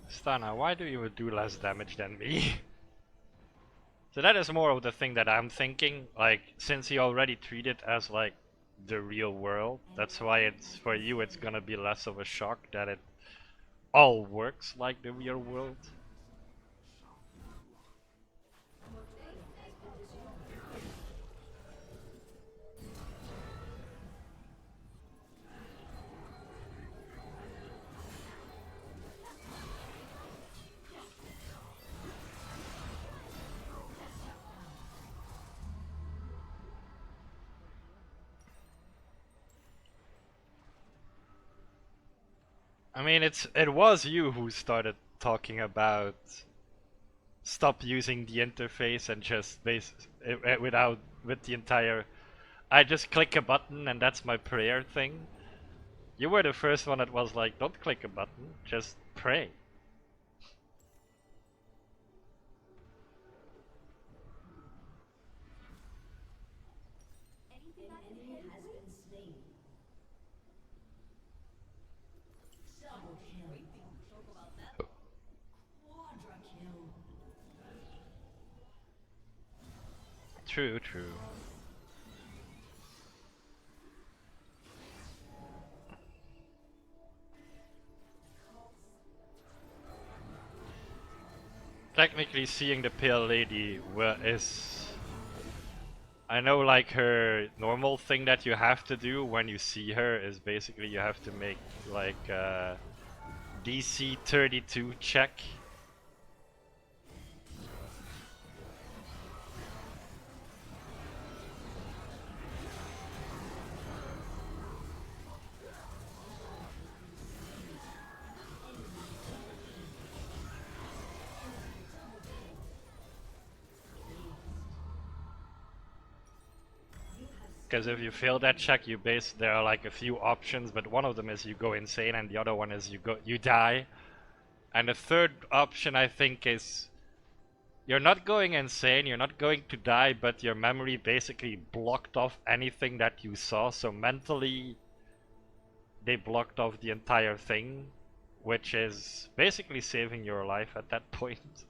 Stana, why do you do less damage than me? So that is more of the thing that I'm thinking, like, since you already treat it as like the real world, that's why it's, for you it's gonna be less of a shock that it all works like the real world. I mean, it was you who started talking about stop using the interface and just without with the entire I just click a button and that's my prayer thing. You were the first one that was like, don't click a button, just pray. An enemy has been slain. Double kill. Quadra kill. True, true. Technically, seeing the pale lady is, I know, like, her normal thing that you have to do when you see her is basically you have to make like a DC 32 check. Because if you fail that check, there are like a few options, but one of them is you go insane, and the other one is you die. And the third option, I think, is you're not going insane, you're not going to die, but your memory basically blocked off anything that you saw. So mentally, they blocked off the entire thing, which is basically saving your life at that point.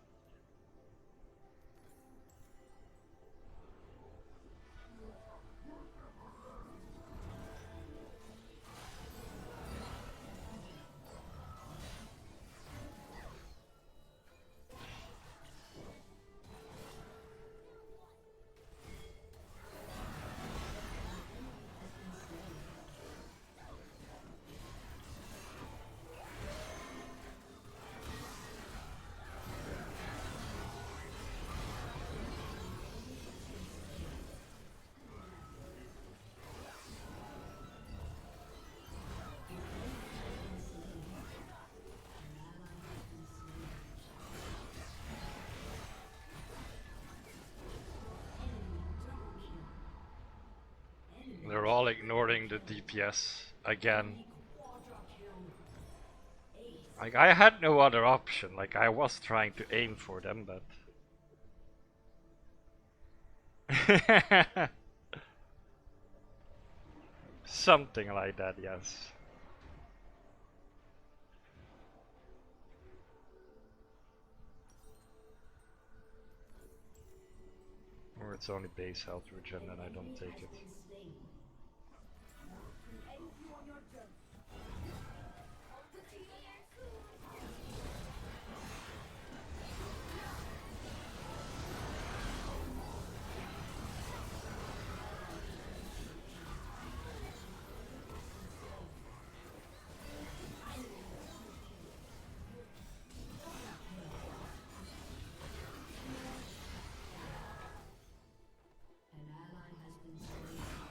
They're all ignoring the DPS again. Like, I had no other option. Like, I was trying to aim for them, but something like that, yes. Or it's only base health regen and I don't take it. An ally has been slain.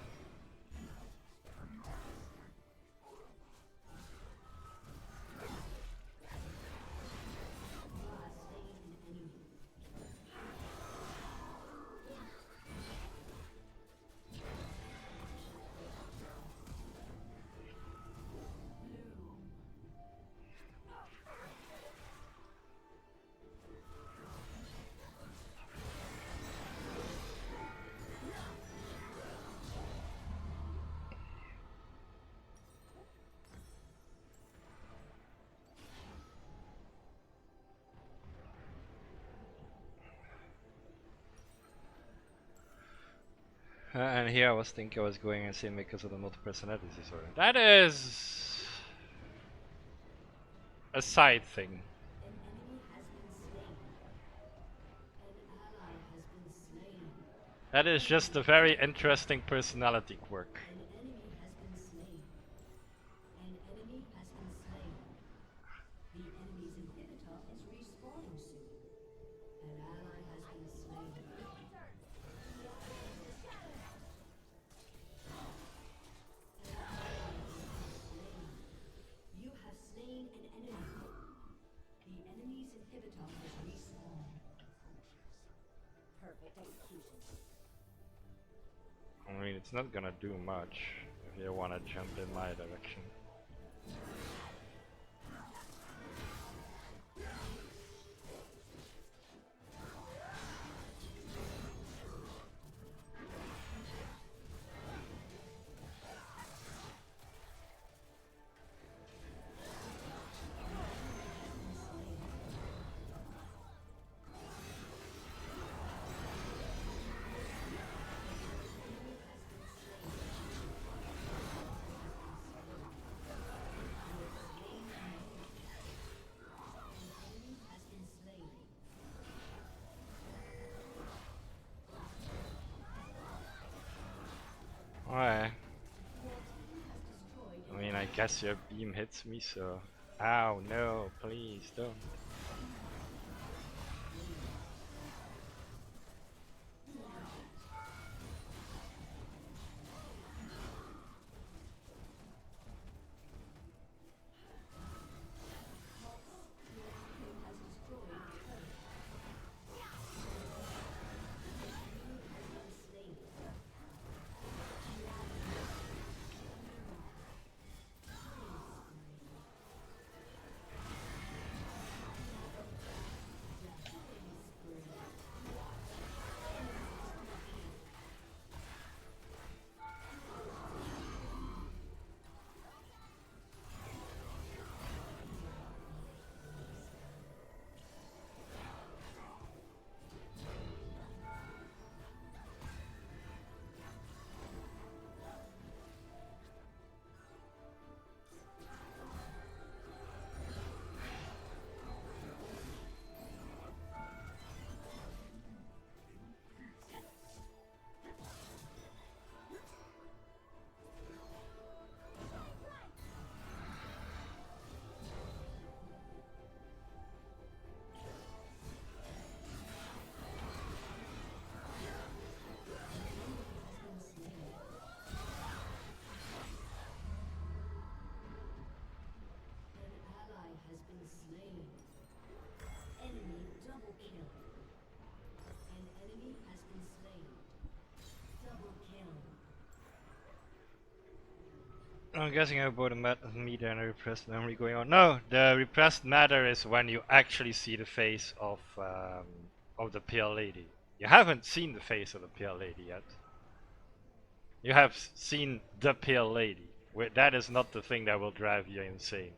And here I was thinking I was going insane because of the multiple personality disorder. That is a side thing. An enemy has been slain. An ally has been slain. That is just a very interesting personality quirk. An enemy has been slain. An enemy has been slain. The enemy's inhibitor is respawning soon. An ally has been slain. You have slain an enemy. The enemy's inhibitor has respawned. Perfect execution. I mean, it's not gonna do much if you wanna jump in my direction. Has been slain. Alright. Your team has destroyed I mean, I guess your beam hits me, so... Ow, no, please don't. has destroyed a turret. Slain. An ally has been slain. Enemy double kill. An enemy has been slain. Double kill. I'm guessing about the meter and the repressed memory going on. No, the repressed matter is when you actually see the face of the pale lady. You haven't seen the face of the pale lady yet. You have seen the pale lady. That is not the thing that will drive you insane.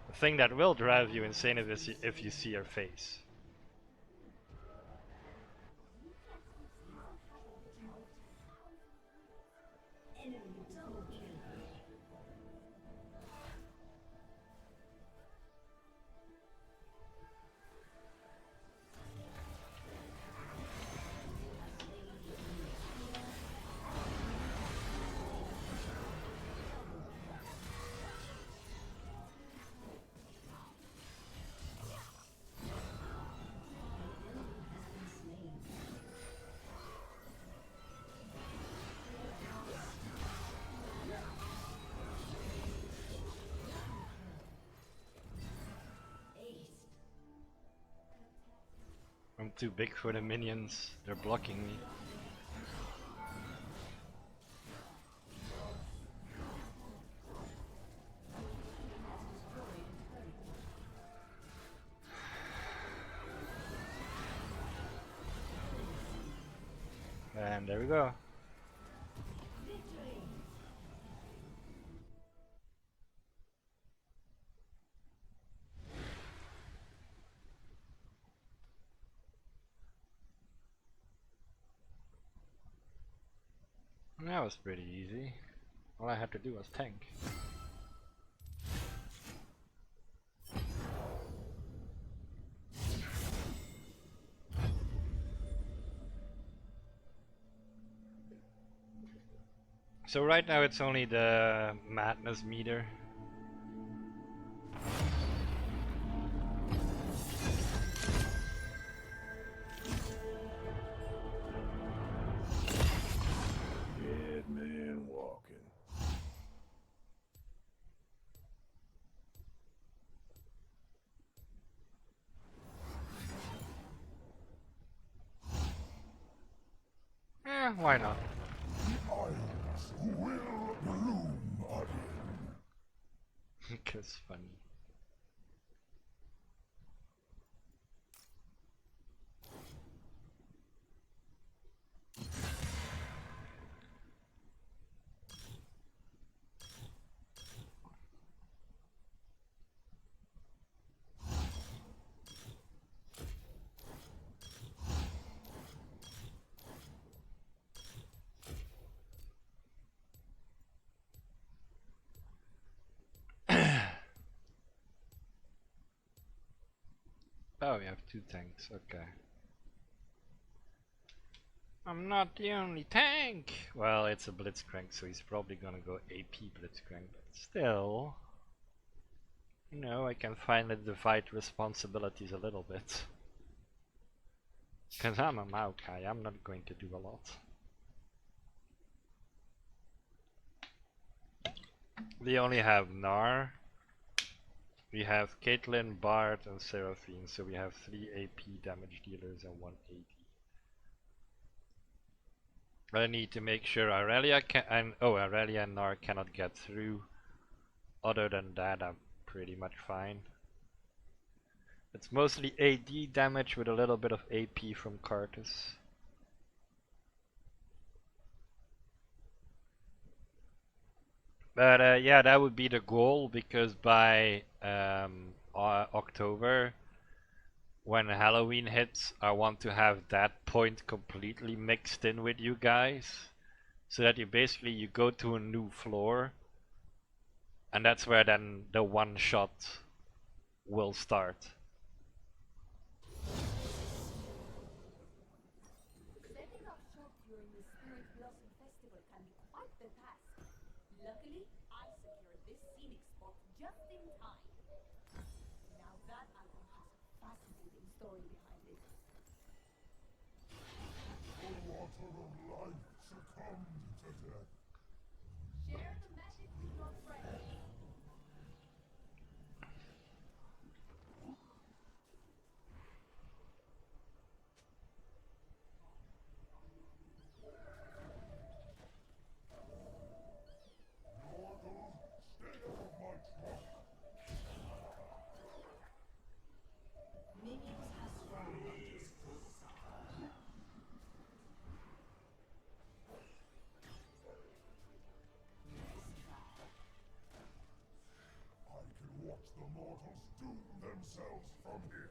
The thing that will drive you insane is if you see her face. Enemy double kill. I'm too big for the minions. They're blocking me. And there we go. That was pretty easy. All I had to do was tank. So right now it's only the madness meter. Dead man walking. Why not? Isles will bloom again. Because funny. Oh, we have 2 tanks, okay. I'm not the only tank! Well, it's a Blitzcrank, so he's probably gonna go AP Blitzcrank, but still... You know, I can finally divide responsibilities a little bit. Cause I'm a Maokai, I'm not going to do a lot. We only have Gnar. We have Caitlyn, Bard, and Seraphine, so we have 3 AP damage dealers and 1 AD. I need to make sure Aurelia and Gnar cannot get through. Other than that, I'm pretty much fine. It's mostly AD damage with a little bit of AP from Karthus. But yeah, that would be the goal, because by October, when Halloween hits, I want to have that point completely mixed in with you guys, so that you go to a new floor, and that's where then the one shot will start. Setting up shop during the Spirit Blossom Festival can be quite the task. Luckily, I secured this scenic spot just in time. Now that album has a fascinating story behind it. The water of life succumbed to death. Share the magic with your friends. Mortal, stay out of my truck. Minions have spawned. I can watch the mortals doom themselves from here.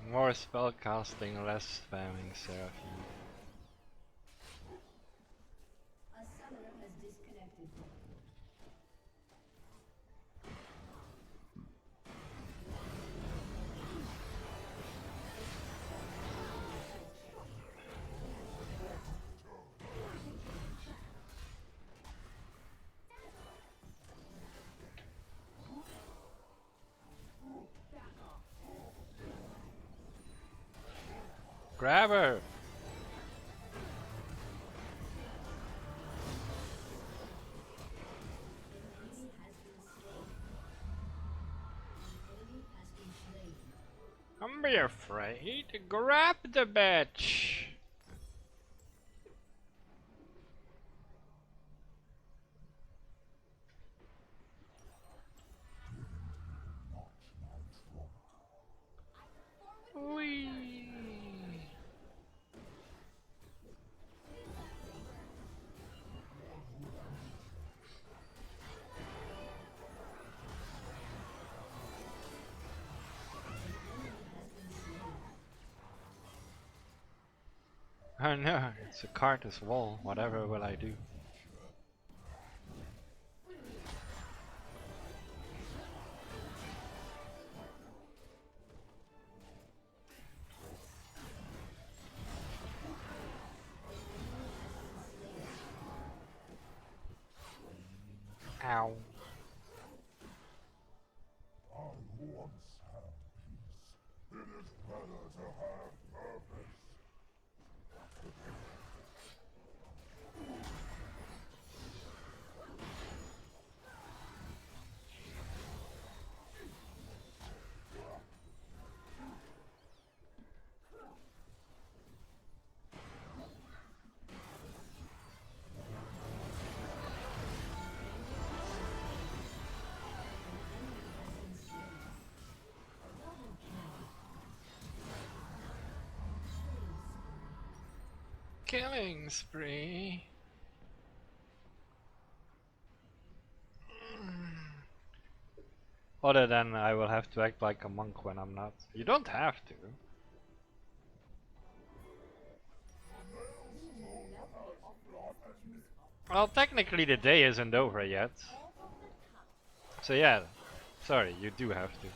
More spell casting, less spamming Seraphine. A summoner has disconnected. Grab her! Don't be afraid. Grab the bitch. Whee. Oh no, it's a Carter's wall. Whatever will I do? Ow. I once had peace. It is better to have purpose. Killing spree. Other than I will have to act like a monk when I'm not. You don't have to. Well, technically the day isn't over yet. So yeah, sorry, you do have to.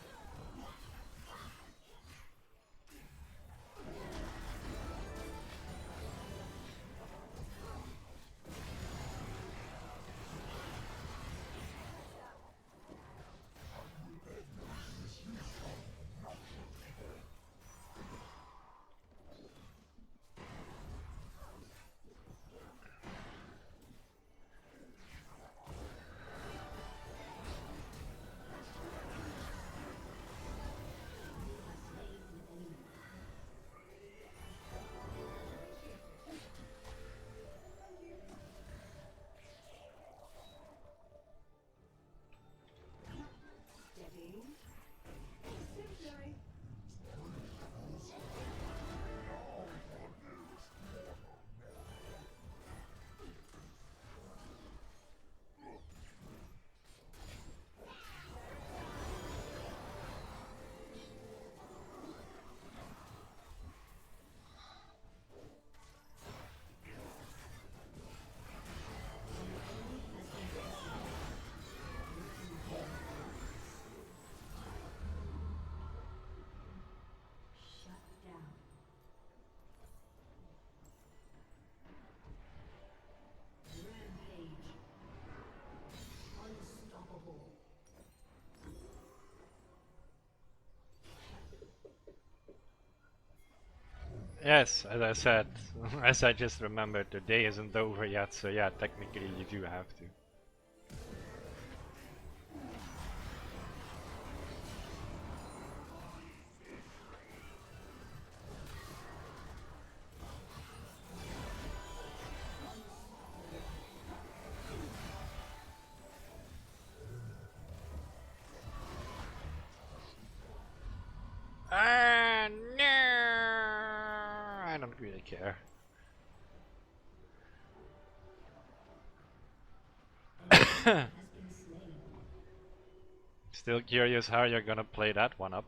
Yes, as I said, as I just remembered, the day isn't over yet, so yeah, technically you do have to. Ah, no! I don't really care. Still curious how you're gonna play that one up.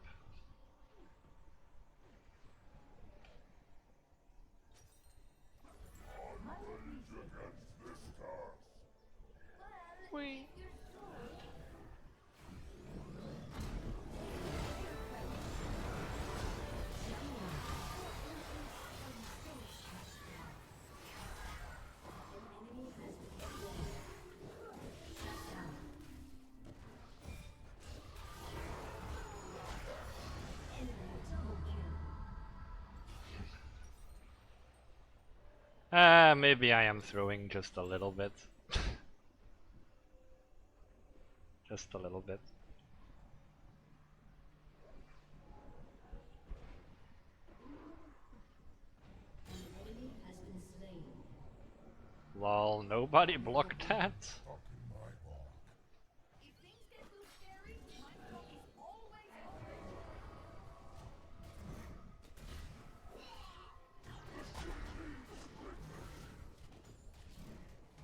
Whee. Maybe I am throwing just a little bit. Just a little bit. Lol, nobody blocked that. Stuck in my arc. If things get too scary, my phone is always open.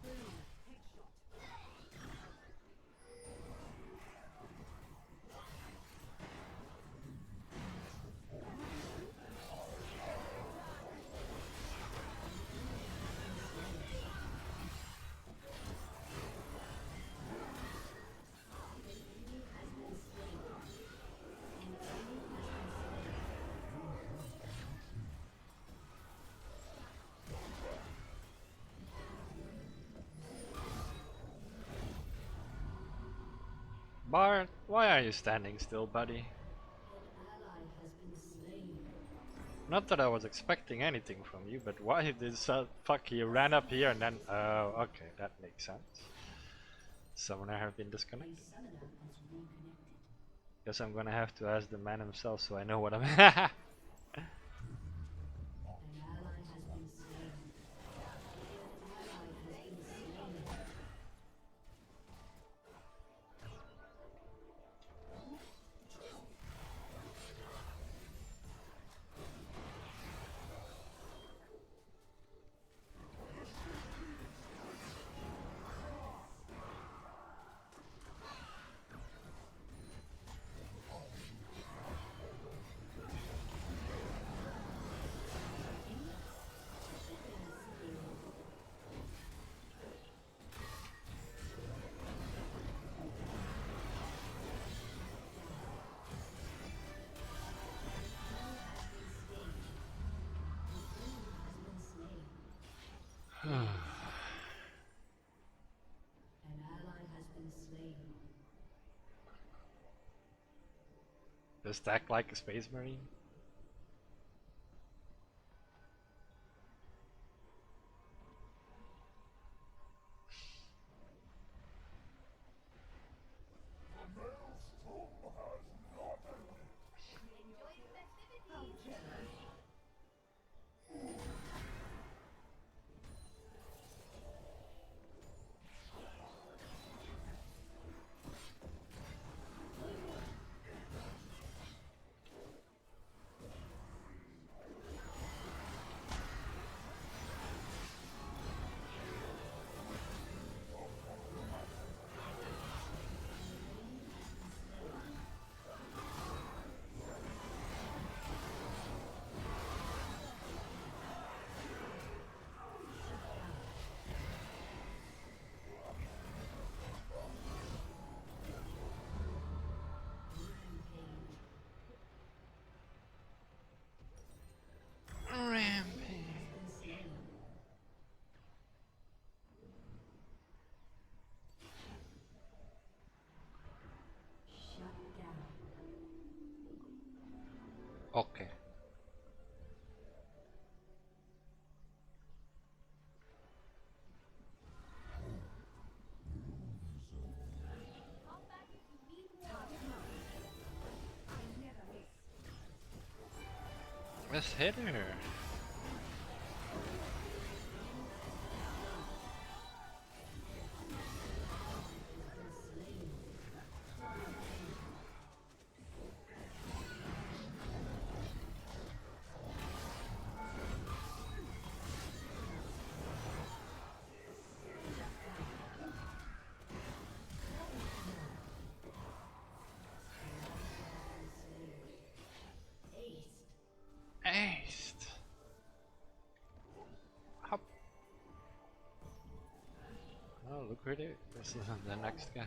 Boom. Headshot. Bart, why are you standing still, buddy? Ally has been slain. Not that I was expecting anything from you, but why did fuck he ran up here and then okay, that makes sense. Summoner have been A disconnected. summoner has reconnected. Guess I'm gonna have to ask the man himself so I know what I'm An ally has been slain. An ally has been slain. An ally has been slain. Just act like a space marine. Enjoy the festivities. Shut down. Okay. Come back if you need water. I never miss. Let's hit her. Aced. Hop. Oh, look who it is. This is the next guy.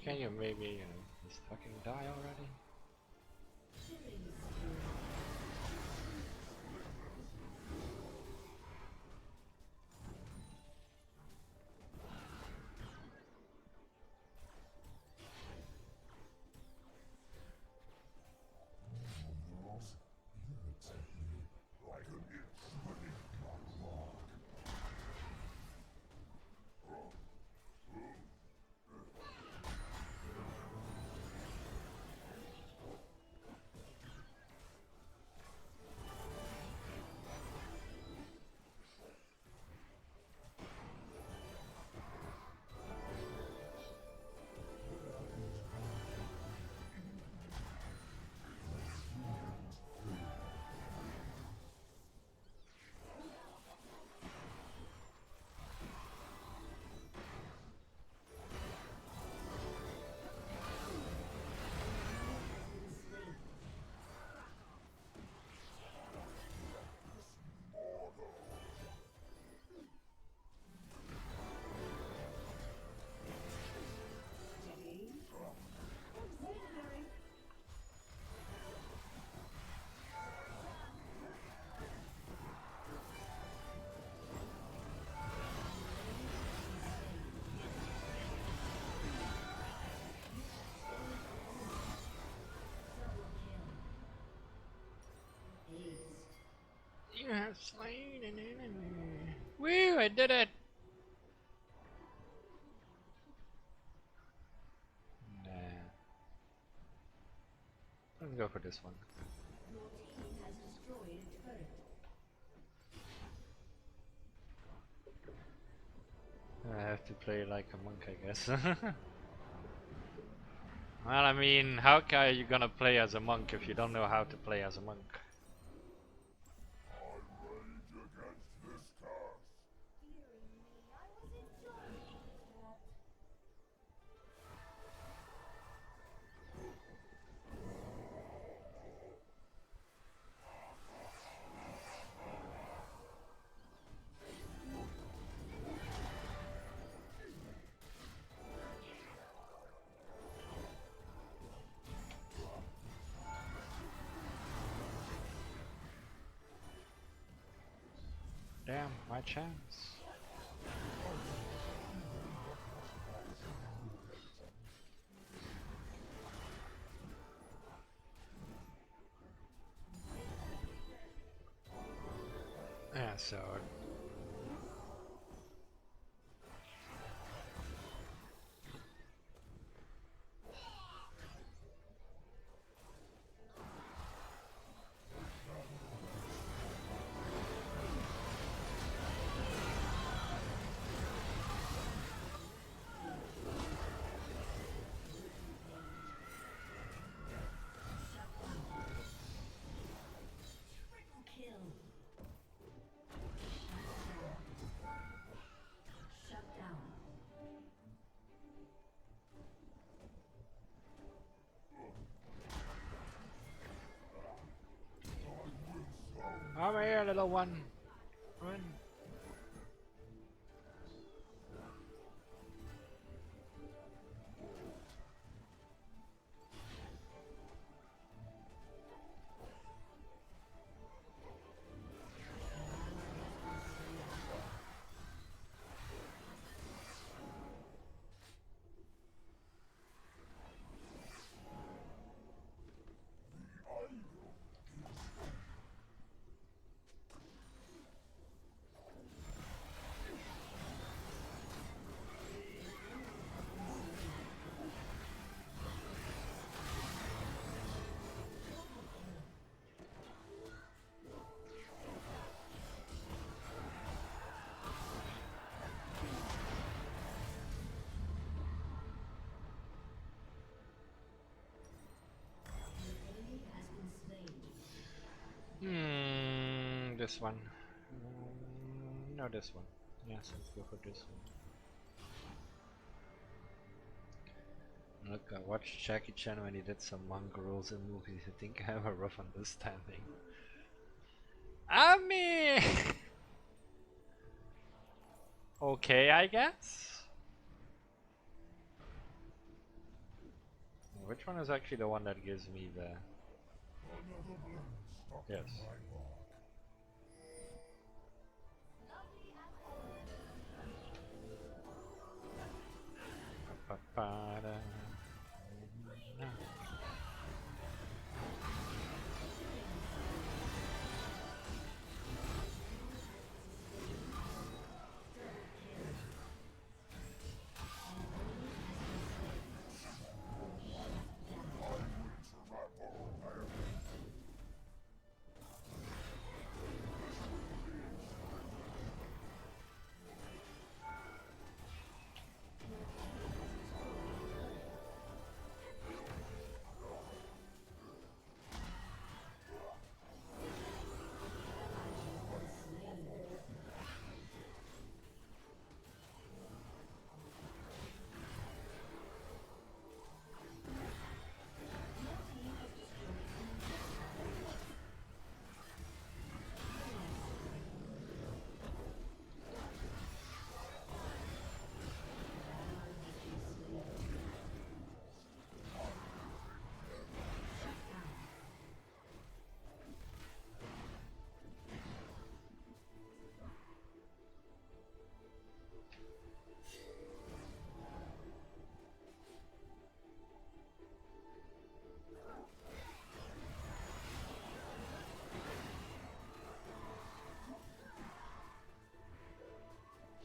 Can you maybe just fucking die already? Like an infinite rock. You have slain an enemy. Woo! I did it. Nah. Let's go for this one. Your team has destroyed a turret. I have to play like a monk, I guess. Well, I mean, how are you gonna play as a monk if you don't know how to play as a monk? I rage against this curse. Dearie me, I was enjoying that. Damn, my chance. Yeah, so Triple kill. Shut down. over here, little one. Run. Enemy has been slain. This one. No, this one. Yes, let's go for this one. Look, I watched Jackie Chan when he did some monk rules in movies. I think I have a rough understanding. I mean, okay, I guess. Which one is actually the one that gives me the... Another blend stuck Yes. in my bark. Pa-pa-da.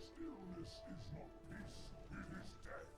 Stillness is not peace, it is death.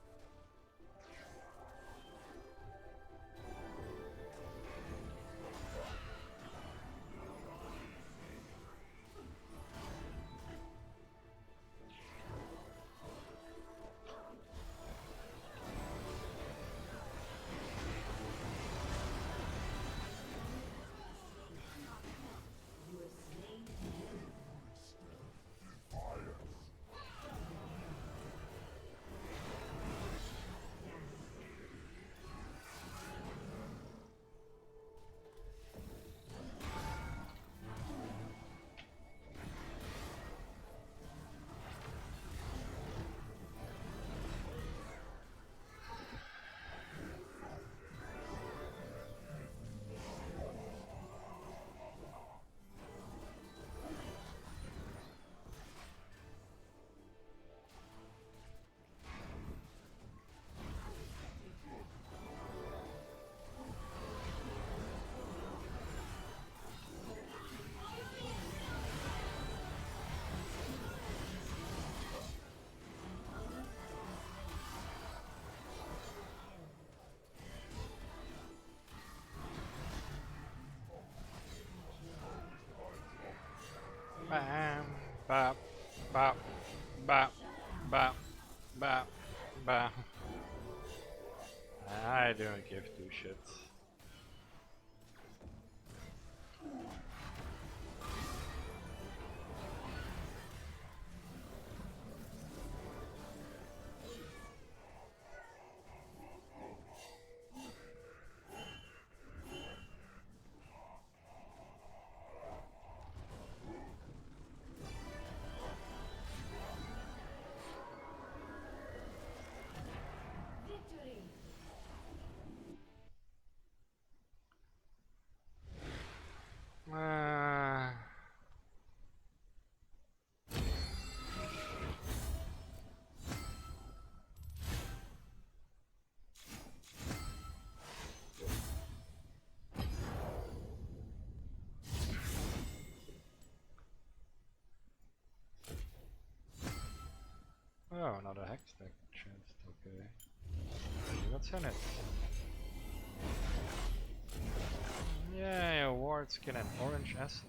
Bam, bop, bop, bop, bop, bop, bop. I don't give two shits. Victory! Oh, another Hextech chest, okay. What's in it? Yeah, award skin and orange essence.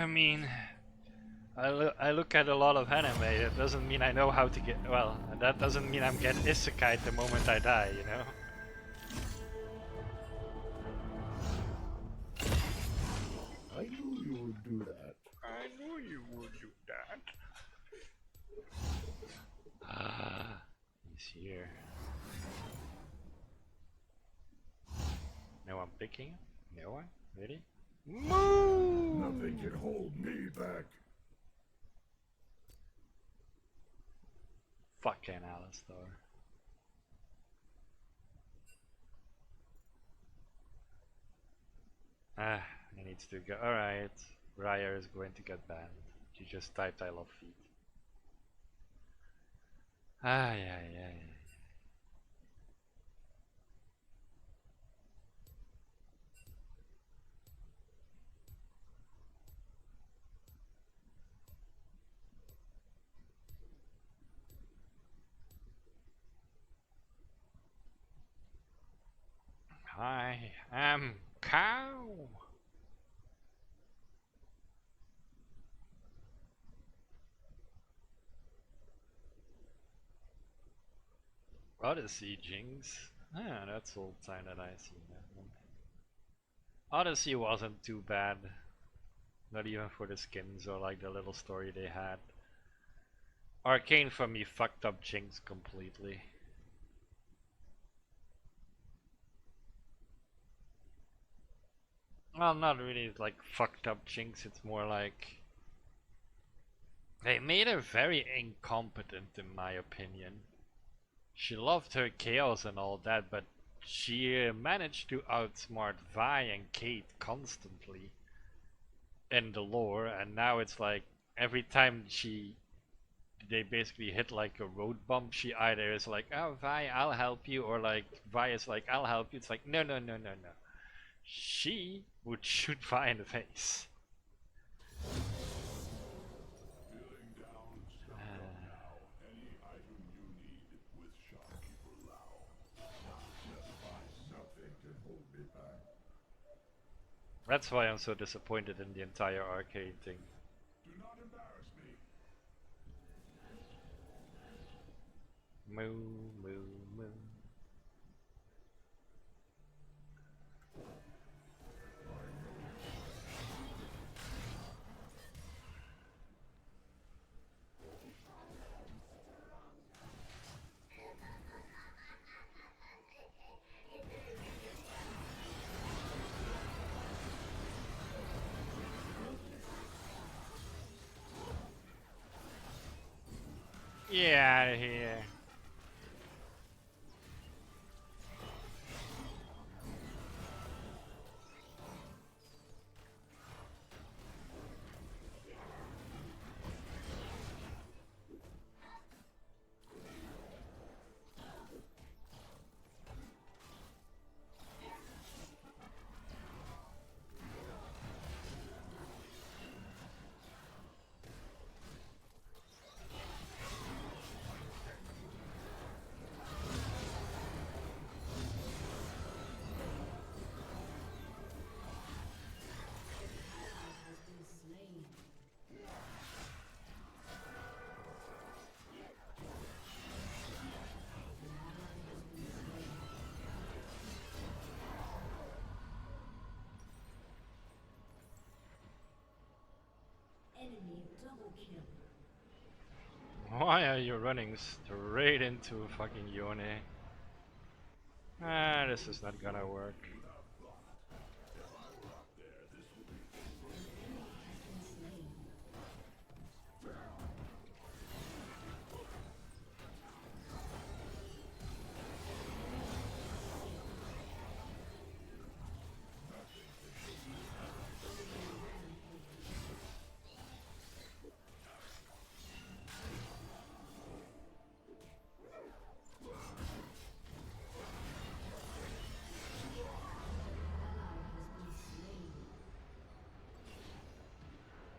I mean, I look at a lot of anime. That doesn't mean I know how to get. Well, that doesn't mean I'm get isekai the moment I die. You know. I knew you would do that. I knew you would do that. Ah, he's here. No one picking? No one? Really? Move! Nothing can hold me back. Fucking Alistar. Ah, he needs to go. Alright, Raya is going to get banned. She just typed I love feet. Ah, yeah. I am cow. Odyssey Jinx. Ah, that's all time that I see that one. Odyssey wasn't too bad. Not even for the skins or like the little story they had. Arcane for me fucked up Jinx completely. Well, not really like fucked up Jinx, it's more like they made her very incompetent in my opinion. She loved her chaos and all that, but she managed to outsmart Vi and Kate constantly in the lore, and now it's like every time they basically hit like a road bump, she either is like, oh Vi, I'll help you, or like Vi is like, I'll help you. It's like, no. She would shoot Vi in the face. Feeling down, stop now. Any item you need with Shopkeeper Lao. Nothing can hold me back. That's why I'm so disappointed in the entire arcade thing. Do not embarrass me. Moo. Get out of here. Enemy double kill. Why are you running straight into fucking Yone? Ah, this is not gonna work.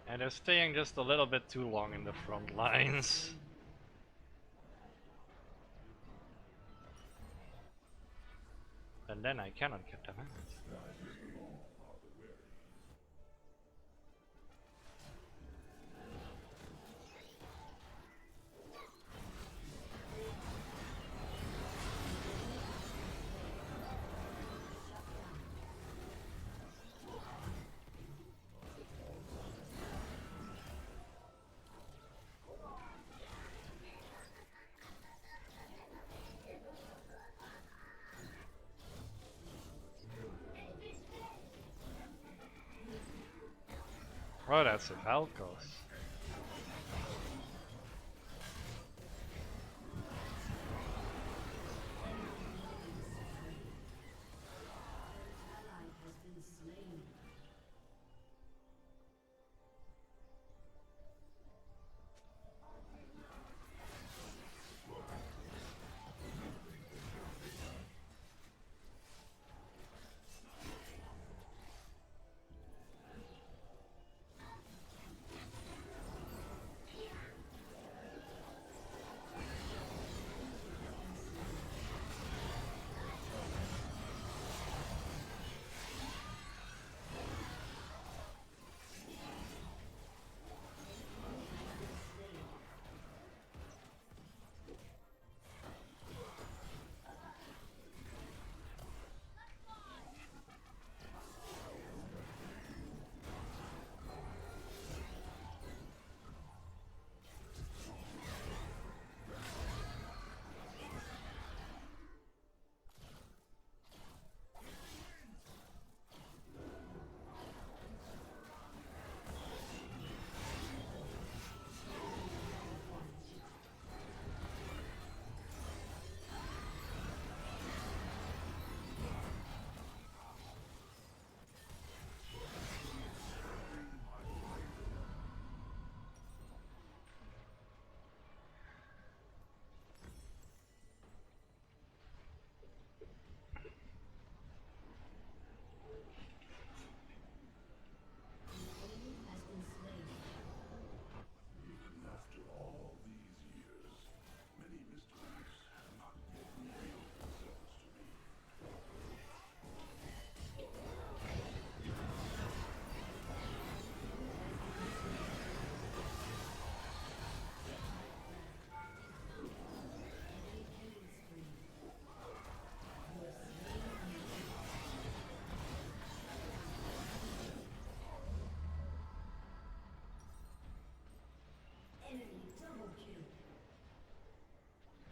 And they're staying just a little bit too long in the front lines. And then I cannot get them out. Oh, that's a Valkos. Ally has been slain. Even after all these years, many mysteries have not yet revealed themselves to me. Enemy double kill.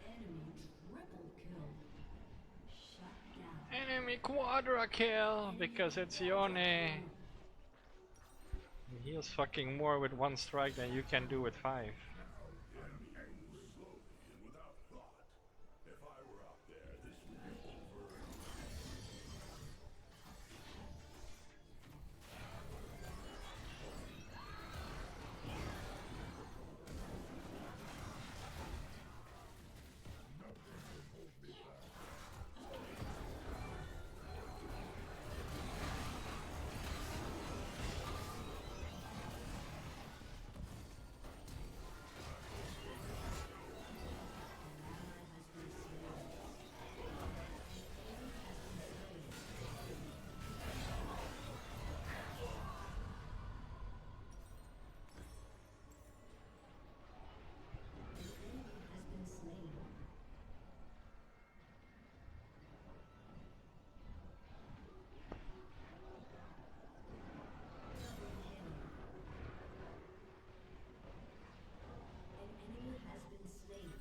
Enemy triple kill. Shut down. Enemy quadra kill because it's Yone. He heals fucking more with one strike than you can do with 5. Slowly and without thought. If I were out there, this would be over. Has been slain. An enemy has been slain.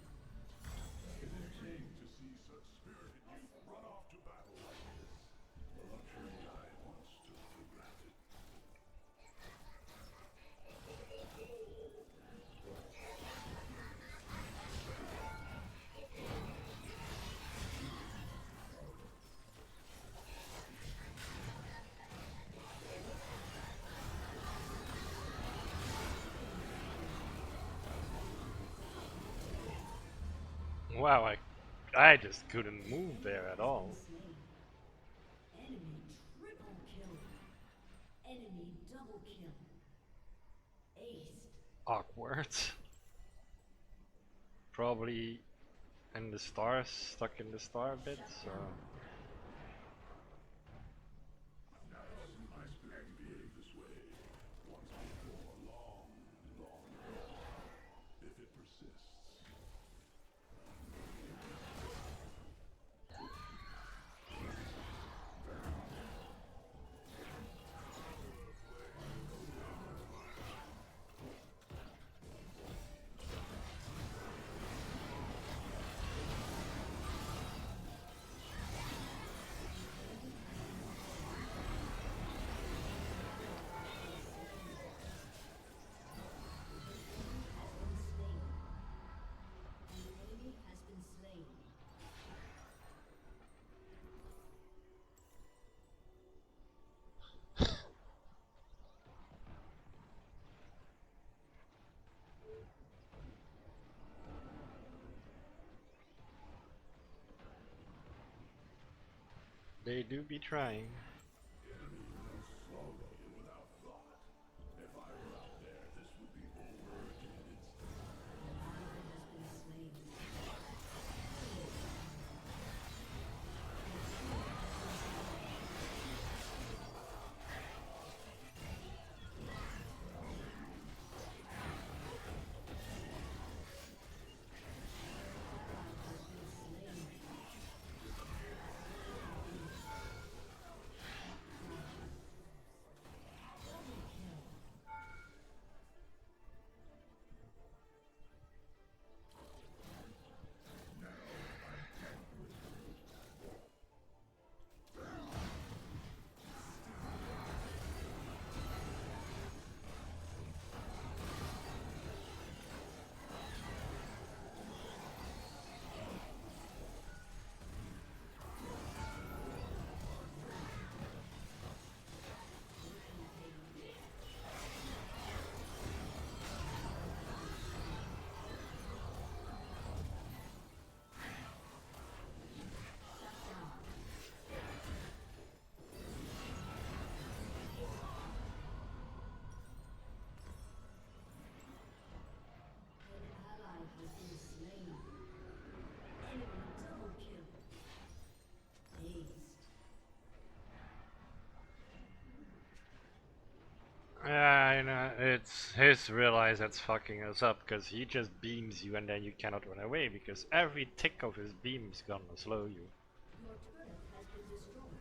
Entertaining to see such spirited youth run off to battle like this. A luxury I once took for granted. Wow, I just couldn't move there at all. Slain. Enemy triple kill. Enemy double kill. Aced. Awkward. Probably in the stars, stuck in the star bit, so... My spirit behaved this way once before, long, long ago. If it persists. They do be trying. Yeah, you know, it's his realize that's fucking us up because he just beams you and then you cannot run away because every tick of his beam is gonna slow you. Your turret has been destroyed.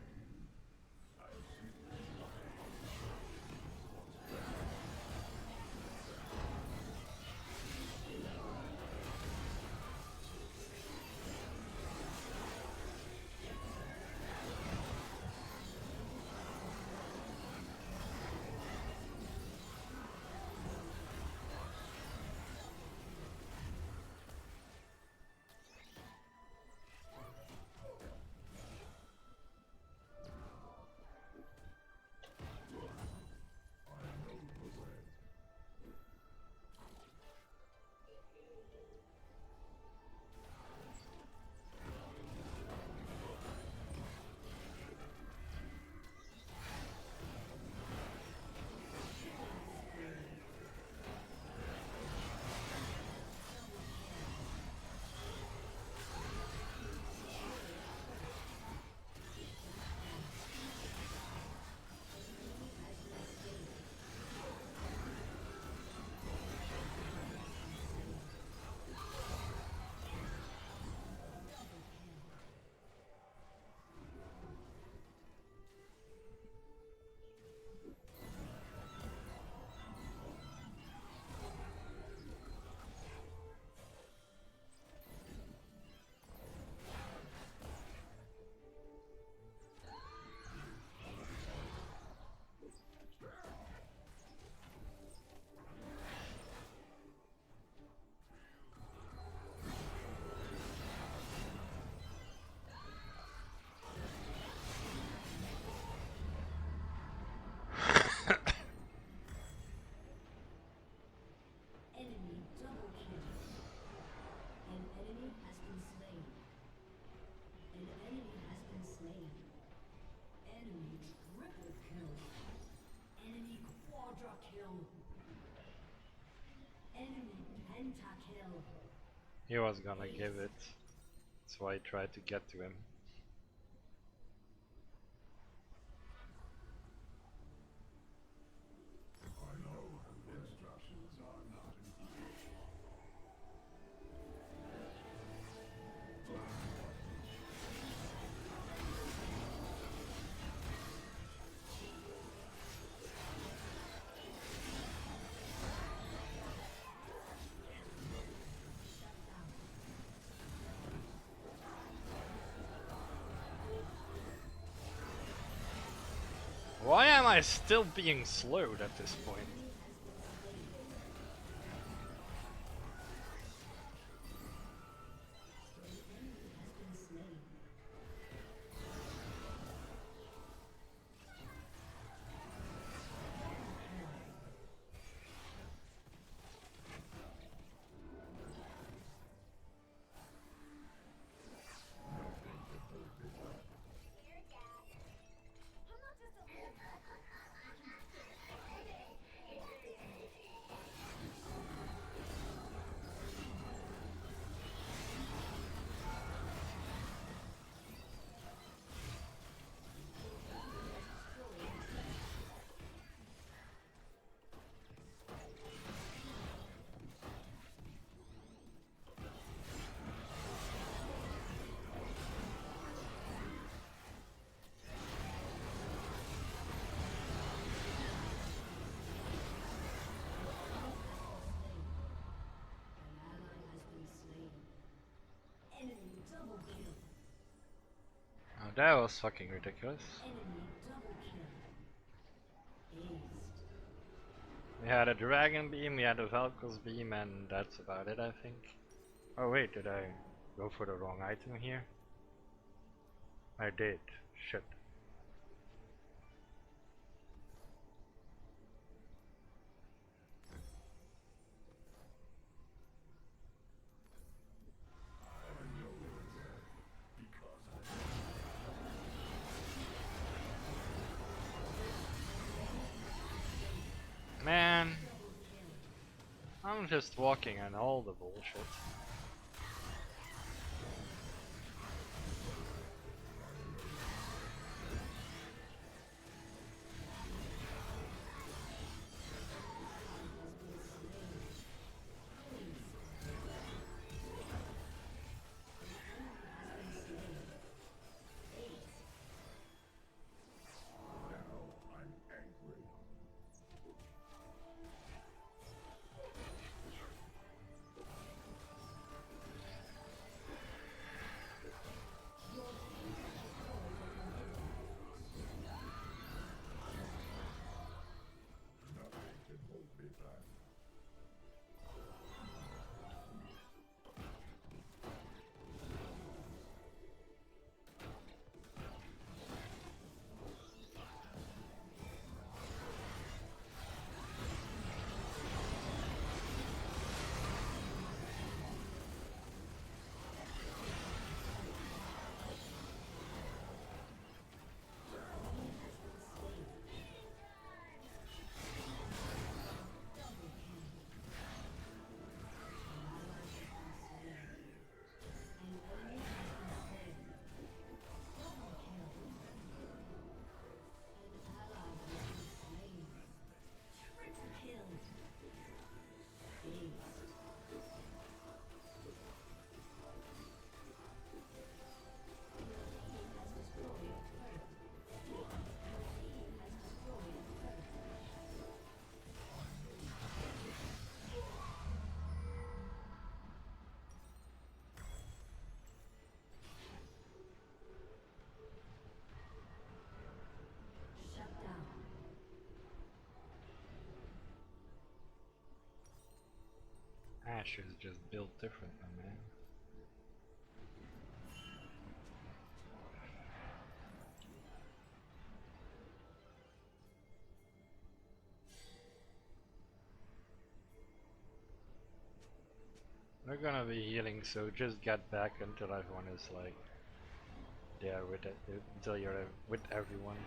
Enemy double kill. An enemy has been slain. An enemy has been slain. Enemy triple kill. Enemy quadra kill. Enemy pentakill. He was gonna give it. That's why I tried to get to him. Why am I still being slowed at this point? Double kill. Oh, that was fucking ridiculous. Enemy double kill. Aced. We had a dragon beam, we had a Valkyr's beam, and that's about it, I think. Oh wait, did I go for the wrong item here? I did. Shit. Man, I'm just walking on all the bullshit. Ash is just built differently, man. We're gonna be healing, so just get back until everyone is like there with it, until you're with everyone.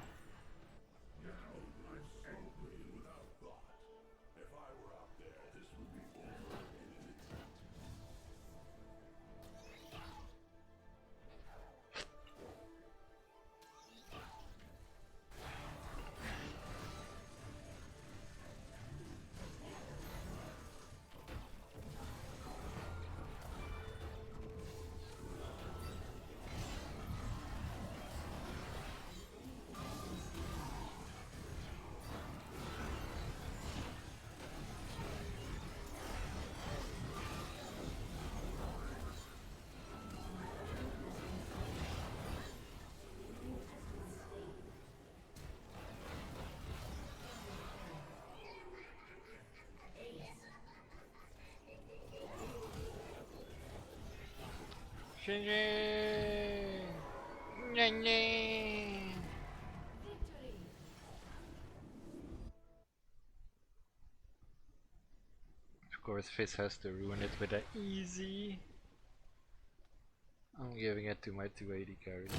Of course, Fizz has to ruin it with a easy. I'm giving it to my 280 carries.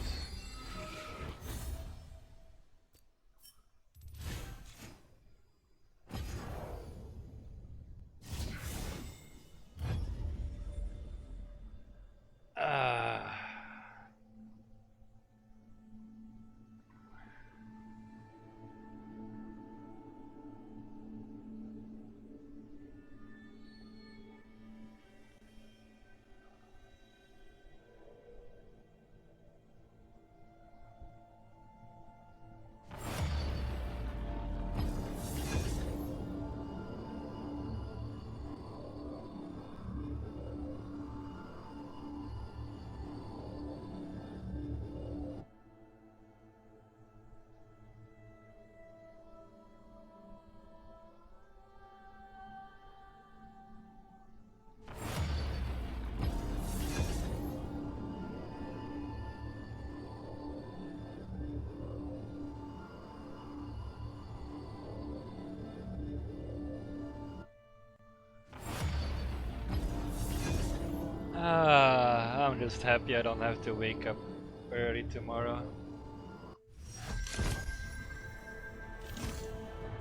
just happy I don't have to wake up early tomorrow.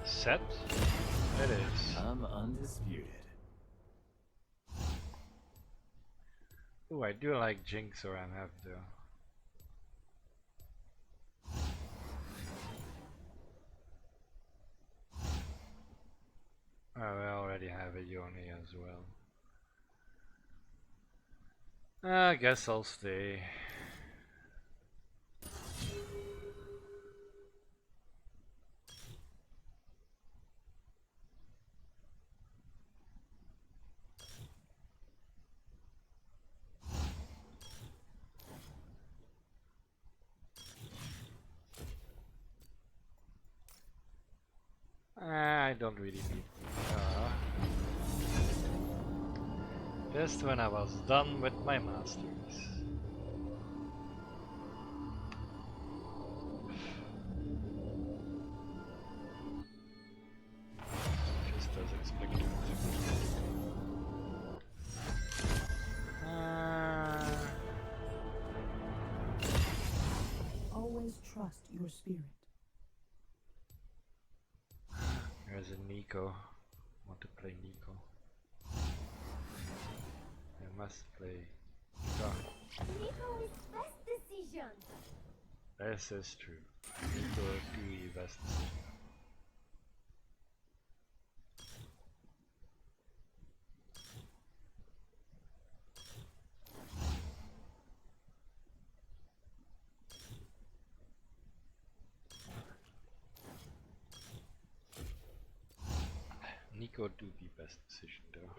Set? It is. I'm undisputed. Ooh, I do like Jinx or MF though. Oh, I already have a Yoni as well. I guess I'll stay. I don't really need. Just when I was done with my masters. Just as expected. Always trust your spirit. There's a Nico. Want to play Nico? I must play Nico. Nico is best decision. This is true. Nico do the best decision. Nico do the best decision though.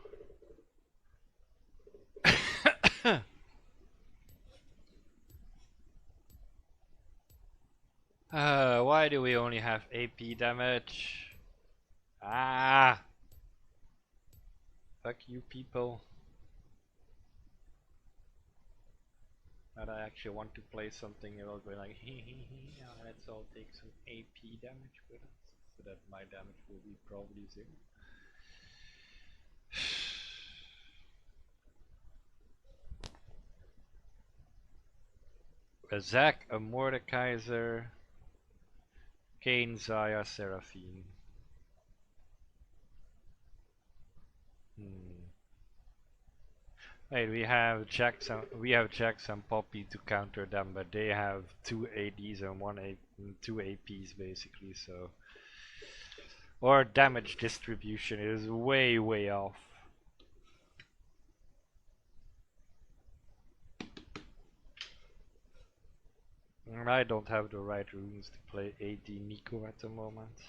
Why do we only have AP damage? Ah! Fuck you people. That I actually want to play something, it'll be like, hee, let's all take some AP damage with us, so that my damage will be probably 0. A Zac, a Mordekaiser, Kayn, Zaya, Seraphine. Wait, we have Jax and Poppy to counter them, but they have 2 ADs and 2 APs basically, so our damage distribution is way off. And I don't have the right runes to play AD Nico at the moment.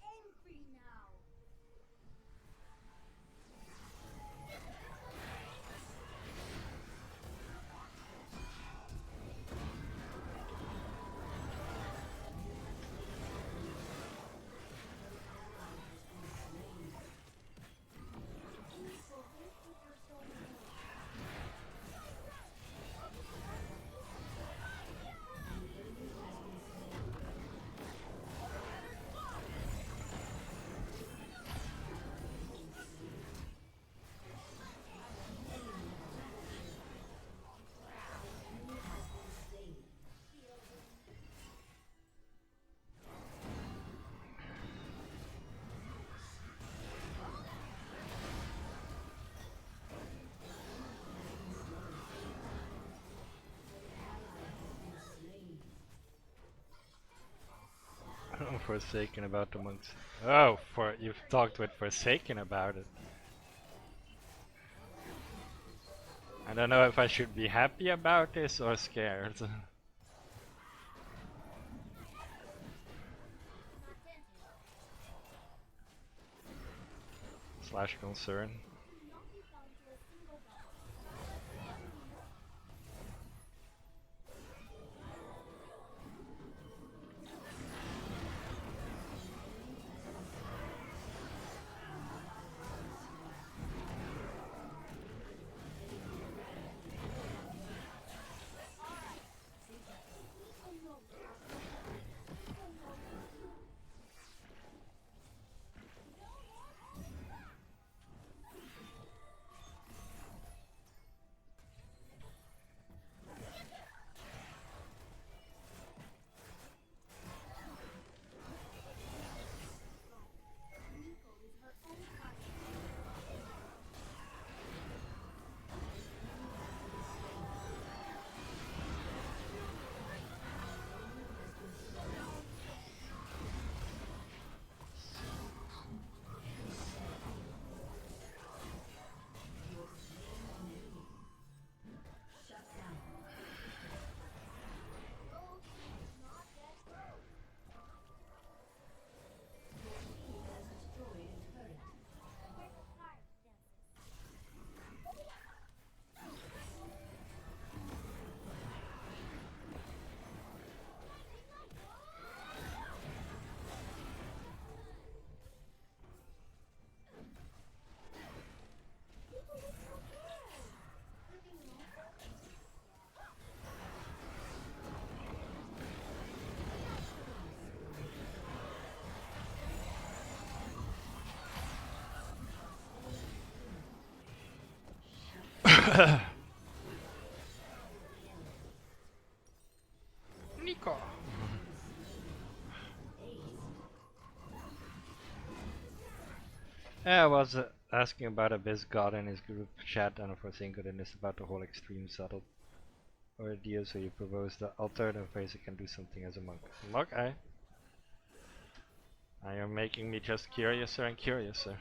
Angry now. Forsaken about the monks. Oh, for you've talked with Forsaken about it. I don't know if I should be happy about this or scared. Slash concern. Not be bound to a single battle. Nico. Yeah, I was asking about Abyss God in his group chat and for saying goodness about the whole extreme subtle ordeal, so you propose the alternative ways you can do something as a monk. Okay. Now you're making me just curiouser and curiouser.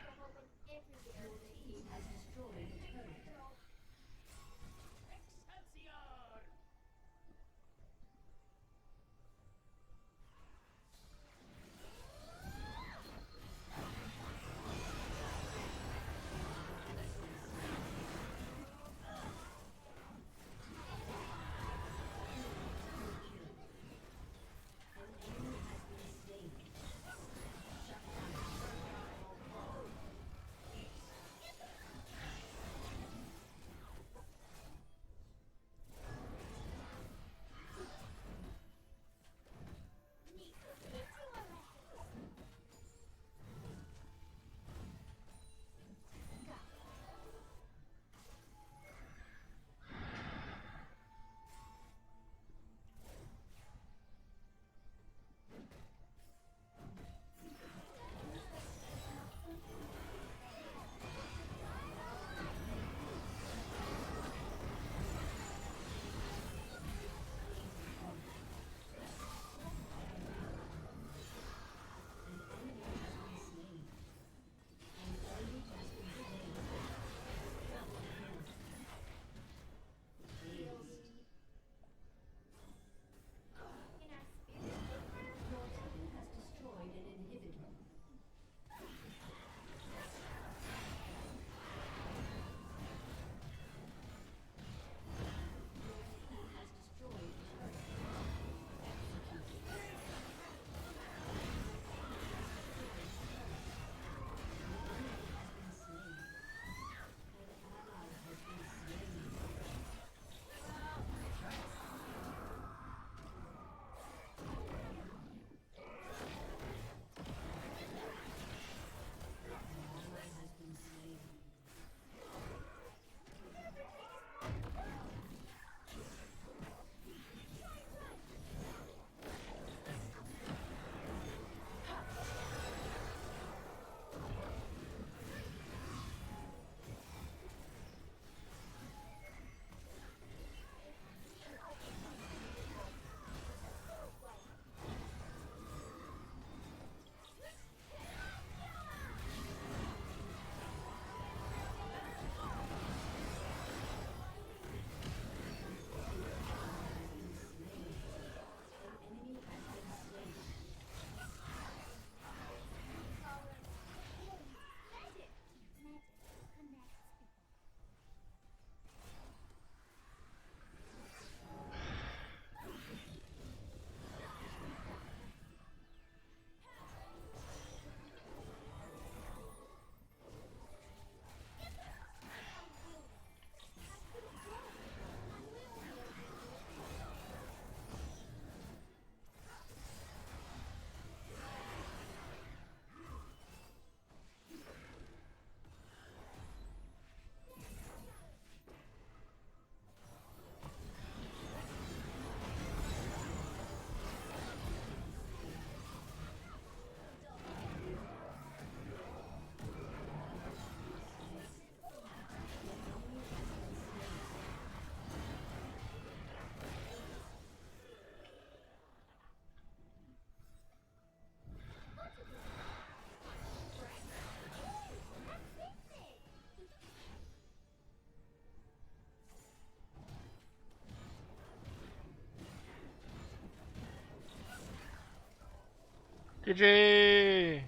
GG!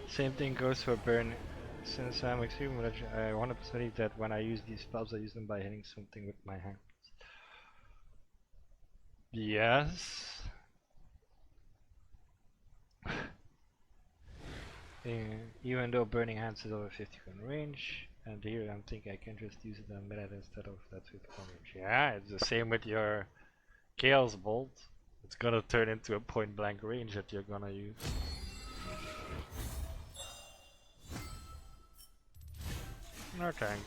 Same thing goes for burn. Since I'm extremely religious, I 100% believe that when I use these spells, I use them by hitting something with my hands. Yes. Even though Burning Hands is over 50 gun range, and here I'm thinking I can just use it on minute instead of that 50 gun range. Yeah, it's the same with your Chaos Bolt. It's gonna turn into a point blank range that you're gonna use. No thanks.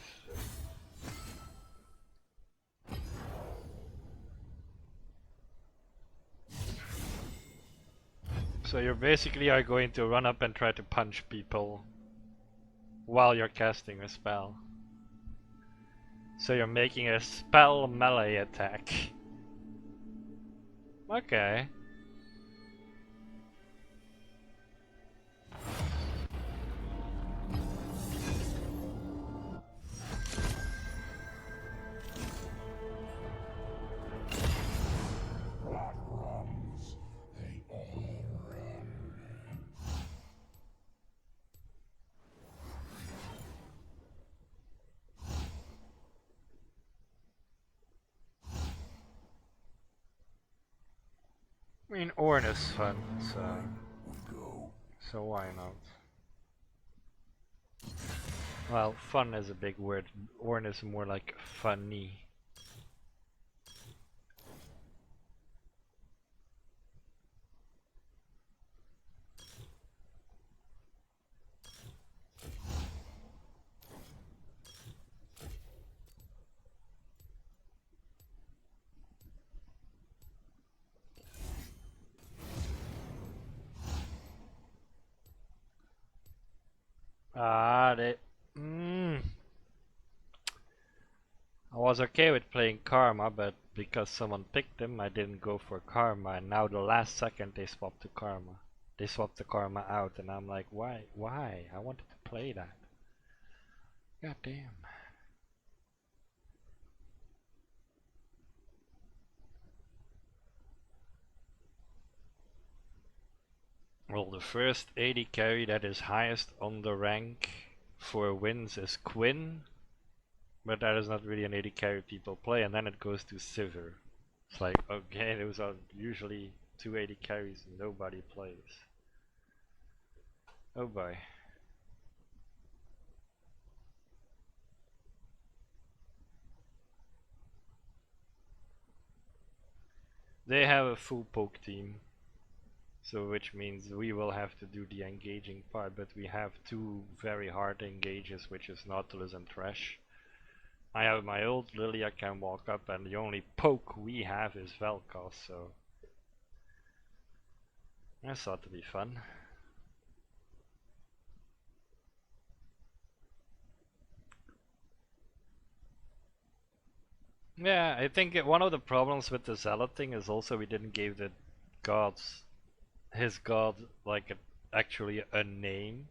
So you basically are going to run up and try to punch people while you're casting a spell. So you're making a spell melee attack. Okay. What runs? They all run. I mean, Ornn is fun, We go. so why not? Well, fun is a big word. Ornn is more like funny. They. I was okay with playing Karma, but because someone picked them, I didn't go for Karma, and now the last second they swapped to Karma. They swapped the Karma out, and I'm like, why? Why? I wanted to play that. God damn. Well, the first AD carry that is highest on the rank for wins is Quinn, but that is not really an AD carry people play, and then it goes to Sivir. It's like, okay, those are usually 2 AD carries nobody plays. Oh boy. They have a full poke team, so which means we will have to do the engaging part, but we have 2 very hard engages, which is Nautilus and Thresh. I have my old Lilia can walk up, and the only poke we have is Vel'Koz, so that's ought to be fun. Yeah, I think one of the problems with the Zealot thing is also we didn't give the gods, his god, like actually a name.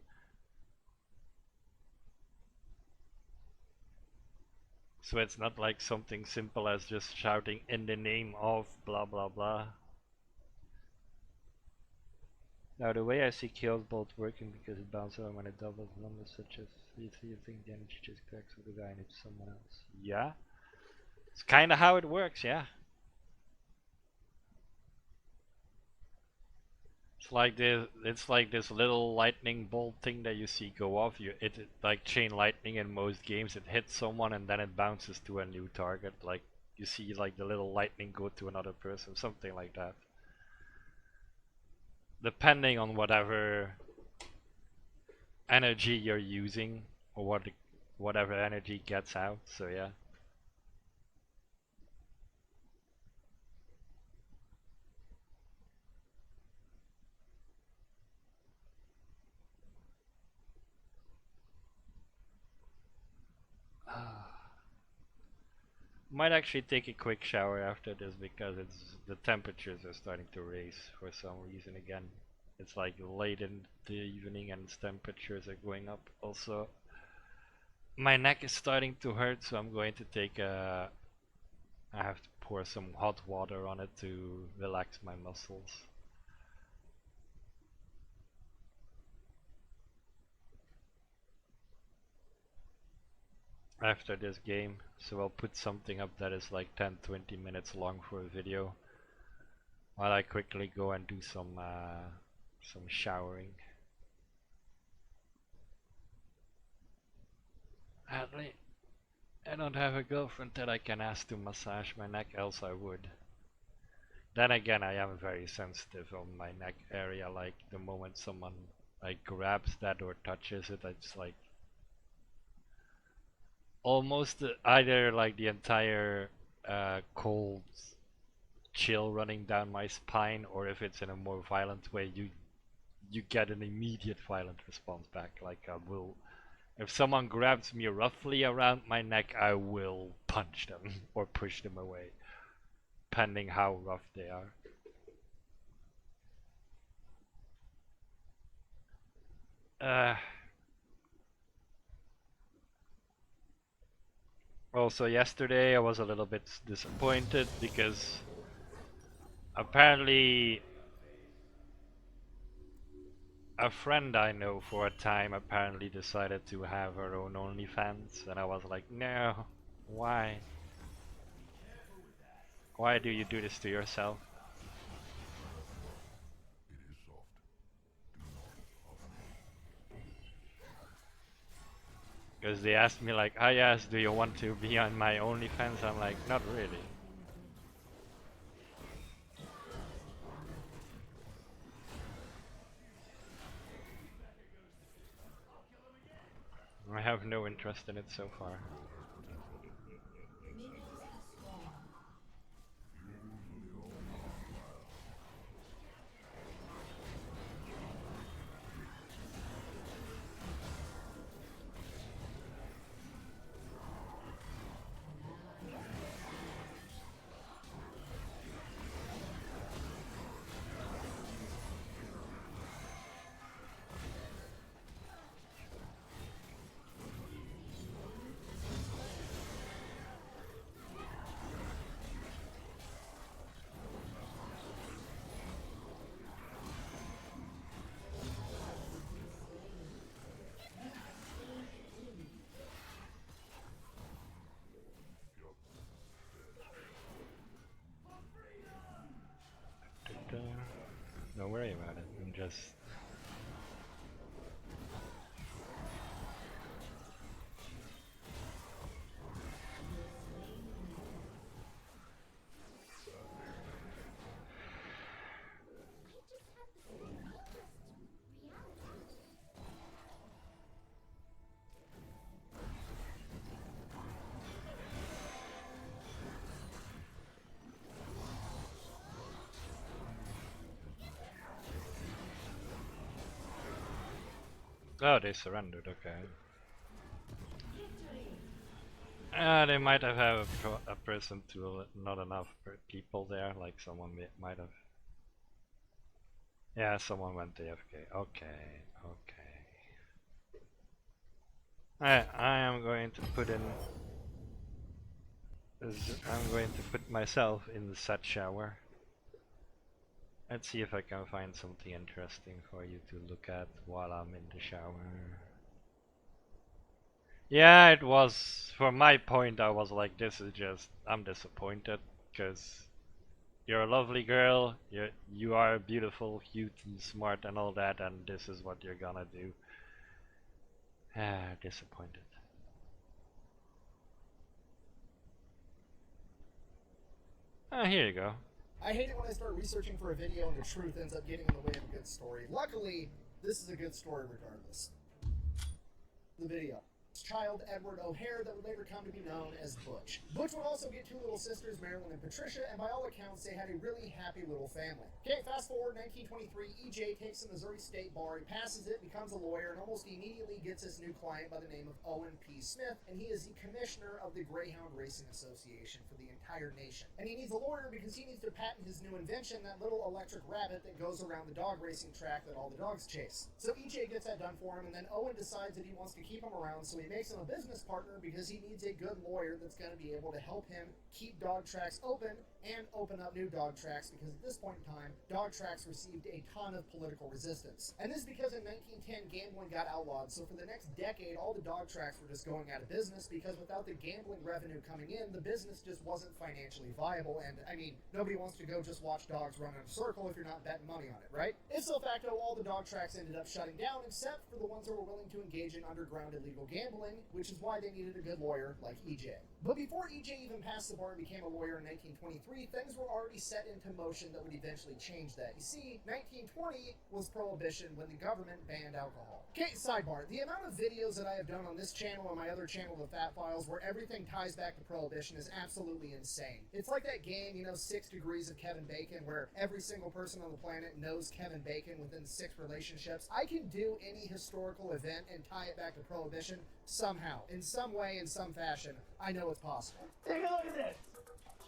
So it's not like something simple as just shouting in the name of blah blah blah. Now the way I see Chaos Bolt working, because it bounces around when it doubles numbers such as you think the energy just cracks with the guy and it's someone else. Yeah? It's kinda how it works, yeah. It's like this little lightning bolt thing that you see go off. It like chain lightning in most games. It hits someone and then it bounces to a new target. Like you see like the little lightning go to another person, something like that. Depending on whatever energy you're using or whatever energy gets out. So yeah. Might actually take a quick shower after this because the temperatures are starting to raise for some reason again. It's like late in the evening and temperatures are going up. Also, my neck is starting to hurt, so I'm going to take a. I have to pour some hot water on it to relax my muscles. after this game, so I'll put something up that is like 10-20 minutes long for a video while I quickly go and do some showering. Sadly, I don't have a girlfriend that I can ask to massage my neck, else I would. Then again, I am very sensitive on my neck area, like the moment someone like grabs that or touches it, it's like almost either like the entire cold chill running down my spine, or if it's in a more violent way, you get an immediate violent response back. Like I will, if someone grabs me roughly around my neck, I will punch them or push them away, depending how rough they are. Also yesterday I was a little bit disappointed because apparently a friend I know for a time apparently decided to have her own OnlyFans, and I was like, no, why? Why do you do this to yourself? It is soft. Because they asked me like, oh yes, do you want to be on my OnlyFans? I'm like, not really. I have no interest in it so far. Don't worry about it. I'm just. Oh, they surrendered, okay. They might have a person to not enough people there, like someone might have. Yeah, someone went AFK. Okay, okay. I am going to put in. I'm going to put myself in the set shower. Let's see if I can find something interesting for you to look at while I'm in the shower. Yeah, it was, from my point, I was like, this is just, I'm disappointed, because you're a lovely girl, you are beautiful, cute, and smart, and all that, and this is what you're gonna do. Ah, disappointed. Ah, here you go. I hate it when I start researching for a video and the truth ends up getting in the way of a good story. Luckily, this is a good story regardless. The video. Child Edward O'Hare that would later come to be known as Butch. Butch would also get two little sisters, Marilyn and Patricia, and by all accounts, they had a really happy little family. Okay, fast forward 1923, EJ takes the Missouri State Bar, he passes it, becomes a lawyer, and almost immediately gets his new client by the name of Owen P. Smith, and he is the commissioner of the Greyhound Racing Association for the entire nation. And he needs a lawyer because he needs to patent his new invention, that little electric rabbit that goes around the dog racing track that all the dogs chase. So EJ gets that done for him, and then Owen decides that he wants to keep him around so he he makes him a business partner because he needs a good lawyer that's going to be able to help him keep dog tracks open and open up new dog tracks, because at this point in time, dog tracks received a ton of political resistance. And this is because in 1910, gambling got outlawed, so for the next decade, all the dog tracks were just going out of business, because without the gambling revenue coming in, the business just wasn't financially viable. And, I mean, nobody wants to go just watch dogs run in a circle if you're not betting money on it, right? Ipso facto, all the dog tracks ended up shutting down, except for the ones that were willing to engage in underground illegal gambling, which is why they needed a good lawyer like EJ. But before EJ even passed the bar and became a lawyer in 1923, things were already set into motion that would eventually change that. You see, 1920 was Prohibition, when the government banned alcohol. Okay, sidebar. The amount of videos that I have done on this channel and my other channel, The Fat Files, where everything ties back to Prohibition is absolutely insane. It's like that game, 6 Degrees of Kevin Bacon, where every single person on the planet knows Kevin Bacon within 6 relationships. I can do any historical event and tie it back to Prohibition somehow, in some way, in some fashion. I know it's possible. Take a look at this!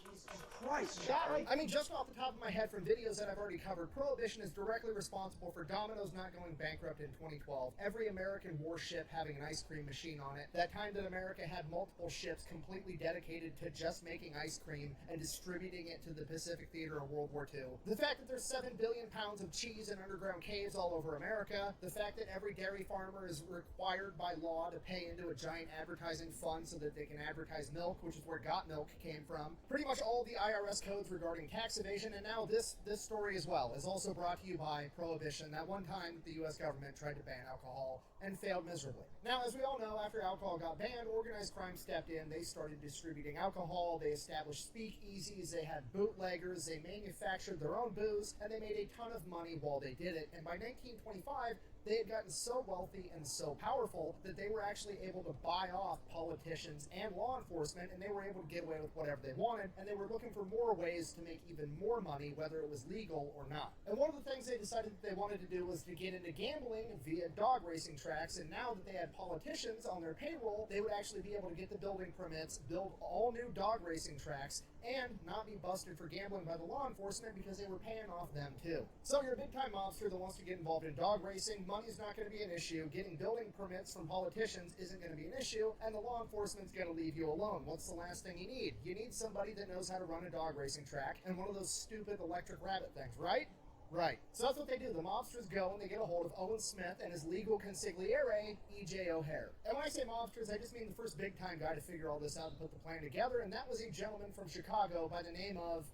Jesus Christ, Charlie! I mean, just off the top of my head from videos that I've already covered, Prohibition is directly responsible for Domino's not going bankrupt in 2012, every American warship having an ice cream machine on it, that time that America had multiple ships completely dedicated to just making ice cream and distributing it to the Pacific Theater of World War II, the fact that there's 7 billion pounds of cheese in underground caves all over America, the fact that every dairy farmer is required by law to pay into a giant advertising fund so that they can advertise milk, which is where Got Milk came from, pretty much all the IRS codes regarding tax evasion, and now this story as well is also brought to you by Prohibition. That one time the U.S. government tried to ban alcohol and failed miserably. Now, as we all know, after alcohol got banned, organized crime stepped in. They started distributing alcohol, they established speakeasies, they had bootleggers, they manufactured their own booze, and they made a ton of money while they did it. And by 1925, they had gotten so wealthy and so powerful that they were actually able to buy off politicians and law enforcement, and they were able to get away with whatever they wanted, and they were looking for more ways to make even more money, whether it was legal or not. And one of the things they decided that they wanted to do was to get into gambling via dog racing tracks, and now that they had politicians on their payroll, they would actually be able to get the building permits, build all new dog racing tracks, and not be busted for gambling by the law enforcement because they were paying off them too. So you're a big-time mobster that wants to get involved in dog racing, money's not going to be an issue, getting building permits from politicians isn't going to be an issue, and the law enforcement's going to leave you alone. What's the last thing you need? You need somebody that knows how to run a dog racing track and one of those stupid electric rabbit things, right? Right. So that's what they do. The mobsters go and they get a hold of Owen Smith and his legal consigliere, E.J. O'Hare. And when I say mobsters, I just mean the first big-time guy to figure all this out and put the plan together, and that was a gentleman from Chicago by the name of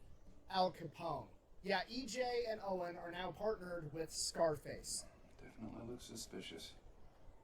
Al Capone. Yeah, E.J. and Owen are now partnered with Scarface. Definitely looks suspicious.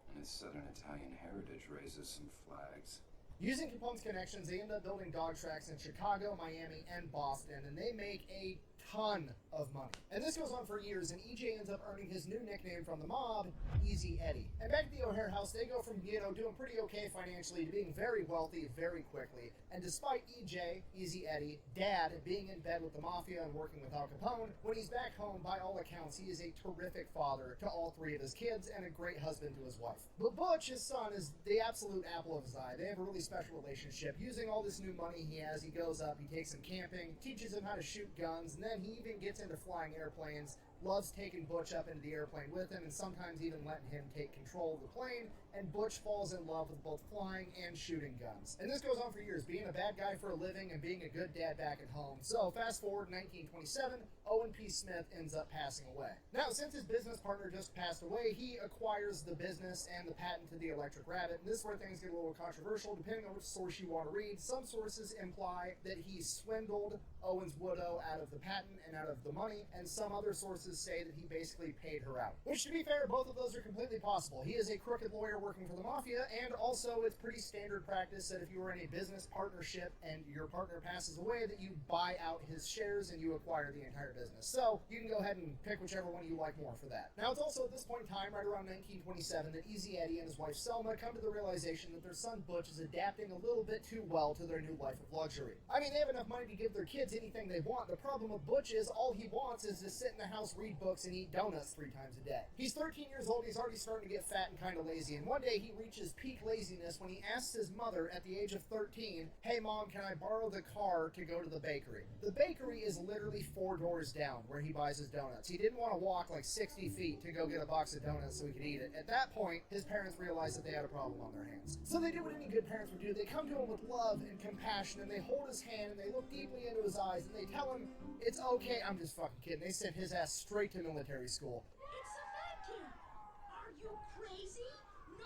And his Southern Italian heritage raises some flags. Using Capone's connections, they end up building dog tracks in Chicago, Miami, and Boston, and they make a ton of money. And this goes on for years, and EJ ends up earning his new nickname from the mob, Easy Eddie. And back at the O'Hare house, they go from, doing pretty okay financially to being very wealthy very quickly. And despite EJ, Easy Eddie, Dad, being in bed with the mafia and working with Al Capone, when he's back home, by all accounts, he is a terrific father to all 3 of his kids and a great husband to his wife. But Butch, his son, is the absolute apple of his eye. They have a really special relationship. Using all this new money he has, he goes up, he takes him camping, teaches him how to shoot guns, and then he even gets into flying airplanes, loves taking Butch up into the airplane with him, and sometimes even letting him take control of the plane, and Butch falls in love with both flying and shooting guns. And this goes on for years, being a bad guy for a living and being a good dad back at home. So fast forward 1927, Owen P. Smith ends up passing away. Now, since his business partner just passed away, he acquires the business and the patent to the electric rabbit. And this is where things get a little controversial, depending on which source you want to read. Some sources imply that he swindled Owen's widow out of the patent and out of the money, and some other sources say that he basically paid her out. Which, to be fair, both of those are completely possible. He is a crooked lawyer working for the mafia, and also it's pretty standard practice that if you are in a business partnership and your partner passes away, that you buy out his shares and you acquire the entire business. So you can go ahead and pick whichever one you like more for that. Now, it's also at this point in time, right around 1927, that Easy Eddie and his wife Selma come to the realization that their son Butch is adapting a little bit too well to their new life of luxury. I mean, they have enough money to give their kids anything they want. The problem with Butch is all he wants is to sit in the house read books, and eat donuts 3 times a day. He's 13 years old, he's already starting to get fat and kind of lazy, and one day he reaches peak laziness when he asks his mother at the age of 13, "Hey mom, can I borrow the car to go to the bakery?" The bakery is literally 4 doors down where he buys his donuts. He didn't want to walk like 60 feet to go get a box of donuts so he could eat it. At that point, his parents realized that they had a problem on their hands. So they do what any good parents would do. They come to him with love and compassion, and they hold his hand, and they look deeply into his eyes, and they tell him, "It's okay." I'm just fucking kidding. They sent his ass straight to military school. It's a med camp! Are you crazy? No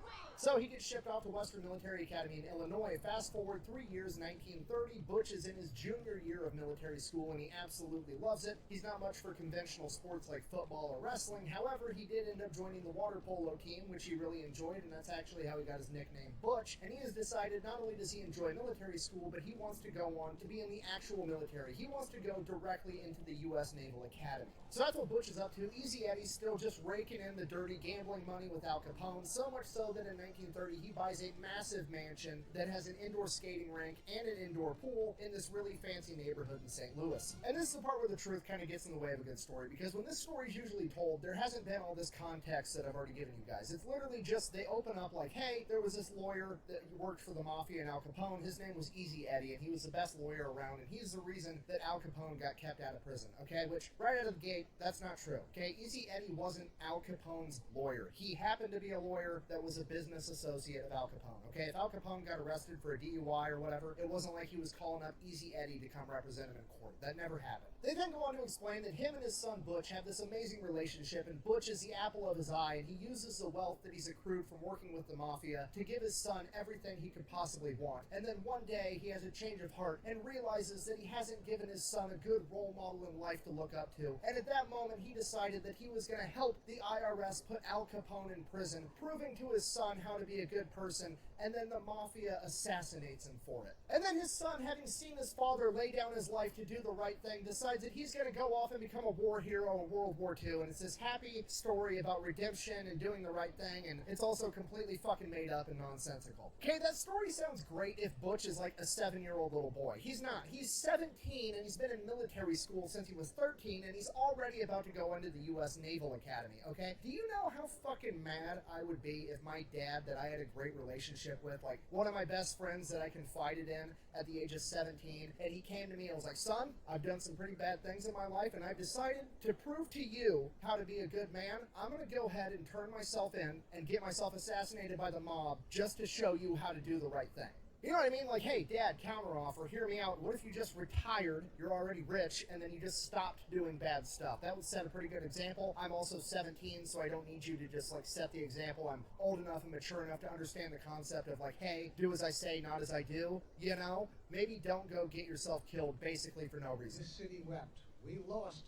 way! So he gets shipped off to Western Military Academy in Illinois. Fast forward 3 years, 1930. Butch is in his junior year of military school, and he absolutely loves it. He's not much for conventional sports like football or wrestling. However, he did end up joining the water polo team, which he really enjoyed, and that's actually how he got his nickname Butch. And he has decided not only does he enjoy military school, but he wants to go on to be in the actual military. He wants to go directly into the U.S. Naval Academy. So that's what Butch is up to. Easy Eddie's still just raking in the dirty gambling money with Al Capone, so much so that in 1930 he buys a massive mansion that has an indoor skating rink and an indoor pool in this really fancy neighborhood in St. Louis. And this is the part where the truth kind of gets in the way of a good story, because when this story is usually told, there hasn't been all this context that I've already given you guys. It's literally just they open up like, hey, there was this lawyer that worked for the mafia and Al Capone. His name was Easy Eddie, and he was the best lawyer around, and he's the reason that Al Capone got kept out of prison, okay? Which, right out of the gate, that's not true, okay? Easy Eddie wasn't Al Capone's lawyer. He happened to be a lawyer that was a business associate of Al Capone, okay? If Al Capone got arrested for a DUI or whatever, it wasn't like he was calling up Easy Eddie to come represent him in court. That never happened. They then go on to explain that him and his son Butch have this amazing relationship, and Butch is the apple of his eye, and he uses the wealth that he's accrued from working with the mafia to give his son everything he could possibly want. And then one day, he has a change of heart and realizes that he hasn't given his son a good role model in life to look up to. And at that moment, he decided that he was going to help the IRS put Al Capone in prison, proving to his son how to be a good person, and then the mafia assassinates him for it. And then his son, having seen his father lay down his life to do the right thing, decides that he's going to go off and become a war hero in World War II, and it's this happy story about redemption and doing the right thing, and it's also completely fucking made up and nonsensical. Okay, that story sounds great if Butch is like a 7-year-old little boy. He's not. He's 17, and he's been in military school since he was 13, and he's already about to go into the U.S. Naval Academy, okay? Do you know how fucking mad I would be if my dad, that I had a great relationship with, like one of my best friends that I confided in at the age of 17, and he came to me and was like, "Son, I've done some pretty bad things in my life, and I've decided to prove to you how to be a good man. I'm going to go ahead and turn myself in and get myself assassinated by the mob just to show you how to do the right thing." You know what I mean? Like, hey, Dad, counteroffer, hear me out. What if you just retired, you're already rich, and then you just stopped doing bad stuff? That would set a pretty good example. I'm also 17, so I don't need you to just, like, set the example. I'm old enough and mature enough to understand the concept of, like, hey, do as I say, not as I do, you know? Maybe don't go get yourself killed, basically, for no reason. The city wept. We lost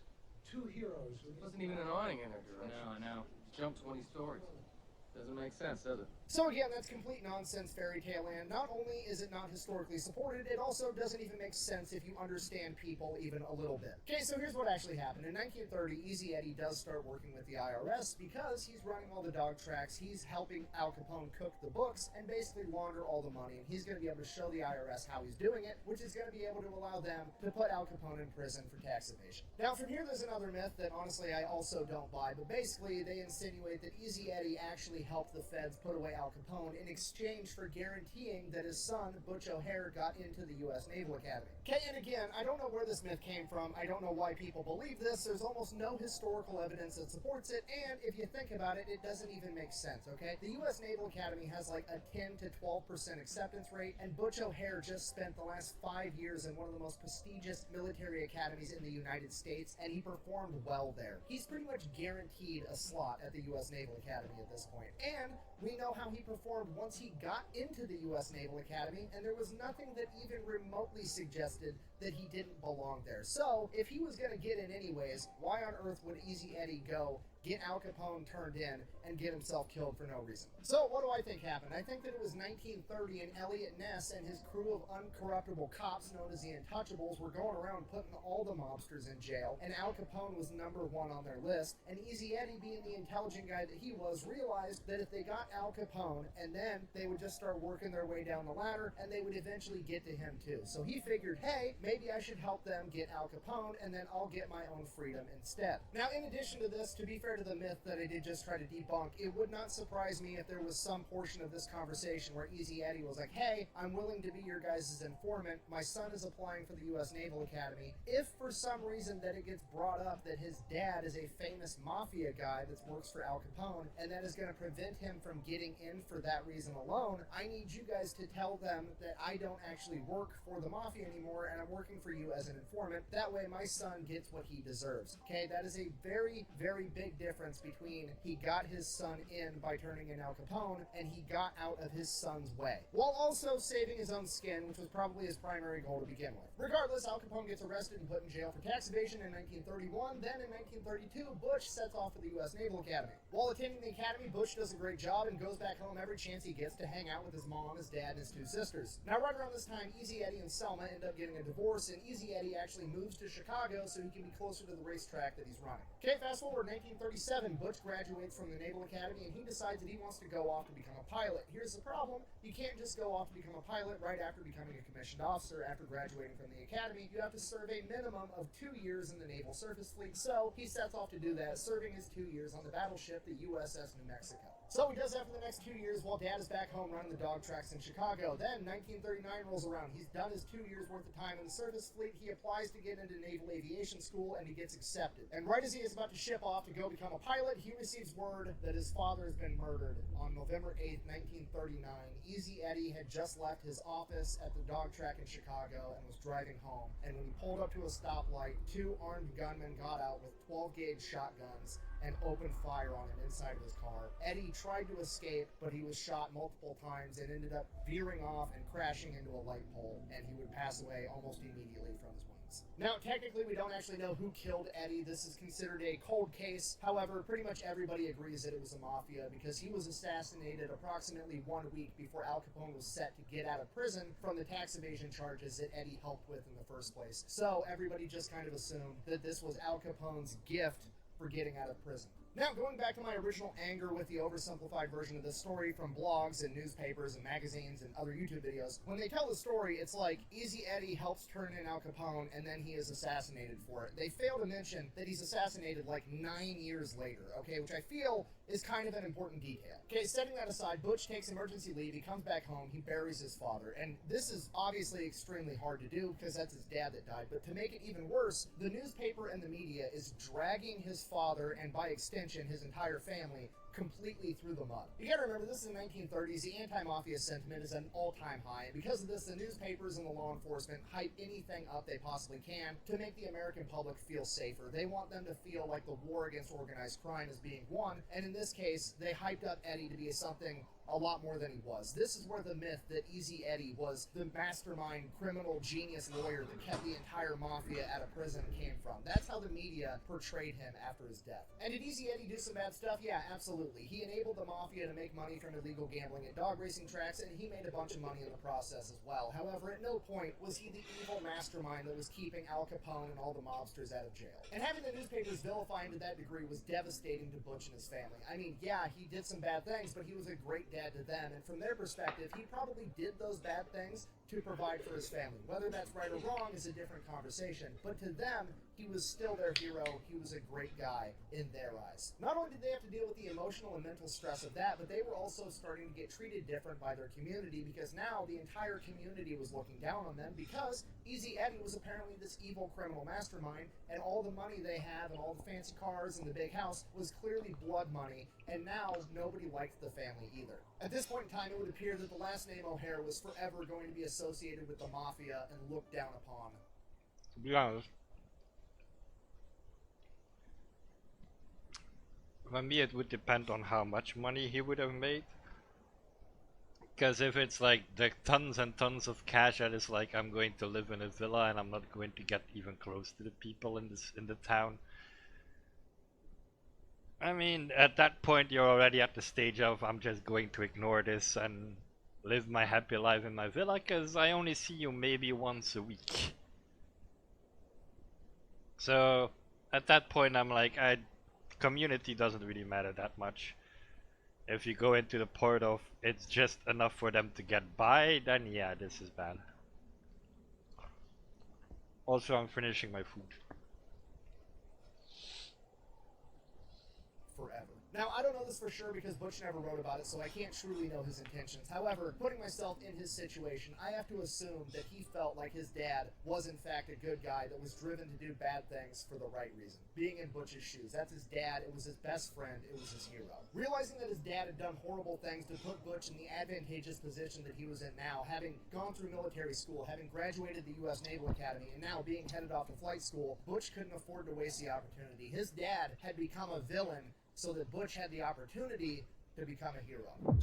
2 heroes. There wasn't even an awning in our direction. No, I know. Jumped 20 stories. Doesn't make sense, does it? So again, that's complete nonsense fairy tale land. Not only is it not historically supported, it also doesn't even make sense if you understand people even a little bit. Okay, so here's what actually happened. In 1930, Easy Eddie does start working with the IRS because he's running all the dog tracks, he's helping Al Capone cook the books, and basically launder all the money, and he's going to be able to show the IRS how he's doing it, which is going to be able to allow them to put Al Capone in prison for tax evasion. Now, from here, there's another myth that honestly I also don't buy, but basically they insinuate that Easy Eddie actually helped the feds put away Al Capone in exchange for guaranteeing that his son, Butch O'Hare, got into the U.S. Naval Academy. Okay, and again, I don't know where this myth came from. I don't know why people believe this. There's almost no historical evidence that supports it, and if you think about it, it doesn't even make sense, okay? The U.S. Naval Academy has like a 10 to 12% acceptance rate, and Butch O'Hare just spent the last 5 years in one of the most prestigious military academies in the United States, and he performed well there. He's pretty much guaranteed a slot at the U.S. Naval Academy at this point, and we know how he performed once he got into the U.S. Naval Academy, and there was nothing that even remotely suggested that he didn't belong there. So, if he was going to get in anyways, why on earth would Easy Eddie go get Al Capone turned in, and get himself killed for no reason. So what do I think happened? I think that it was 1930 and Elliot Ness and his crew of uncorruptible cops known as the Untouchables were going around putting all the mobsters in jail, and Al Capone was number one on their list, and Easy Eddie, being the intelligent guy that he was, realized that if they got Al Capone, and then they would just start working their way down the ladder, and they would eventually get to him too. So he figured, hey, maybe I should help them get Al Capone, and then I'll get my own freedom instead. Now, in addition to this, to be fair to the myth that I did just try to debunk, it would not surprise me if there was some portion of this conversation where Easy Eddie was like, hey, I'm willing to be your guys' informant. My son is applying for the U.S. Naval Academy. If for some reason that it gets brought up that his dad is a famous mafia guy that works for Al Capone, and that is going to prevent him from getting in for that reason alone, I need you guys to tell them that I don't actually work for the mafia anymore, and I'm working for you as an informant. That way my son gets what he deserves. Okay, that is a very, very big difference between he got his son in by turning in Al Capone, and he got out of his son's way, while also saving his own skin, which was probably his primary goal to begin with. Regardless, Al Capone gets arrested and put in jail for tax evasion in 1931. Then in 1932, Butch sets off for the U.S. Naval Academy. While attending the academy, Butch does a great job and goes back home every chance he gets to hang out with his mom, his dad, and his two sisters. Now, right around this time, Easy Eddie and Selma end up getting a divorce, and Easy Eddie actually moves to Chicago so he can be closer to the racetrack that he's running. Okay, fast forward 1937, Butch graduates from the Naval Academy, and he decides that he wants to go off to become a pilot. Here's the problem: you can't just go off to become a pilot right after becoming a commissioned officer after graduating from the academy. You have to serve a minimum of 2 years in the Naval Surface Fleet, so he sets off to do that, serving his 2 years on the battleship, the USS New Mexico. So he does that for the next 2 years while Dad is back home running the dog tracks in Chicago. Then 1939 rolls around. He's done his 2 years worth of time in the Surface Fleet. He applies to get into Naval Aviation School, and he gets accepted. And right as he is about to ship off to go become a pilot, he receives word that his father has been murdered on November 8th, 1939. Easy Eddie had just left his office at the dog track in Chicago and was driving home. And when he pulled up to a stoplight, 2 armed gunmen got out with 12-gauge shotguns and opened fire on him inside of his car. Eddie tried to escape, but he was shot multiple times and ended up veering off and crashing into a light pole, and he would pass away almost immediately from his wounds. Now, technically, we don't actually know who killed Eddie. This is considered a cold case. However, pretty much everybody agrees that it was the mafia, because he was assassinated approximately 1 week before Al Capone was set to get out of prison from the tax evasion charges that Eddie helped with in the first place. So everybody just kind of assumed that this was Al Capone's gift for getting out of prison. Now, going back to my original anger with the oversimplified version of this story from blogs and newspapers and magazines and other YouTube videos, when they tell the story, it's like Easy Eddie helps turn in Al Capone and then he is assassinated for it. They fail to mention that he's assassinated like 9 years later, okay, which I feel is kind of an important detail. Okay, setting that aside, Butch takes emergency leave, he comes back home, he buries his father, and this is obviously extremely hard to do because that's his dad that died, but to make it even worse, the newspaper and the media is dragging his father, and by extension his entire family, completely through the mud. You gotta remember, this is the 1930s, the anti-mafia sentiment is at an all-time high, and because of this, the newspapers and the law enforcement hype anything up they possibly can to make the American public feel safer. They want them to feel like the war against organized crime is being won, and in this case, they hyped up Eddie to be something a lot more than he was. This is where the myth that Easy Eddie was the mastermind, criminal, genius lawyer that kept the entire mafia out of prison came from. That's how the media portrayed him after his death. And did Easy Eddie do some bad stuff? Yeah, absolutely. He enabled the mafia to make money from illegal gambling at dog racing tracks, and he made a bunch of money in the process as well. However, at no point was he the evil mastermind that was keeping Al Capone and all the mobsters out of jail. And having the newspapers vilify him to that degree was devastating to Butch and his family. I mean, yeah, he did some bad things, but he was a great dad to them, and from their perspective, he probably did those bad things to provide for his family. Whether that's right or wrong is a different conversation, but to them, he was still their hero. He was a great guy in their eyes. Not only did they have to deal with the emotional and mental stress of that, but they were also starting to get treated different by their community, because now the entire community was looking down on them because Easy Eddie was apparently this evil criminal mastermind, and all the money they have and all the fancy cars and the big house was clearly blood money, and now nobody liked the family either. At this point in time, it would appear that the last name O'Hare was forever going to be associated with the mafia and looked down upon. To be honest, for me it would depend on how much money he would have made. Because if it's like the tons and tons of cash that is like, I'm going to live in a villa and I'm not going to get even close to the people in the town, I mean, at that point, you're already at the stage of I'm just going to ignore this and live my happy life in my villa, because I only see you maybe once a week. So, at that point, I'm like, community doesn't really matter that much. If you go into the point of it's just enough for them to get by, then yeah, this is bad. Also, I'm finishing my food. Forever. Now, I don't know this for sure because Butch never wrote about it, so I can't truly know his intentions. However, putting myself in his situation, I have to assume that he felt like his dad was in fact a good guy that was driven to do bad things for the right reason. Being in Butch's shoes, that's his dad, it was his best friend, it was his hero. Realizing that his dad had done horrible things to put Butch in the advantageous position that he was in now, having gone through military school, having graduated the U.S. Naval Academy, and now being headed off to flight school, Butch couldn't afford to waste the opportunity. His dad had become a villain so that Butch had the opportunity to become a hero.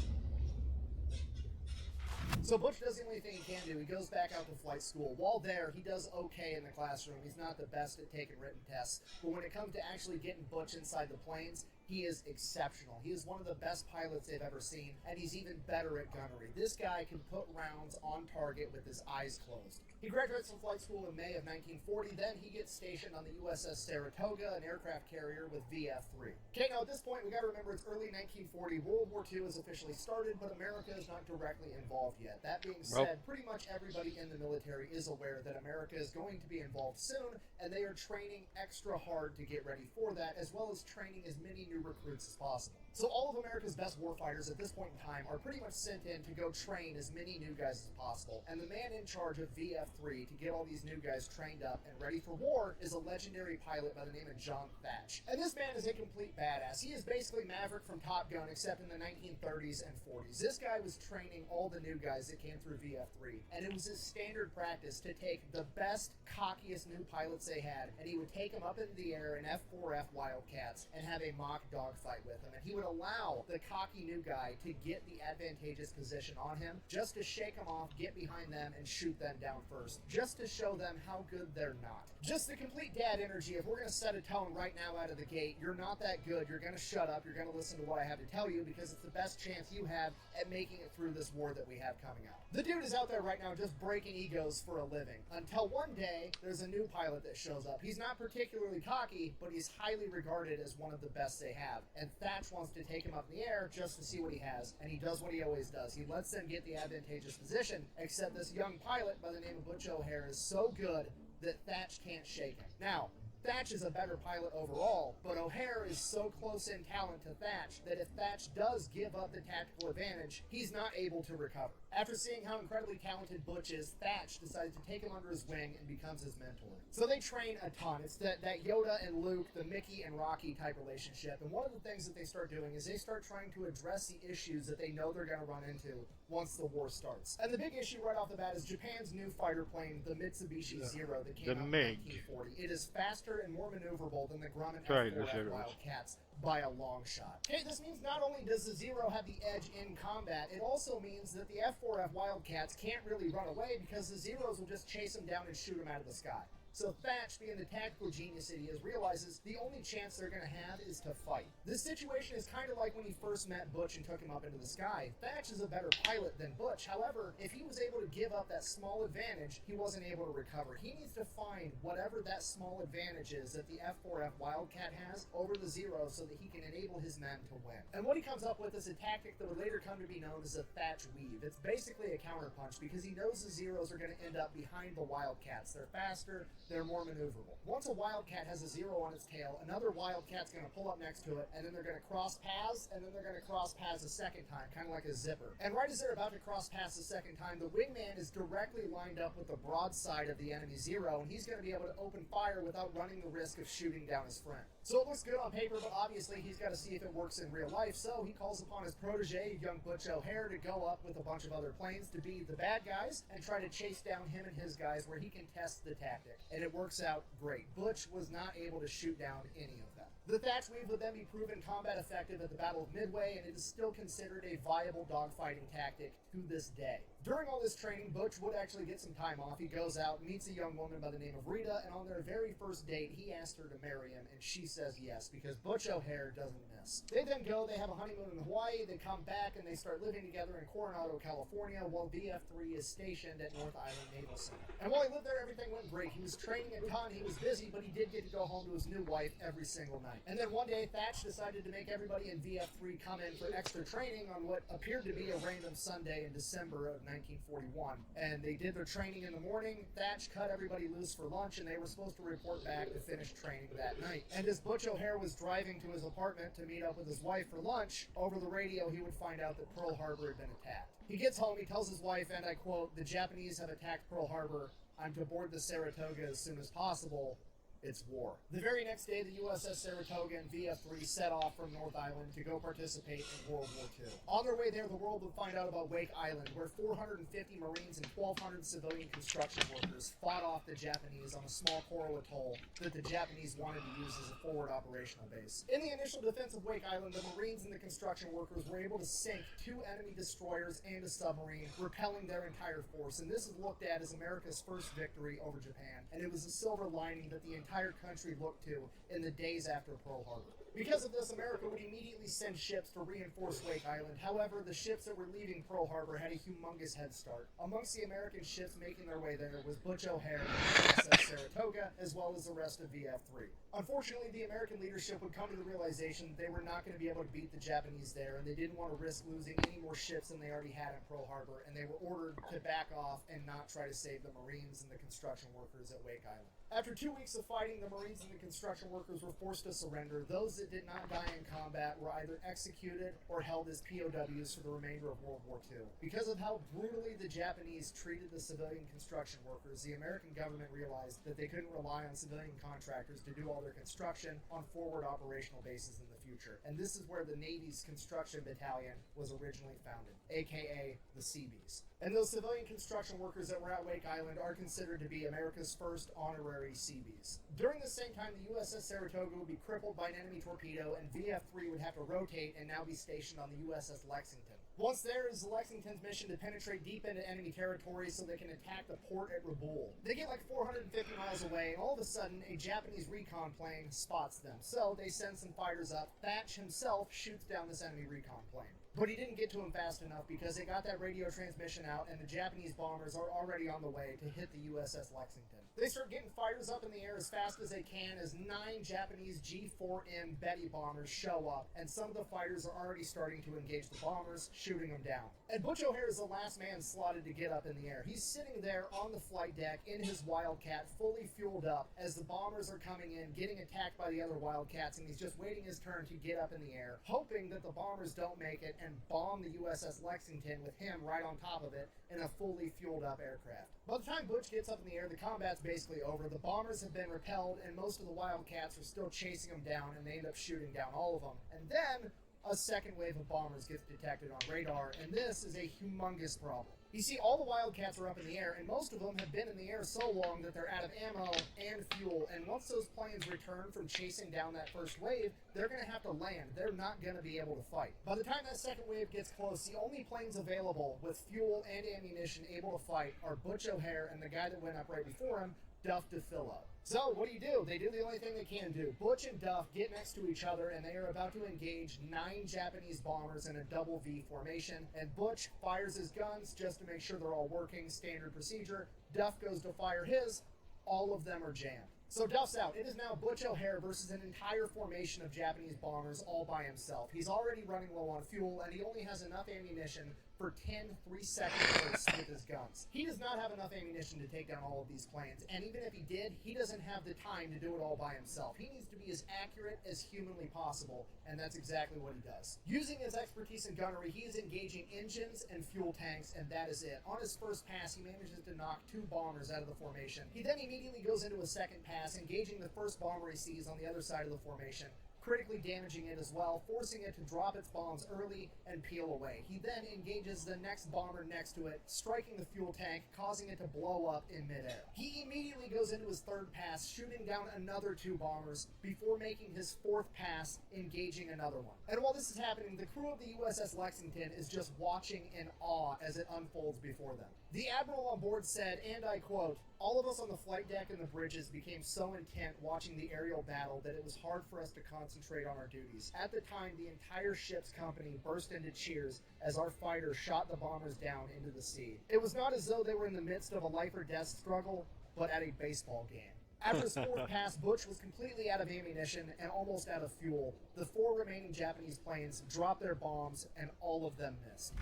So Butch does the only thing he can do. He goes back out to flight school. While there, he does okay in the classroom. He's not the best at taking written tests. But when it comes to actually getting Butch inside the planes, he is exceptional. He is one of the best pilots they've ever seen, and he's even better at gunnery. This guy can put rounds on target with his eyes closed. He graduates from flight school in May of 1940. Then he gets stationed on the USS Saratoga, an aircraft carrier with VF-3. Okay, now at this point, we got to remember it's early 1940. World War II has officially started, but America is not directly involved yet. That being said, pretty much everybody in the military is aware that America is going to be involved soon, and they are training extra hard to get ready for that, as well as training as many new recruits as possible. So all of America's best warfighters at this point in time are pretty much sent in to go train as many new guys as possible. And the man in charge of VF-3 to get all these new guys trained up and ready for war is a legendary pilot by the name of John Thatch. And this man is a complete badass. He is basically Maverick from Top Gun, except in the 1930s and 40s. This guy was training all the new guys that came through VF-3, and it was his standard practice to take the best, cockiest new pilots they had, and he would take them up into the air in F-4F Wildcats and have a mock dogfight with them. And he would allow the cocky new guy to get the advantageous position on him, just to shake them off, get behind them, and shoot them down first, just to show them how good they're not. Just the complete dad energy. If we're going to set a tone right now out of the gate, you're not that good, you're going to shut up, you're going to listen to what I have to tell you, because it's the best chance you have at making it through this war that we have coming up. The dude is out there right now just breaking egos for a living, until one day there's a new pilot that shows up. He's not particularly cocky, but he's highly regarded as one of the best they have, and Thatch wants to take him up in the air just to see what he has, and he does what he always does. He lets them get the advantageous position, except this young pilot by the name of Butch O'Hare is so good that Thatch can't shake him. Now, Thatch is a better pilot overall, but O'Hare is so close in talent to Thatch that if Thatch does give up the tactical advantage, he's not able to recover. After seeing how incredibly talented Butch is, Thatch decides to take him under his wing and becomes his mentor. So they train a ton. It's that Yoda and Luke, the Mickey and Rocky type relationship. And one of the things that they start doing is they start trying to address the issues that they know they're going to run into once the war starts. And the big issue right off the bat is Japan's new fighter plane, the Mitsubishi Zero, that came out in 1940. It is faster and more maneuverable than the Grumman F-4F Wildcats by a long shot. Okay, this means not only does the Zero have the edge in combat, it also means that the F-4F Wildcats can't really run away because the Zeros will just chase them down and shoot them out of the sky. So Thatch, being the tactical genius that he is, realizes the only chance they're going to have is to fight. This situation is kind of like when he first met Butch and took him up into the sky. Thatch is a better pilot than Butch. However, if he was able to give up that small advantage, he wasn't able to recover. He needs to find whatever that small advantage is that the F-4F Wildcat has over the Zero so that he can enable his men to win. And what he comes up with is a tactic that would later come to be known as a Thatch weave. It's basically a counterpunch because he knows the Zeros are going to end up behind the Wildcats. They're faster, they're more maneuverable. Once a Wildcat has a Zero on its tail, another Wildcat's going to pull up next to it, and then they're going to cross paths, and then they're going to cross paths a second time, kind of like a zipper. And right as they're about to cross paths a second time, the wingman is directly lined up with the broadside of the enemy Zero, and he's going to be able to open fire without running the risk of shooting down his friend. So it looks good on paper, but obviously he's got to see if it works in real life, so he calls upon his protege, young Butch O'Hare, to go up with a bunch of other planes to be the bad guys and try to chase down him and his guys where he can test the tactic. And it works out great. Butch was not able to shoot down any of them. The Thatch weave would then be proven combat effective at the Battle of Midway, and it is still considered a viable dogfighting tactic to this day. During all this training, Butch would actually get some time off. He goes out, meets a young woman by the name of Rita, and on their very first date, he asked her to marry him, and she says yes, because Butch O'Hare doesn't miss. They then go, they have a honeymoon in Hawaii, they come back, and they start living together in Coronado, California, while VF3 is stationed at North Island Naval Center. And while he lived there, everything went great. He was training a ton, he was busy, but he did get to go home to his new wife every single night. And then one day, Thatch decided to make everybody in VF3 come in for extra training on what appeared to be a random Sunday in December of 1941. And they did their training in the morning. Thatch cut everybody loose for lunch, and they were supposed to report back to finish training that night. And as Butch O'Hare was driving to his apartment to meet up with his wife for lunch, over the radio he would find out that Pearl Harbor had been attacked. He gets home, he tells his wife, and I quote, "The Japanese have attacked Pearl Harbor. I'm to board the Saratoga as soon as possible. It's war." The very next day, the USS Saratoga and VF3 set off from North Island to go participate in World War II. On their way there, the world would find out about Wake Island, where 450 Marines and 1,200 civilian construction workers fought off the Japanese on a small coral atoll that the Japanese wanted to use as a forward operational base. In the initial defense of Wake Island, the Marines and the construction workers were able to sink 2 enemy destroyers and a submarine, repelling their entire force. And this is looked at as America's first victory over Japan, and it was a silver lining that the entire country looked to in the days after Pearl Harbor. Because of this, America would immediately send ships to reinforce Wake Island. However, the ships that were leaving Pearl Harbor had a humongous head start. Amongst the American ships making their way there was Butch O'Hare and the USS Saratoga, as well as the rest of VF3. Unfortunately, the American leadership would come to the realization that they were not going to be able to beat the Japanese there, and they didn't want to risk losing any more ships than they already had in Pearl Harbor, and they were ordered to back off and not try to save the Marines and the construction workers at Wake Island. After 2 weeks of fighting, the Marines and the construction workers were forced to surrender. Those that did not die in combat were either executed or held as POWs for the remainder of World War II. Because of how brutally the Japanese treated the civilian construction workers, the American government realized that they couldn't rely on civilian contractors to do all their construction on forward operational bases in the future. And this is where the Navy's Construction Battalion was originally founded, aka the Seabees. And those civilian construction workers that were at Wake Island are considered to be America's first honorary Seabees. During the same time, the USS Saratoga would be crippled by an enemy torpedo, and VF3 would have to rotate and now be stationed on the USS Lexington. Once there is Lexington's mission to penetrate deep into enemy territory so they can attack the port at Rabaul. They get like 450 miles away, and all of a sudden, a Japanese recon plane spots them. So they send some fighters up. Thatch himself shoots down this enemy recon plane. But he didn't get to him fast enough because they got that radio transmission out, and the Japanese bombers are already on the way to hit the USS Lexington. They start getting fighters up in the air as fast as they can as 9 Japanese G4M Betty bombers show up, and some of the fighters are already starting to engage the bombers, shooting them down. And Butch O'Hare is the last man slotted to get up in the air. He's sitting there on the flight deck in his Wildcat, fully fueled up, as the bombers are coming in, getting attacked by the other Wildcats, and he's just waiting his turn to get up in the air, hoping that the bombers don't make it and bomb the USS Lexington with him right on top of it in a fully fueled up aircraft. By the time Butch gets up in the air, the combat's basically over. The bombers have been repelled, and most of the Wildcats are still chasing them down, and they end up shooting down all of them. And then a second wave of bombers gets detected on radar, and this is a humongous problem. You see, all the Wildcats are up in the air, and most of them have been in the air so long that they're out of ammo and fuel, and once those planes return from chasing down that first wave, they're going to have to land. They're not going to be able to fight. By the time that second wave gets close, the only planes available with fuel and ammunition able to fight are Butch O'Hare and the guy that went up right before him, Duff DeFillo. So, what do? They do the only thing they can do. Butch and Duff get next to each other, and they are about to engage 9 Japanese bombers in a double V formation, and Butch fires his guns just to make sure they're all working, standard procedure. Duff goes to fire his, all of them are jammed. So Duff's out. It is now Butch O'Hare versus an entire formation of Japanese bombers all by himself. He's already running low on fuel, and he only has enough ammunition for 10 3-second bursts with his guns. He does not have enough ammunition to take down all of these planes, and even if he did, he doesn't have the time to do it all by himself. He needs to be as accurate as humanly possible, and that's exactly what he does. Using his expertise in gunnery, he is engaging engines and fuel tanks, and that is it. On his first pass, he manages to knock 2 bombers out of the formation. He then immediately goes into a second pass, engaging the first bomber he sees on the other side of the formation, critically damaging it as well, forcing it to drop its bombs early and peel away. He then engages the next bomber next to it, striking the fuel tank, causing it to blow up in midair. He immediately goes into his third pass, shooting down another 2 bombers before making his 4th pass, engaging another one. And while this is happening, the crew of the USS Lexington is just watching in awe as it unfolds before them. The admiral on board said, and I quote, "All of us on the flight deck and the bridges became so intent watching the aerial battle that it was hard for us to concentrate on our duties. At the time, the entire ship's company burst into cheers as our fighters shot the bombers down into the sea. It was not as though they were in the midst of a life or death struggle, but at a baseball game." After his 4th pass, Butch was completely out of ammunition and almost out of fuel. The 4 remaining Japanese planes dropped their bombs, and all of them missed.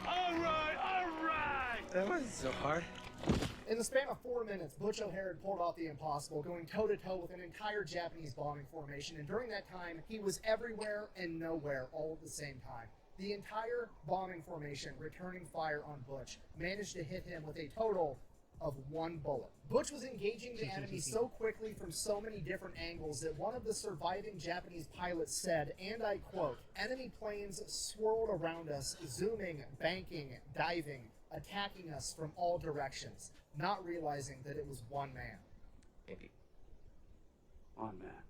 Alright! That wasn't so hard. In the span of 4 minutes, Butch O'Hare had pulled off the impossible, going toe-to-toe with an entire Japanese bombing formation, and during that time, he was everywhere and nowhere all at the same time. The entire bombing formation, returning fire on Butch, managed to hit him with a total of 1 bullet. Butch was engaging the enemy so quickly from so many different angles that one of the surviving Japanese pilots said, and I quote, "Enemy planes swirled around us, zooming, banking, diving, attacking us from all directions, not realizing that it was one man." One man.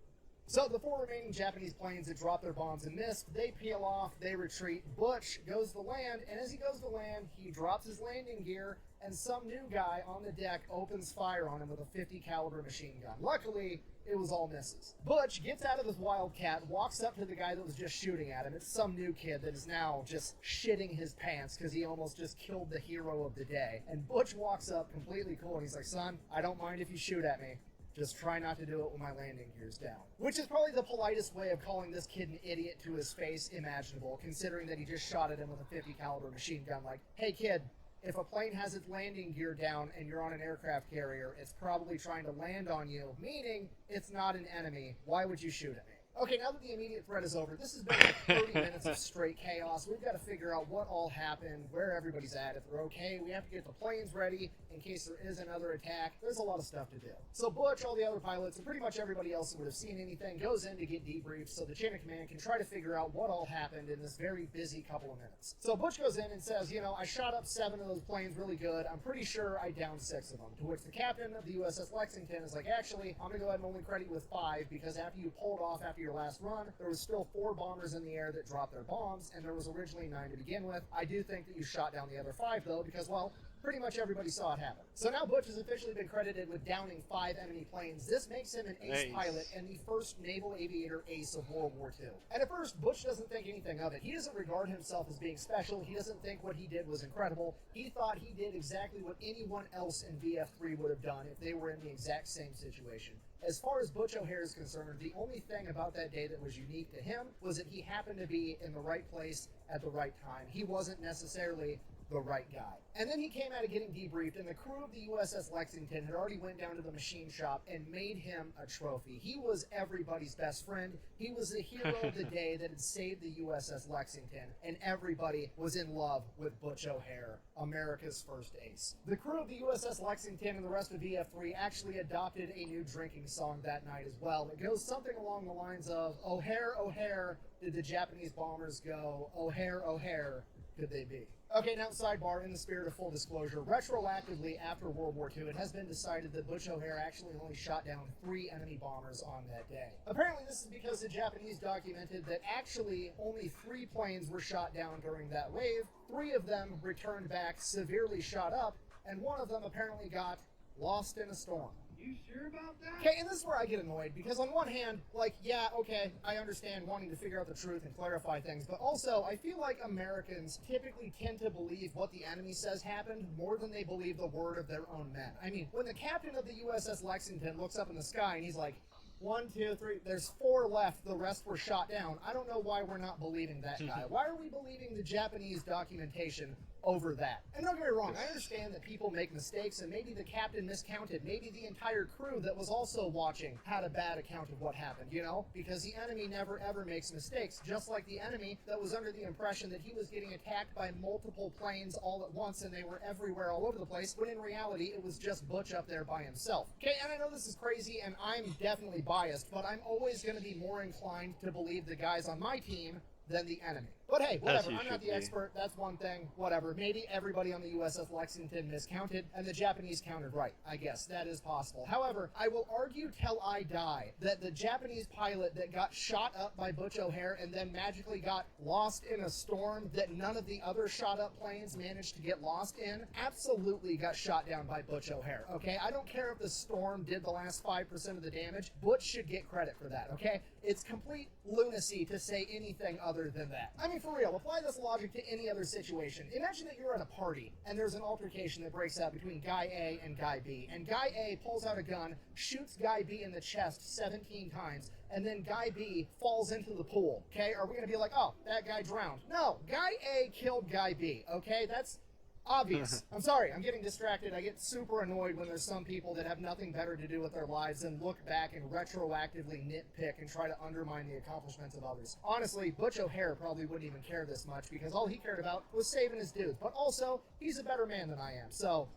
So the 4 remaining Japanese planes that dropped their bombs and missed, they peel off, they retreat. Butch goes to land, and as he goes to land, he drops his landing gear, and some new guy on the deck opens fire on him with a .50 caliber machine gun. Luckily, it was all misses. Butch gets out of his Wildcat, walks up to the guy that was just shooting at him. It's some new kid that is now just shitting his pants because he almost just killed the hero of the day. And Butch walks up completely cool, and he's like, "Son, I don't mind if you shoot at me. Just try not to do it when my landing gear's down." Which is probably the politest way of calling this kid an idiot to his face imaginable, considering that he just shot at him with a .50 caliber machine gun. Like, "Hey kid, if a plane has its landing gear down and you're on an aircraft carrier, it's probably trying to land on you, meaning it's not an enemy. Why would you shoot at me?" Okay, now that the immediate threat is over, this has been like 30 minutes of straight chaos. We've got to figure out what all happened, where everybody's at, if they're okay. We have to get the planes ready in case there is another attack. There's a lot of stuff to do. So Butch, all the other pilots, and pretty much everybody else who would have seen anything goes in to get debriefed so the chain of command can try to figure out what all happened in this very busy couple of minutes. So Butch goes in and says, I shot up 7 of those planes really good. I'm pretty sure I downed 6 of them. To which the captain of the USS Lexington is like, actually, I'm going to go ahead and only credit you with 5 because after you pulled off after your last run, there was still 4 bombers in the air that dropped their bombs, and there was originally 9 to begin with. I do think that you shot down the other 5, though, because, well, pretty much everybody saw it happen. So now Butch has officially been credited with downing 5 enemy planes. This makes him an ace pilot and the first naval aviator ace of World War II. And at first, Butch doesn't think anything of it. He doesn't regard himself as being special. He doesn't think what he did was incredible. He thought he did exactly what anyone else in VF3 would have done if they were in the exact same situation. As far as Butch O'Hare is concerned, the only thing about that day that was unique to him was that he happened to be in the right place at the right time. He wasn't necessarily the right guy. And then he came out of getting debriefed, and the crew of the USS Lexington had already went down to the machine shop and made him a trophy. He was everybody's best friend. He was the hero of the day that had saved the USS Lexington, and everybody was in love with Butch O'Hare, America's first ace. The crew of the USS Lexington and the rest of VF3 actually adopted a new drinking song that night as well. It goes something along the lines of, "O'Hare, O'Hare, did the Japanese bombers go? O'Hare, O'Hare, could they be?" Okay, now sidebar, in the spirit of full disclosure, retroactively after World War II, it has been decided that Butch O'Hare actually only shot down 3 enemy bombers on that day. Apparently this is because the Japanese documented that actually only 3 planes were shot down during that wave, 3 of them returned back severely shot up, and 1 of them apparently got lost in a storm. You sure about that? Okay, and this is where I get annoyed, because on one hand, like, yeah, okay, I understand wanting to figure out the truth and clarify things, but also, I feel like Americans typically tend to believe what the enemy says happened more than they believe the word of their own men. I mean, when the captain of the USS Lexington looks up in the sky and he's like, 1, 2, 3, there's 4 left, the rest were shot down, I don't know why we're not believing that guy. Why are we believing the Japanese documentation over that? And don't get me wrong, I understand that people make mistakes, and maybe the captain miscounted. Maybe the entire crew that was also watching had a bad account of what happened, because the enemy never ever makes mistakes, just like the enemy that was under the impression that he was getting attacked by multiple planes all at once and they were everywhere all over the place, when in reality it was just Butch up there by himself. Okay, and I know this is crazy, and I'm definitely biased, but I'm always going to be more inclined to believe the guys on my team than the enemy. But hey, whatever, I'm not the expert, that's one thing, whatever. Maybe everybody on the USS Lexington miscounted, and the Japanese counted right. I guess that is possible. However, I will argue till I die that the Japanese pilot that got shot up by Butch O'Hare and then magically got lost in a storm that none of the other shot up planes managed to get lost in, absolutely got shot down by Butch O'Hare, okay? I don't care if the storm did the last 5% of the damage, Butch should get credit for that, okay? It's complete lunacy to say anything other than that. I mean, for real, apply this logic to any other situation. Imagine that you're at a party and there's an altercation that breaks out between Guy A and Guy B, and Guy A pulls out a gun, shoots Guy B in the chest 17 times, and then Guy B falls into the pool, okay? Are we gonna be like, oh, that guy drowned? No, Guy A killed Guy B, okay? That's obvious. I'm sorry, I'm getting distracted. I get super annoyed when there's some people that have nothing better to do with their lives than look back and retroactively nitpick and try to undermine the accomplishments of others. Honestly, Butch O'Hare probably wouldn't even care this much because all he cared about was saving his dudes. But also, he's a better man than I am, so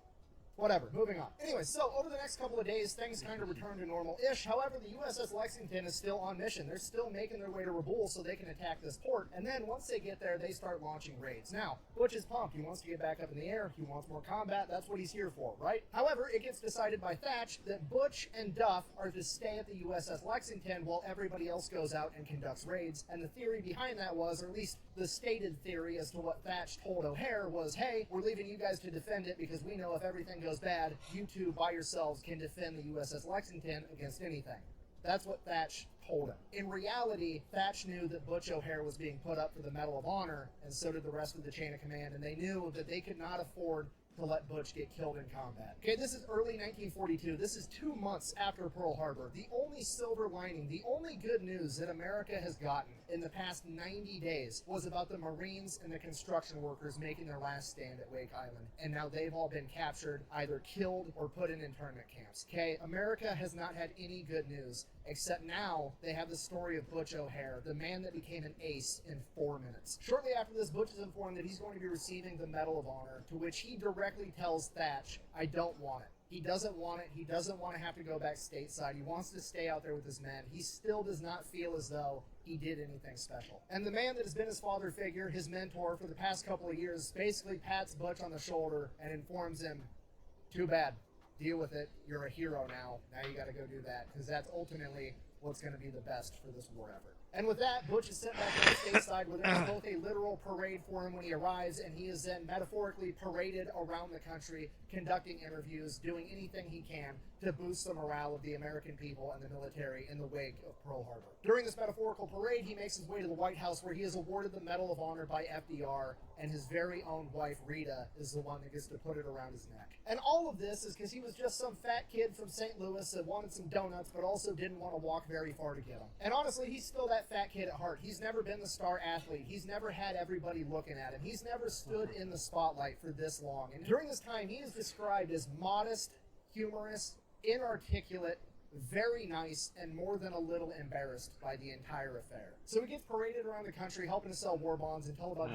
whatever, moving on. Anyway, so over the next couple of days, things kind of return to normal-ish. However, the USS Lexington is still on mission. They're still making their way to Raboul so they can attack this port. And then once they get there, they start launching raids. Now, Butch is pumped. He wants to get back up in the air. He wants more combat. That's what he's here for, right? However, it gets decided by Thatch that Butch and Duff are to stay at the USS Lexington while everybody else goes out and conducts raids. And the theory behind that was, or at least the stated theory as to what Thatch told O'Hare was, hey, we're leaving you guys to defend it because we know if everything goes bad, you two by yourselves can defend the USS Lexington against anything. That's what Thatch told him. In reality, Thatch knew that Butch O'Hare was being put up for the Medal of Honor, and so did the rest of the chain of command, and they knew that they could not afford to let Butch get killed in combat. Okay, this is early 1942. This is 2 months after Pearl Harbor. The only silver lining, the only good news that America has gotten in the past 90 days was about the Marines and the construction workers making their last stand at Wake Island. And now they've all been captured, either killed or put in internment camps. Okay, America has not had any good news, except now they have the story of Butch O'Hare, the man that became an ace in 4 minutes. Shortly after this, Butch is informed that he's going to be receiving the Medal of Honor, to which he directly tells Thatch, I don't want it. He doesn't want it. He doesn't want to have to go back stateside. He wants to stay out there with his men. He still does not feel as though he did anything special. And the man that has been his father figure, his mentor for the past couple of years, basically pats Butch on the shoulder and informs him, too bad. Deal with it. You're a hero now. Now you got to go do that, because that's ultimately what's going to be the best for this war effort. And with that, Butch is sent back to the stateside where there's both a literal parade for him when he arrives, and he is then metaphorically paraded around the country, conducting interviews, doing anything he can to boost the morale of the American people and the military in the wake of Pearl Harbor. During this metaphorical parade, he makes his way to the White House where he is awarded the Medal of Honor by FDR, and his very own wife, Rita, is the one that gets to put it around his neck. And all of this is because he was just some fat kid from St. Louis that wanted some donuts, but also didn't want to walk very far to get them. And honestly, he's still that fat kid at heart. He's never been the star athlete. He's never had everybody looking at him. He's never stood in the spotlight for this long. And during this time, he is described as modest, humorous, inarticulate, very nice, and more than a little embarrassed by the entire affair. So he gets paraded around the country helping to sell war bonds until about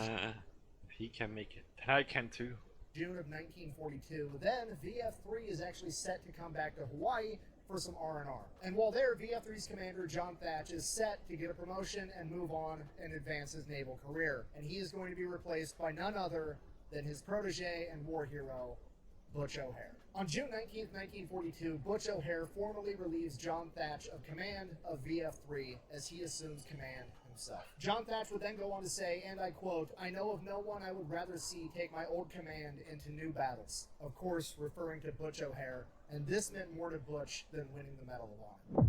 he can make it. I can too. June of 1942. Then VF-3 is actually set to come back to Hawaii for some R&R. And while there, VF-3's commander, John Thatch, is set to get a promotion and move on and advance his naval career. And he is going to be replaced by none other than his protege and war hero, Butch O'Hare. On June 19th, 1942, Butch O'Hare formally relieves John Thatch of command of VF-3 as he assumes command himself. John Thatch would then go on to say, and I quote, I know of no one I would rather see take my old command into new battles. Of course, referring to Butch O'Hare, and this meant more to Butch than winning the Medal of Honor.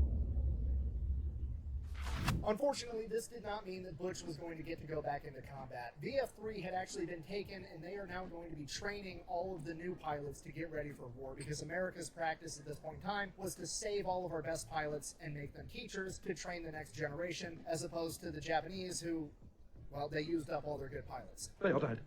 Unfortunately, this did not mean that Butch was going to get to go back into combat. VF-3 had actually been taken, and they are now going to be training all of the new pilots to get ready for war, because America's practice at this point in time was to save all of our best pilots and make them teachers to train the next generation, as opposed to the Japanese who, well, they used up all their good pilots. They all died.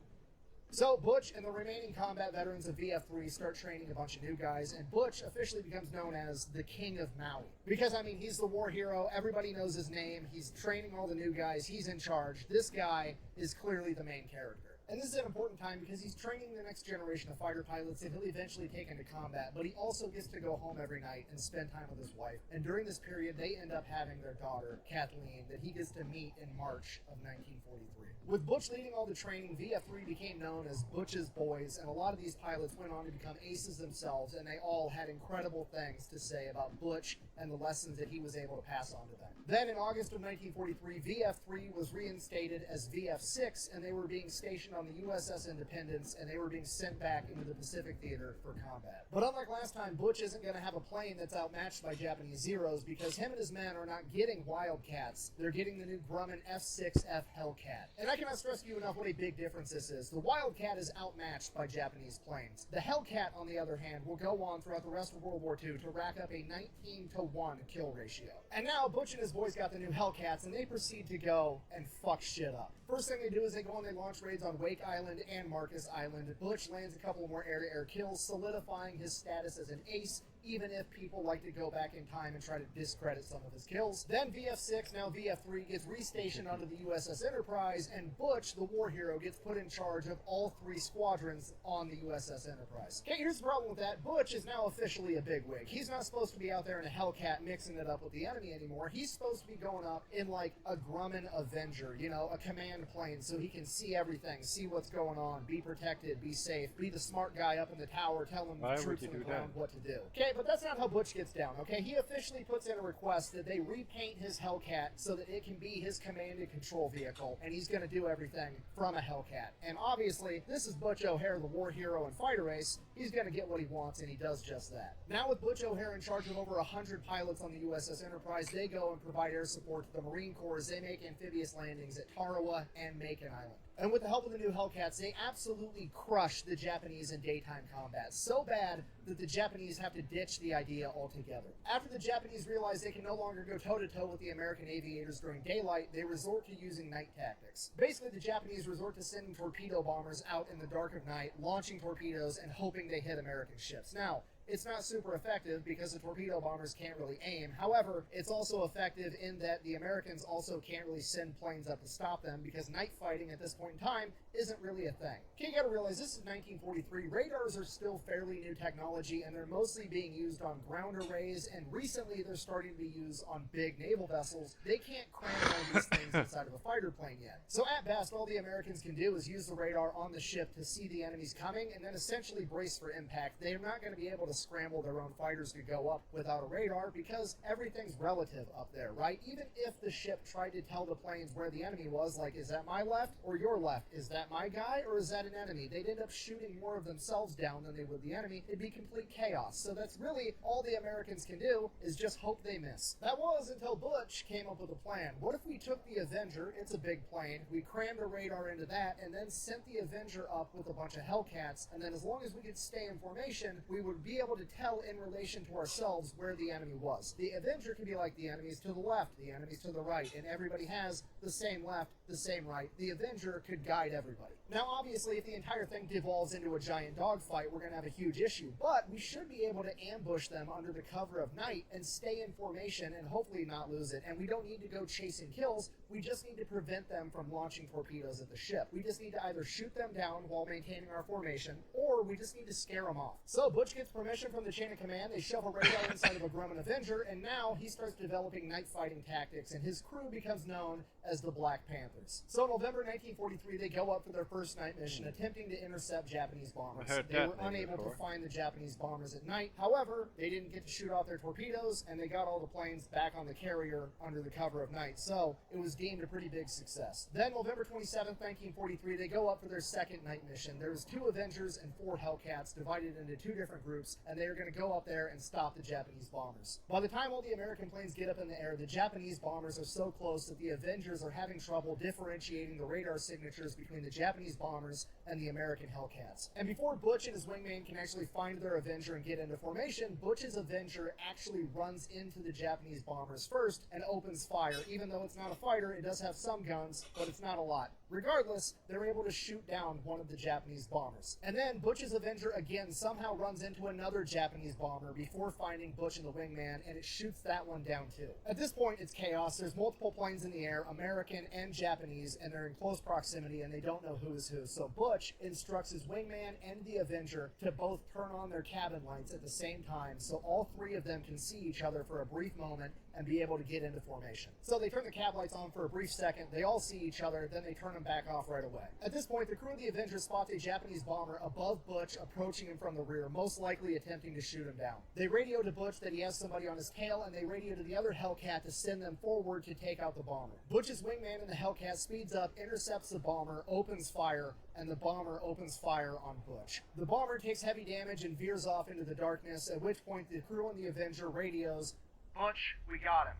So Butch and the remaining combat veterans of VF-3 start training a bunch of new guys, and Butch officially becomes known as the King of Maui. Because, I mean, he's the war hero, everybody knows his name, he's training all the new guys, he's in charge. This guy is clearly the main character. And this is an important time because he's training the next generation of fighter pilots that he'll eventually take into combat, but he also gets to go home every night and spend time with his wife. And during this period, they end up having their daughter, Kathleen, that he gets to meet in March of 1943. With Butch leading all the training, VF3 became known as Butch's Boys, and a lot of these pilots went on to become aces themselves, and they all had incredible things to say about Butch and the lessons that he was able to pass on to them. Then in August of 1943, VF3 was reinstated as VF6, and they were being stationed on the USS Independence, and they were being sent back into the Pacific Theater for combat. But unlike last time, Butch isn't going to have a plane that's outmatched by Japanese Zeros, because him and his men are not getting Wildcats. They're getting the new Grumman F6F Hellcat. And I cannot stress to you enough what a big difference this is. The Wildcat is outmatched by Japanese planes. The Hellcat, on the other hand, will go on throughout the rest of World War II to rack up a 19-to-1 kill ratio. And now Butch and his boys got the new Hellcats, and they proceed to go and fuck shit up. First thing they do is they go and they launch raids on Wake Island and Marcus Island. Butch lands a couple more air-to-air kills, solidifying his status as an ace, even if people like to go back in time and try to discredit some of his kills. Then VF6, now VF3, gets restationed onto the USS Enterprise, and Butch, the war hero, gets put in charge of all 3 squadrons on the USS Enterprise. Okay, here's the problem with that. Butch is now officially a bigwig. He's not supposed to be out there in a Hellcat mixing it up with the enemy anymore. He's supposed to be going up in like a Grumman Avenger, you know, a command plane, so he can see everything, see what's going on, be protected, be safe, be the smart guy up in the tower telling the troops on the ground what to do. Okay, but that's not how Butch gets down, okay? He officially puts in a request that they repaint his Hellcat so that it can be his command and control vehicle, and he's going to do everything from a Hellcat. And obviously, this is Butch O'Hare, the war hero and fighter ace. He's going to get what he wants, and he does just that. Now with Butch O'Hare in charge of over 100 pilots on the USS Enterprise, they go and provide air support to the Marine Corps as they make amphibious landings at Tarawa and Macon Island. And with the help of the new Hellcats, they absolutely crush the Japanese in daytime combat, so bad that the Japanese have to ditch the idea altogether. After the Japanese realize they can no longer go toe-to-toe with the American aviators during daylight, they resort to using night tactics. Basically, the Japanese resort to sending torpedo bombers out in the dark of night, launching torpedoes, and hoping they hit American ships. Now, it's not super effective because the torpedo bombers can't really aim. However, it's also effective in that the Americans also can't really send planes up to stop them because night fighting at this point in time isn't really a thing. Okay, you gotta realize this is 1943. Radars are still fairly new technology, and they're mostly being used on ground arrays, and recently they're starting to be used on big naval vessels. They can't cram all these things inside of a fighter plane yet. So at best, all the Americans can do is use the radar on the ship to see the enemies coming and then essentially brace for impact. They're not going to be able to scramble their own fighters to go up without a radar because everything's relative up there, right? Even if the ship tried to tell the planes where the enemy was, like, is that my left or your left? Is that my guy or is that an enemy? They'd end up shooting more of themselves down than they would the enemy. It'd be complete chaos. So that's really all the Americans can do is just hope they miss. That was until Butch came up with a plan. What if we took the Avenger, it's a big plane, we crammed a radar into that, and then sent the Avenger up with a bunch of Hellcats, and then as long as we could stay in formation, we would be able to tell in relation to ourselves where the enemy was. The Avenger could be like the enemies to the left, the enemies to the right, and everybody has the same left, the same right. The Avenger could guide everybody. Now, obviously, if the entire thing devolves into a giant dogfight, we're going to have a huge issue, but we should be able to ambush them under the cover of night and stay in formation and hopefully not lose it. And we don't need to go chasing kills. We just need to prevent them from launching torpedoes at the ship. We just need to either shoot them down while maintaining our formation, or we just need to scare them off. So Butch gets permission from the chain of command. They shove a radar inside of a Grumman Avenger, and now he starts developing night fighting tactics, and his crew becomes known as the Black Panthers. So in November 1943, they go up for their first night mission, attempting to intercept Japanese bombers. They were unable to find the Japanese bombers at night. However, they didn't get to shoot off their torpedoes, and they got all the planes back on the carrier under the cover of night. So it was deemed a pretty big success. Then November 27th, 1943, they go up for their second night mission. There's 2 Avengers and 4 Hellcats divided into 2 different groups, and they are going to go up there and stop the Japanese bombers. By the time all the American planes get up in the air, the Japanese bombers are so close that the Avengers are having trouble differentiating the radar signatures between the Japanese bombers and the American Hellcats. And before Butch and his wingman can actually find their Avenger and get into formation, Butch's Avenger actually runs into the Japanese bombers first and opens fire. Even though it's not a fighter, it does have some guns, but it's not a lot. Regardless, they're able to shoot down one of the Japanese bombers. And then Butch's Avenger again somehow runs into another Japanese bomber before finding Butch and the wingman, and it shoots that one down too. At this point, it's chaos. There's multiple planes in the air, American and Japanese, and they're in close proximity and they don't know who is who. So Butch instructs his wingman and the Avenger to both turn on their cabin lights at the same time so all three of them can see each other for a brief moment and be able to get into formation. So they turn the cab lights on for a brief second, they all see each other, then they turn them back off right away. At this point, the crew of the Avenger spots a Japanese bomber above Butch approaching him from the rear, most likely attempting to shoot him down. They radio to Butch that he has somebody on his tail, and they radio to the other Hellcat to send them forward to take out the bomber. Butch's wingman in the Hellcat speeds up, intercepts the bomber, opens fire, and the bomber opens fire on Butch. The bomber takes heavy damage and veers off into the darkness, at which point the crew on the Avenger radios, "Butch, we got him.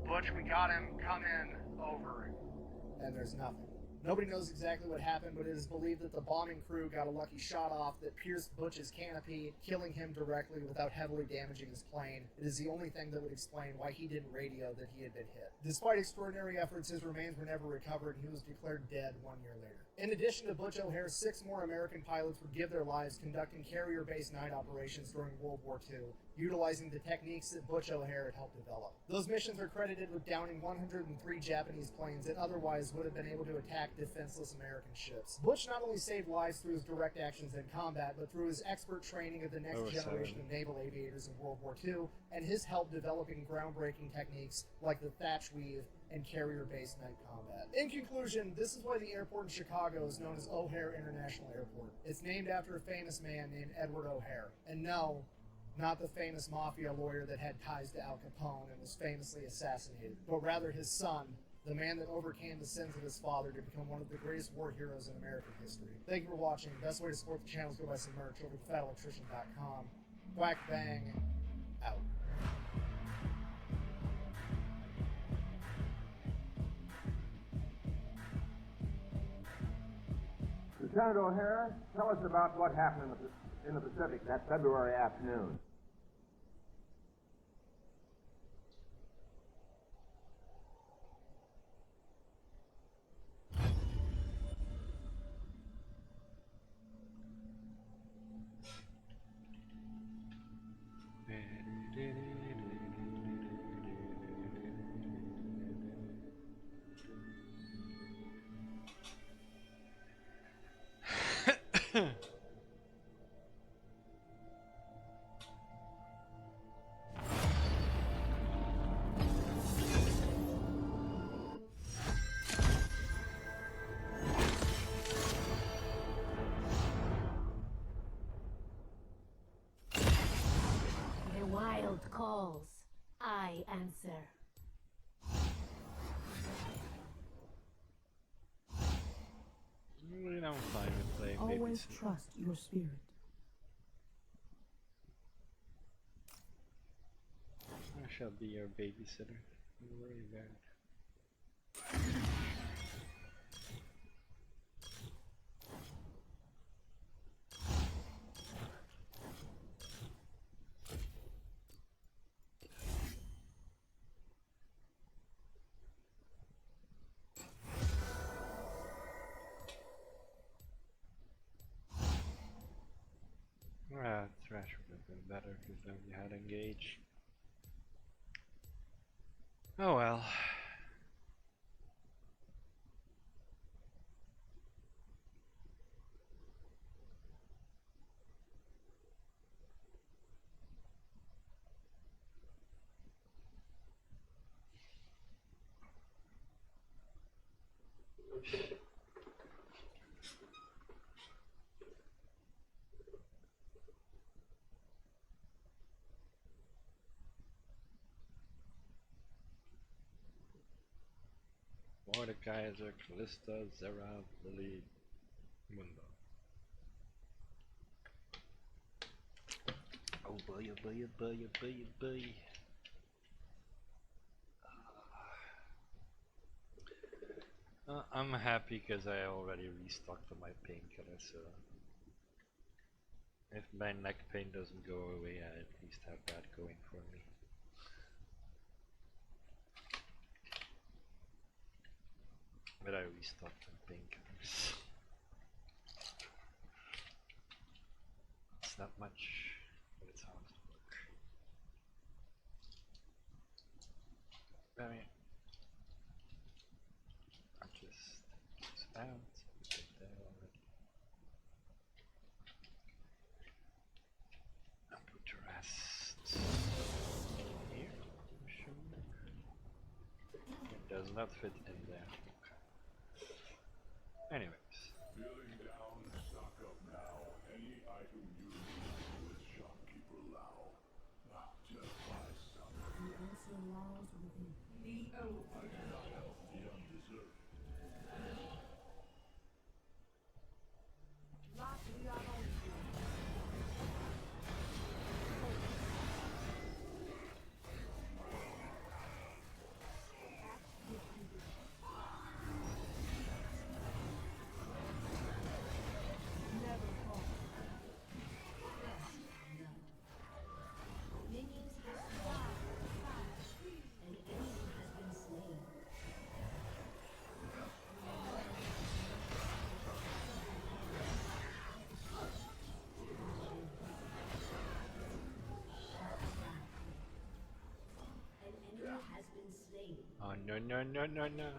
Butch, we got him. Come in. Over." And there's nothing. Nobody knows exactly what happened, but it is believed that the bombing crew got a lucky shot off that pierced Butch's canopy, killing him directly without heavily damaging his plane. It is the only thing that would explain why he didn't radio that he had been hit. Despite extraordinary efforts, his remains were never recovered, and he was declared dead 1 year later. In addition to Butch O'Hare, 6 more American pilots would give their lives conducting carrier-based night operations during World War II, utilizing the techniques that Butch O'Hare had helped develop. Those missions are credited with downing 103 Japanese planes that otherwise would have been able to attack defenseless American ships. Butch not only saved lives through his direct actions in combat, but through his expert training of the next generation of naval aviators in World War II, and his help developing groundbreaking techniques like the thatch weave and carrier-based night combat. In conclusion, this is why the airport in Chicago is known as O'Hare International Airport. It's named after a famous man named Edward O'Hare. And no, not the famous mafia lawyer that had ties to Al Capone and was famously assassinated, but rather his son, the man that overcame the sins of his father to become one of the greatest war heroes in American history. Thank you for watching. Best way to support the channel is go buy some merch over at thefatelectrician.com. Whack bang, out. Lieutenant O'Hare, tell us about what happened in the Pacific that February afternoon. Their wild calls, I answer. I'm fine with playing Always babysitter. trust your spirit. I shall be your babysitter. Don't worry about it. Thrash would have been better because then you had engaged. Oh well. Mordekaiser, Callista, Zera, Lily, Mundo. Oh boy, oh boy, oh boy, oh boy, oh boy. I'm happy because I already restocked on my painkiller, so if my neck pain doesn't go away, I at least have that going for me. But I restart the painkillers. It's not much, but it's hard to work. I mean, I'll just take this out, we get there already. And put the rest here, I'm sure. It does not fit in there. Okay. Anyways. Feeling down, stock up now. Any item you need with shopkeeper Lau. Just buy some. The answer lies within. The oath. I do not help the undeserving. Minions have spawned. An enemy has been slain. An enemy has been slain. Oh no no no no no.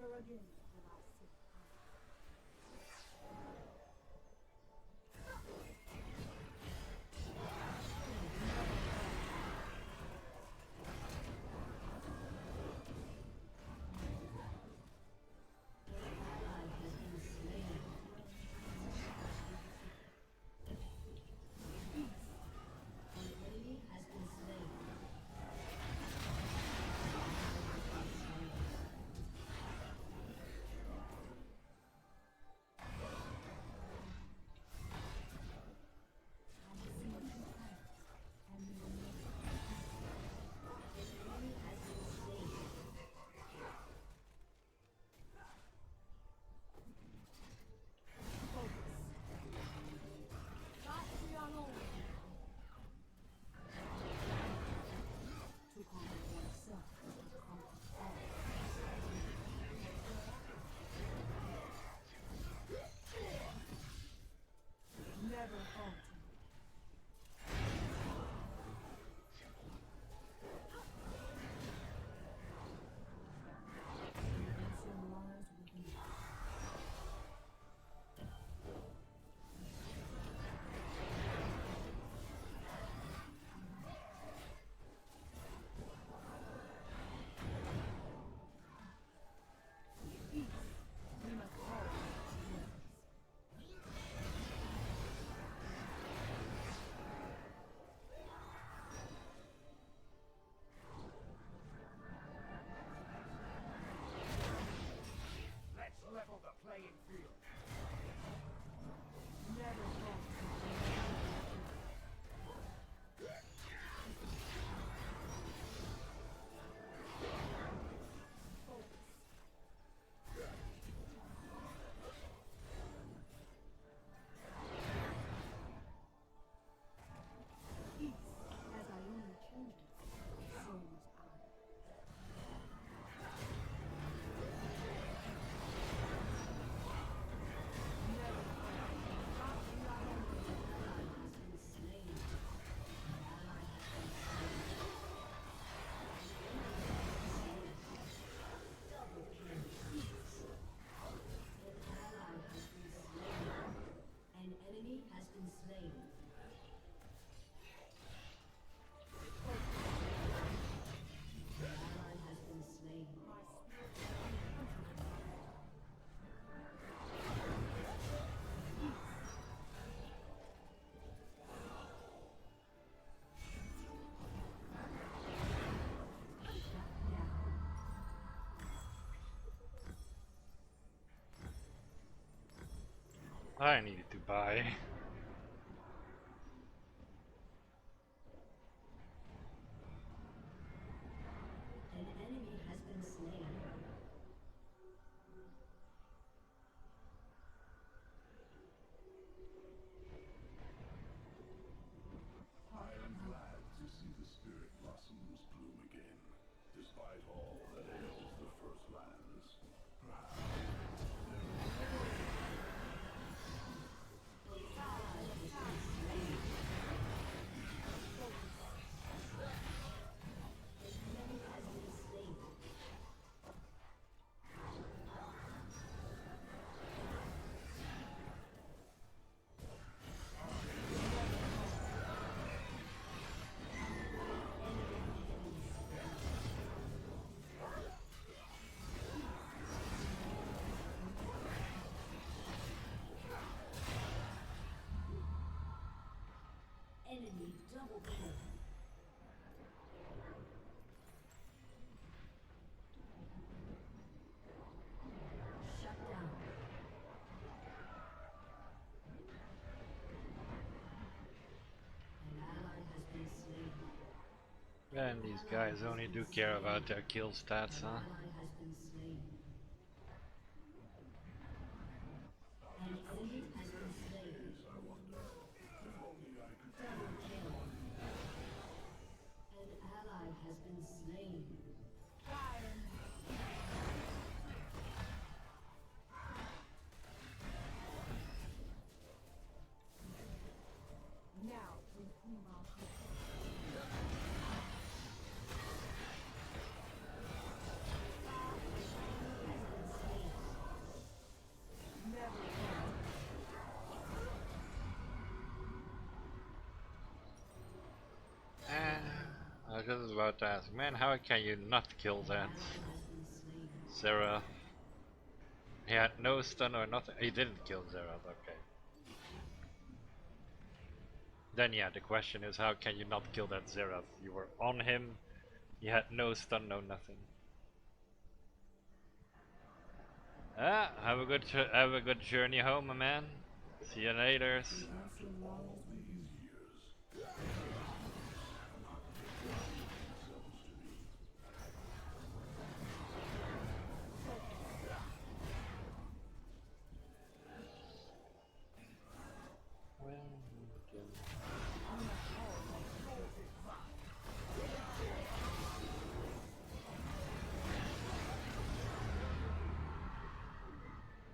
Never again will I sit I needed to buy. An enemy has been slain. I am glad to see the spirit blossoms bloom again, despite all that ails the First Lands. Perhaps Enemy double kill. Shut down. An ally has been slain. And these guys only do care about their kill stats, huh? An ally has been slain. An enemy has been slain. Double kill. An ally has been slain. now with whom I'll just about to ask, man, how can you not kill that Zera? He had no stun or nothing. He didn't kill Zera, okay. Then yeah, the question is, how can you not kill that Zera? You were on him, he had no stun, no nothing. Ah, have a good journey home, my man. See you later.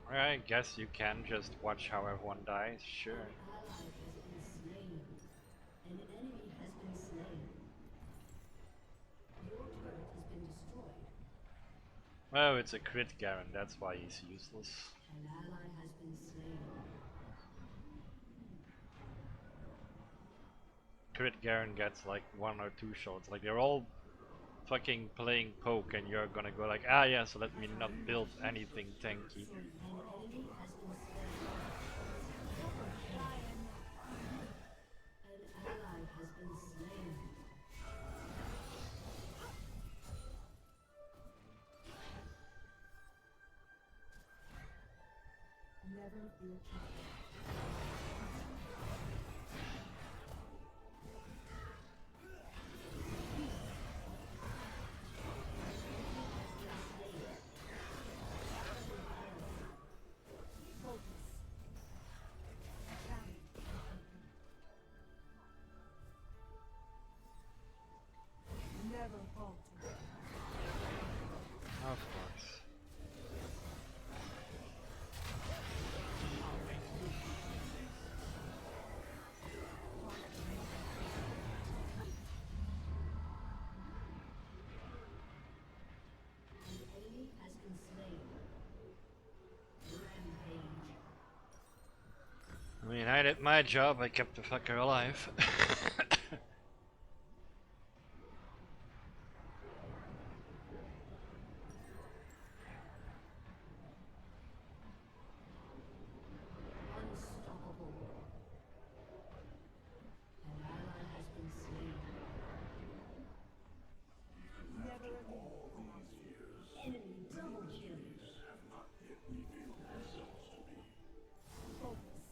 I guess you can just watch how everyone dies, sure. An ally has been slain. An enemy has been slain. Your turret has been destroyed. Oh, it's a crit Garen, that's why he's useless. An ally has been slain. Crit Garen gets like 1 or 2 shots, like they're all fucking playing poke and you're gonna go like, ah yeah, so let me not build anything tanky. An enemy has been slain. An ally has been slain. Never fear captain. Never falter. Of course. An enemy has been slain. Rampage. I mean, I did my job, I kept the fucker alive. Unstoppable. An ally has been slain. Never again. Enemy double kill. Focus.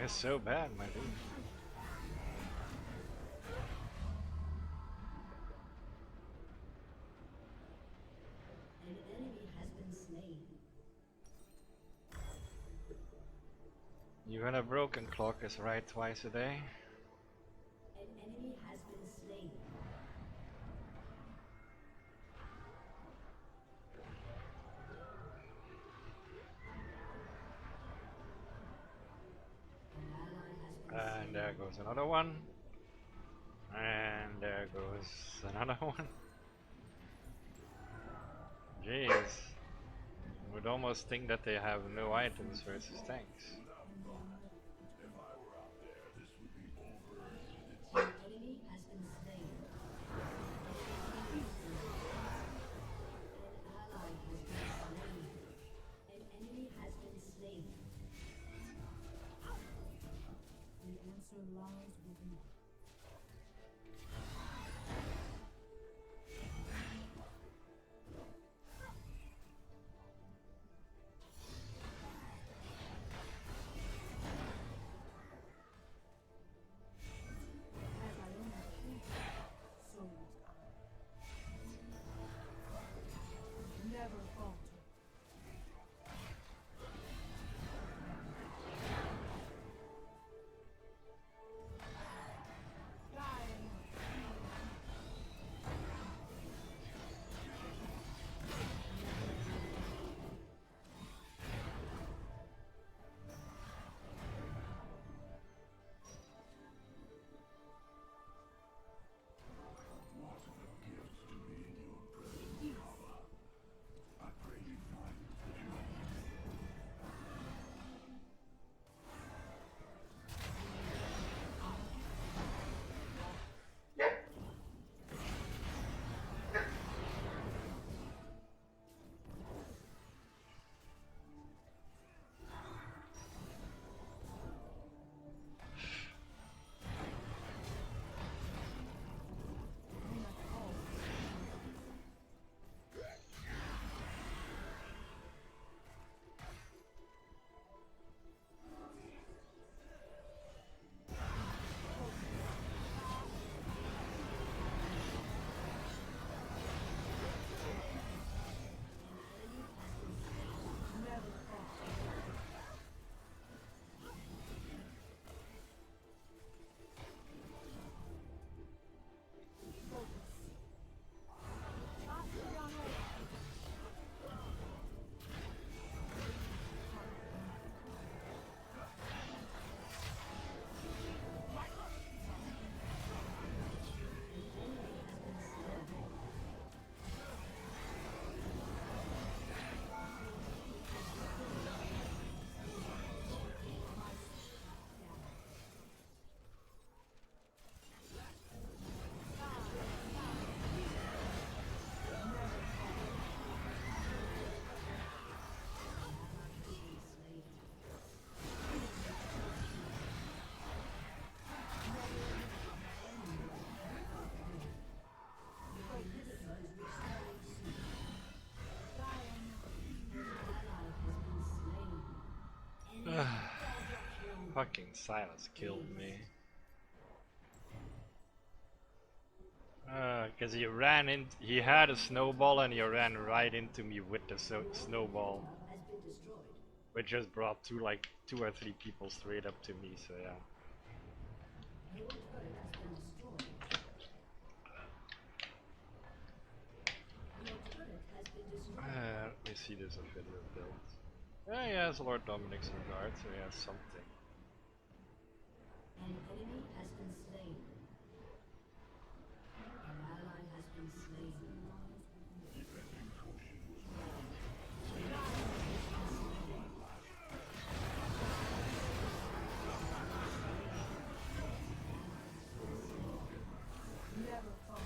is so bad, my dude. An enemy has been slain. Even a broken clock is right twice a day. An enemy has been slain. And there goes another one. And there goes another one. Jeez. Would almost think that they have no items versus tanks. An enemy has been slain. An ally has been slain. An enemy has been slain. The answer lies within. Never falter. Fucking Silas killed me. Cause he ran in, he had a snowball and he ran right into me with the snowball. Which just brought two or three people straight up to me, so yeah. Let me see this video build. Yeah, he has Lord Dominic's regard, so he has something. An enemy has been slain. An ally has been slain. Never falter.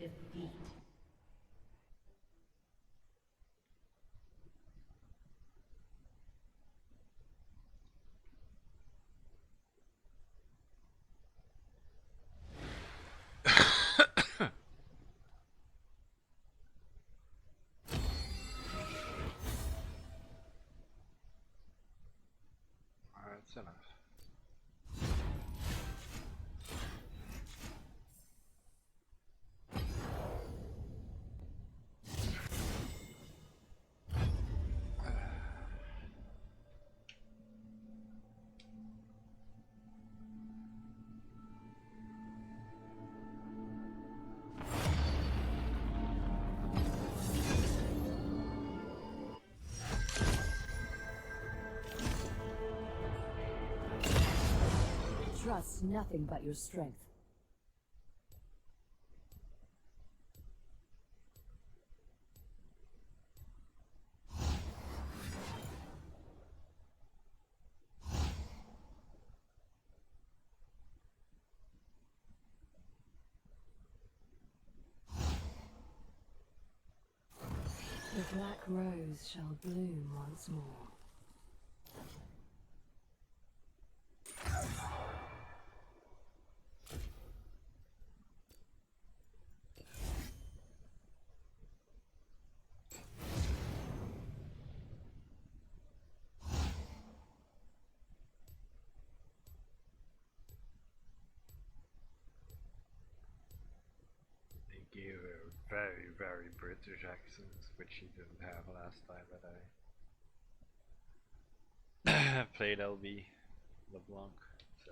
defeat. That's enough. Trust nothing but your strength. The black rose shall bloom once more. They gave her very, very British accent, which she didn't have last time that I played LB LeBlanc, so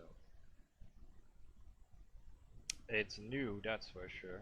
it's new, that's for sure.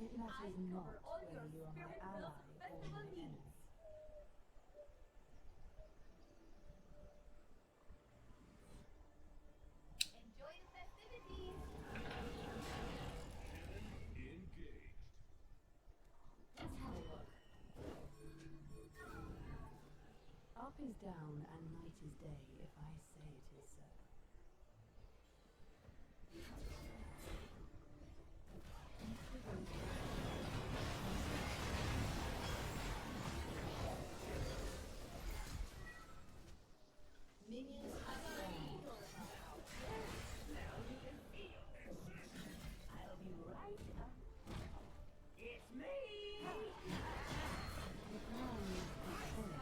It matters not whether you are my ally or my enemy. Enjoy the festivities. Let's have a look. Up is down and night is day, if I say it is so. Minions have spawned. Now you can feel this. I'll be right up. It's me! The ground is destroyed.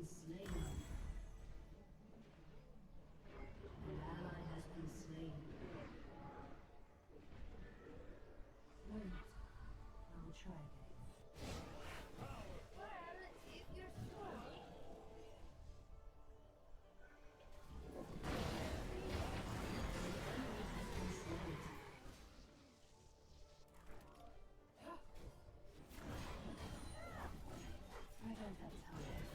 been slain. An ally has been slain. Wait. I will try again. Well, if you're sure. I don't have time.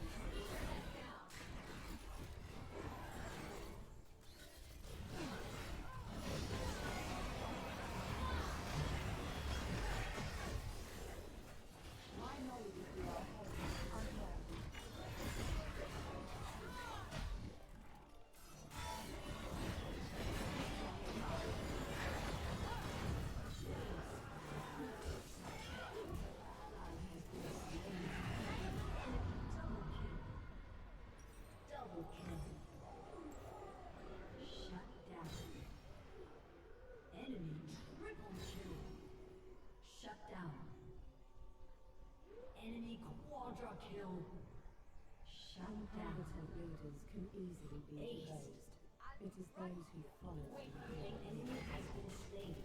Double kill. Shut down. Enemy triple kill. Shut down. Enemy quadra kill. Shut down. Inhabitant leaders can easily be deposed. It is those who follow. An enemy has been slain.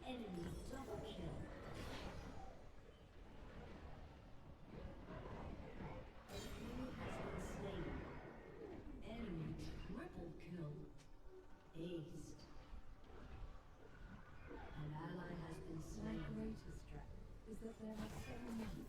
Enemy double kill. Enemy has been slain. Enemy triple kill. Aced. An ally has been My slain. greatest strength is that there are so many.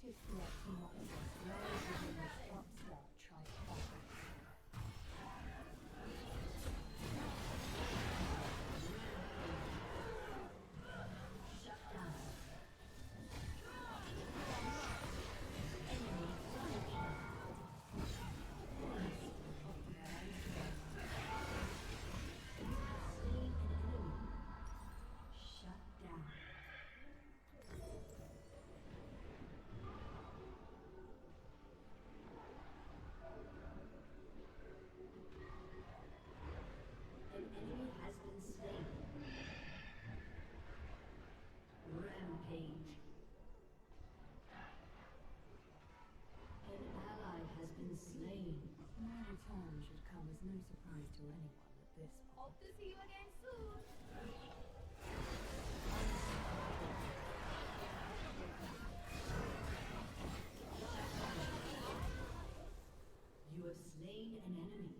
greatest threat to Noxus lies within this upstart trifecta. My return should come as no surprise to anyone at this point. Hope to see you again soon. You have slain an enemy.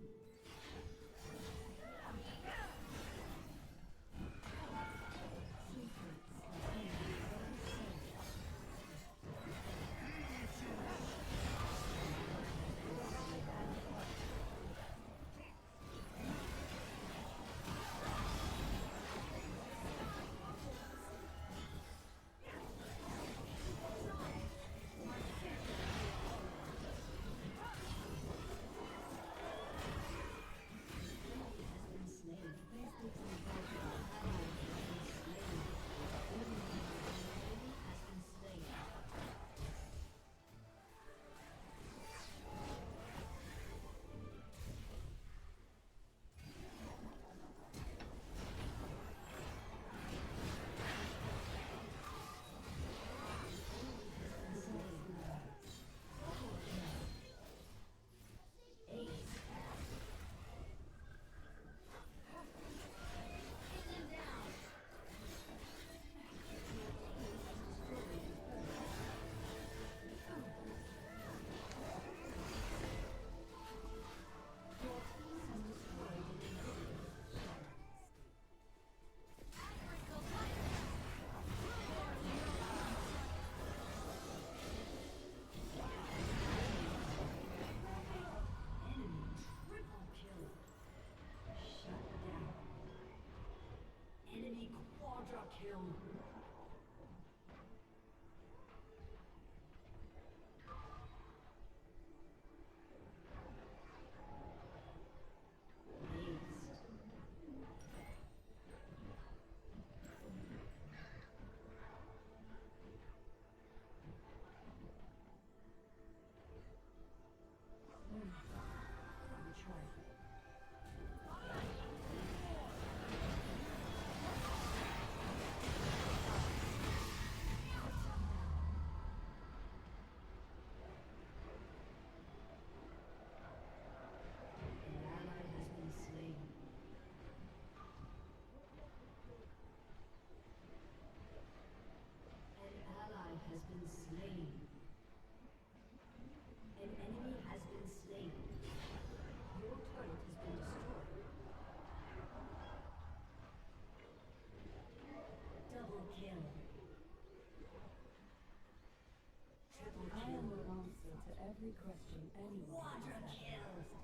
Every question anyone has asked.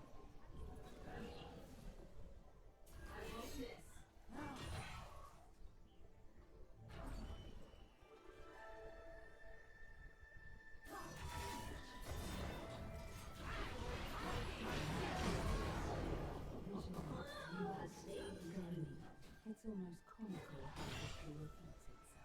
It's almost comical how history repeats itself.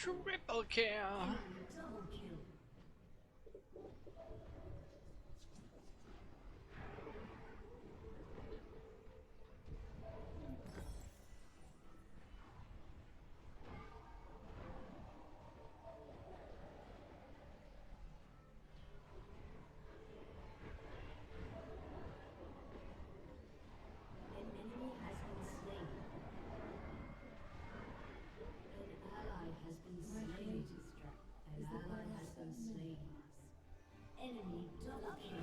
Triple kill! Enemy double kill.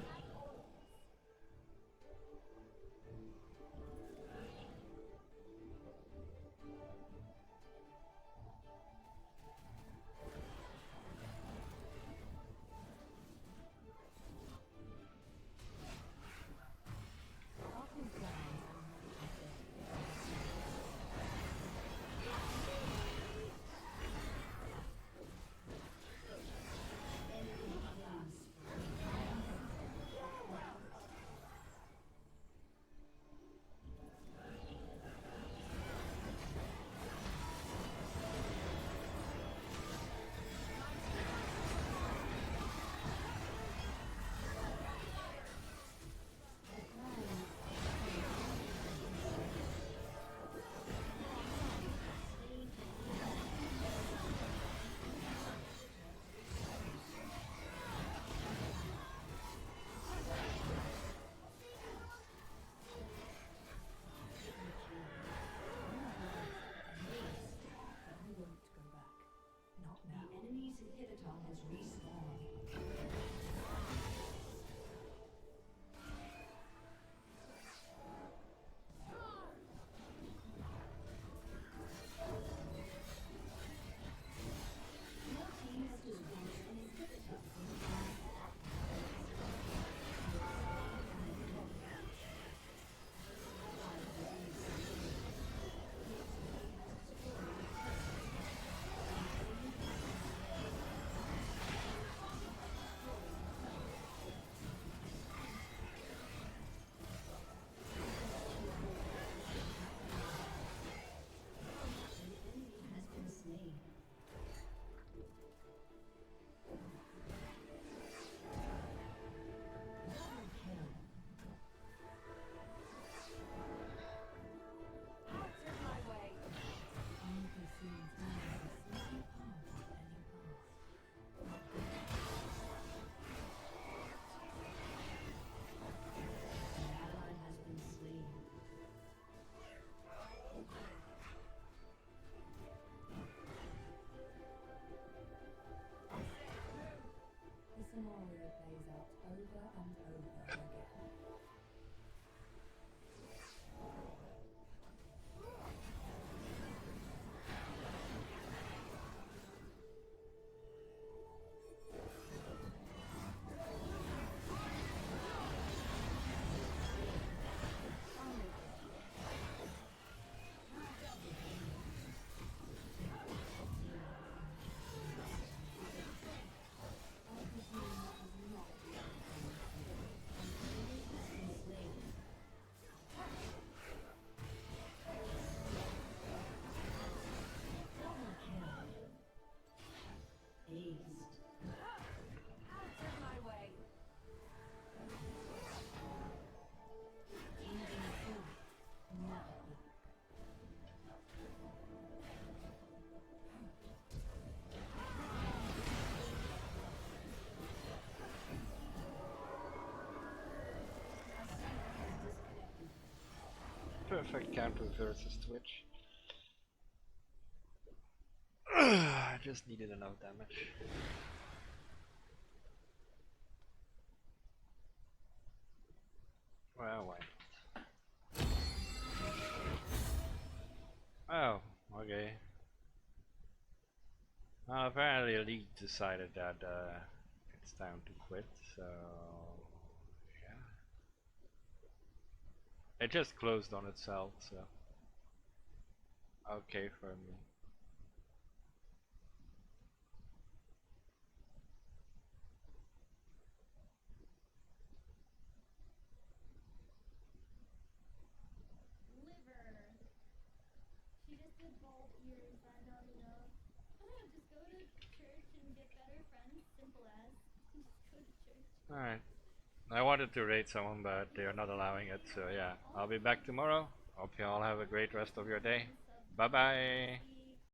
scenario plays out over and over again. Perfect counter versus Twitch. I just needed enough damage. Well, why not? Oh, okay. Well, apparently a league decided that it's time to quit, so yeah. It just closed on itself, so okay for me. Liver. She just did bald ears, that not enough. Just go to church and get better friends, simple as. Just go to church. Alright. I wanted to raid someone, but they are not allowing it, so yeah. I'll be back tomorrow. Hope you all have a great rest of your day. Bye bye!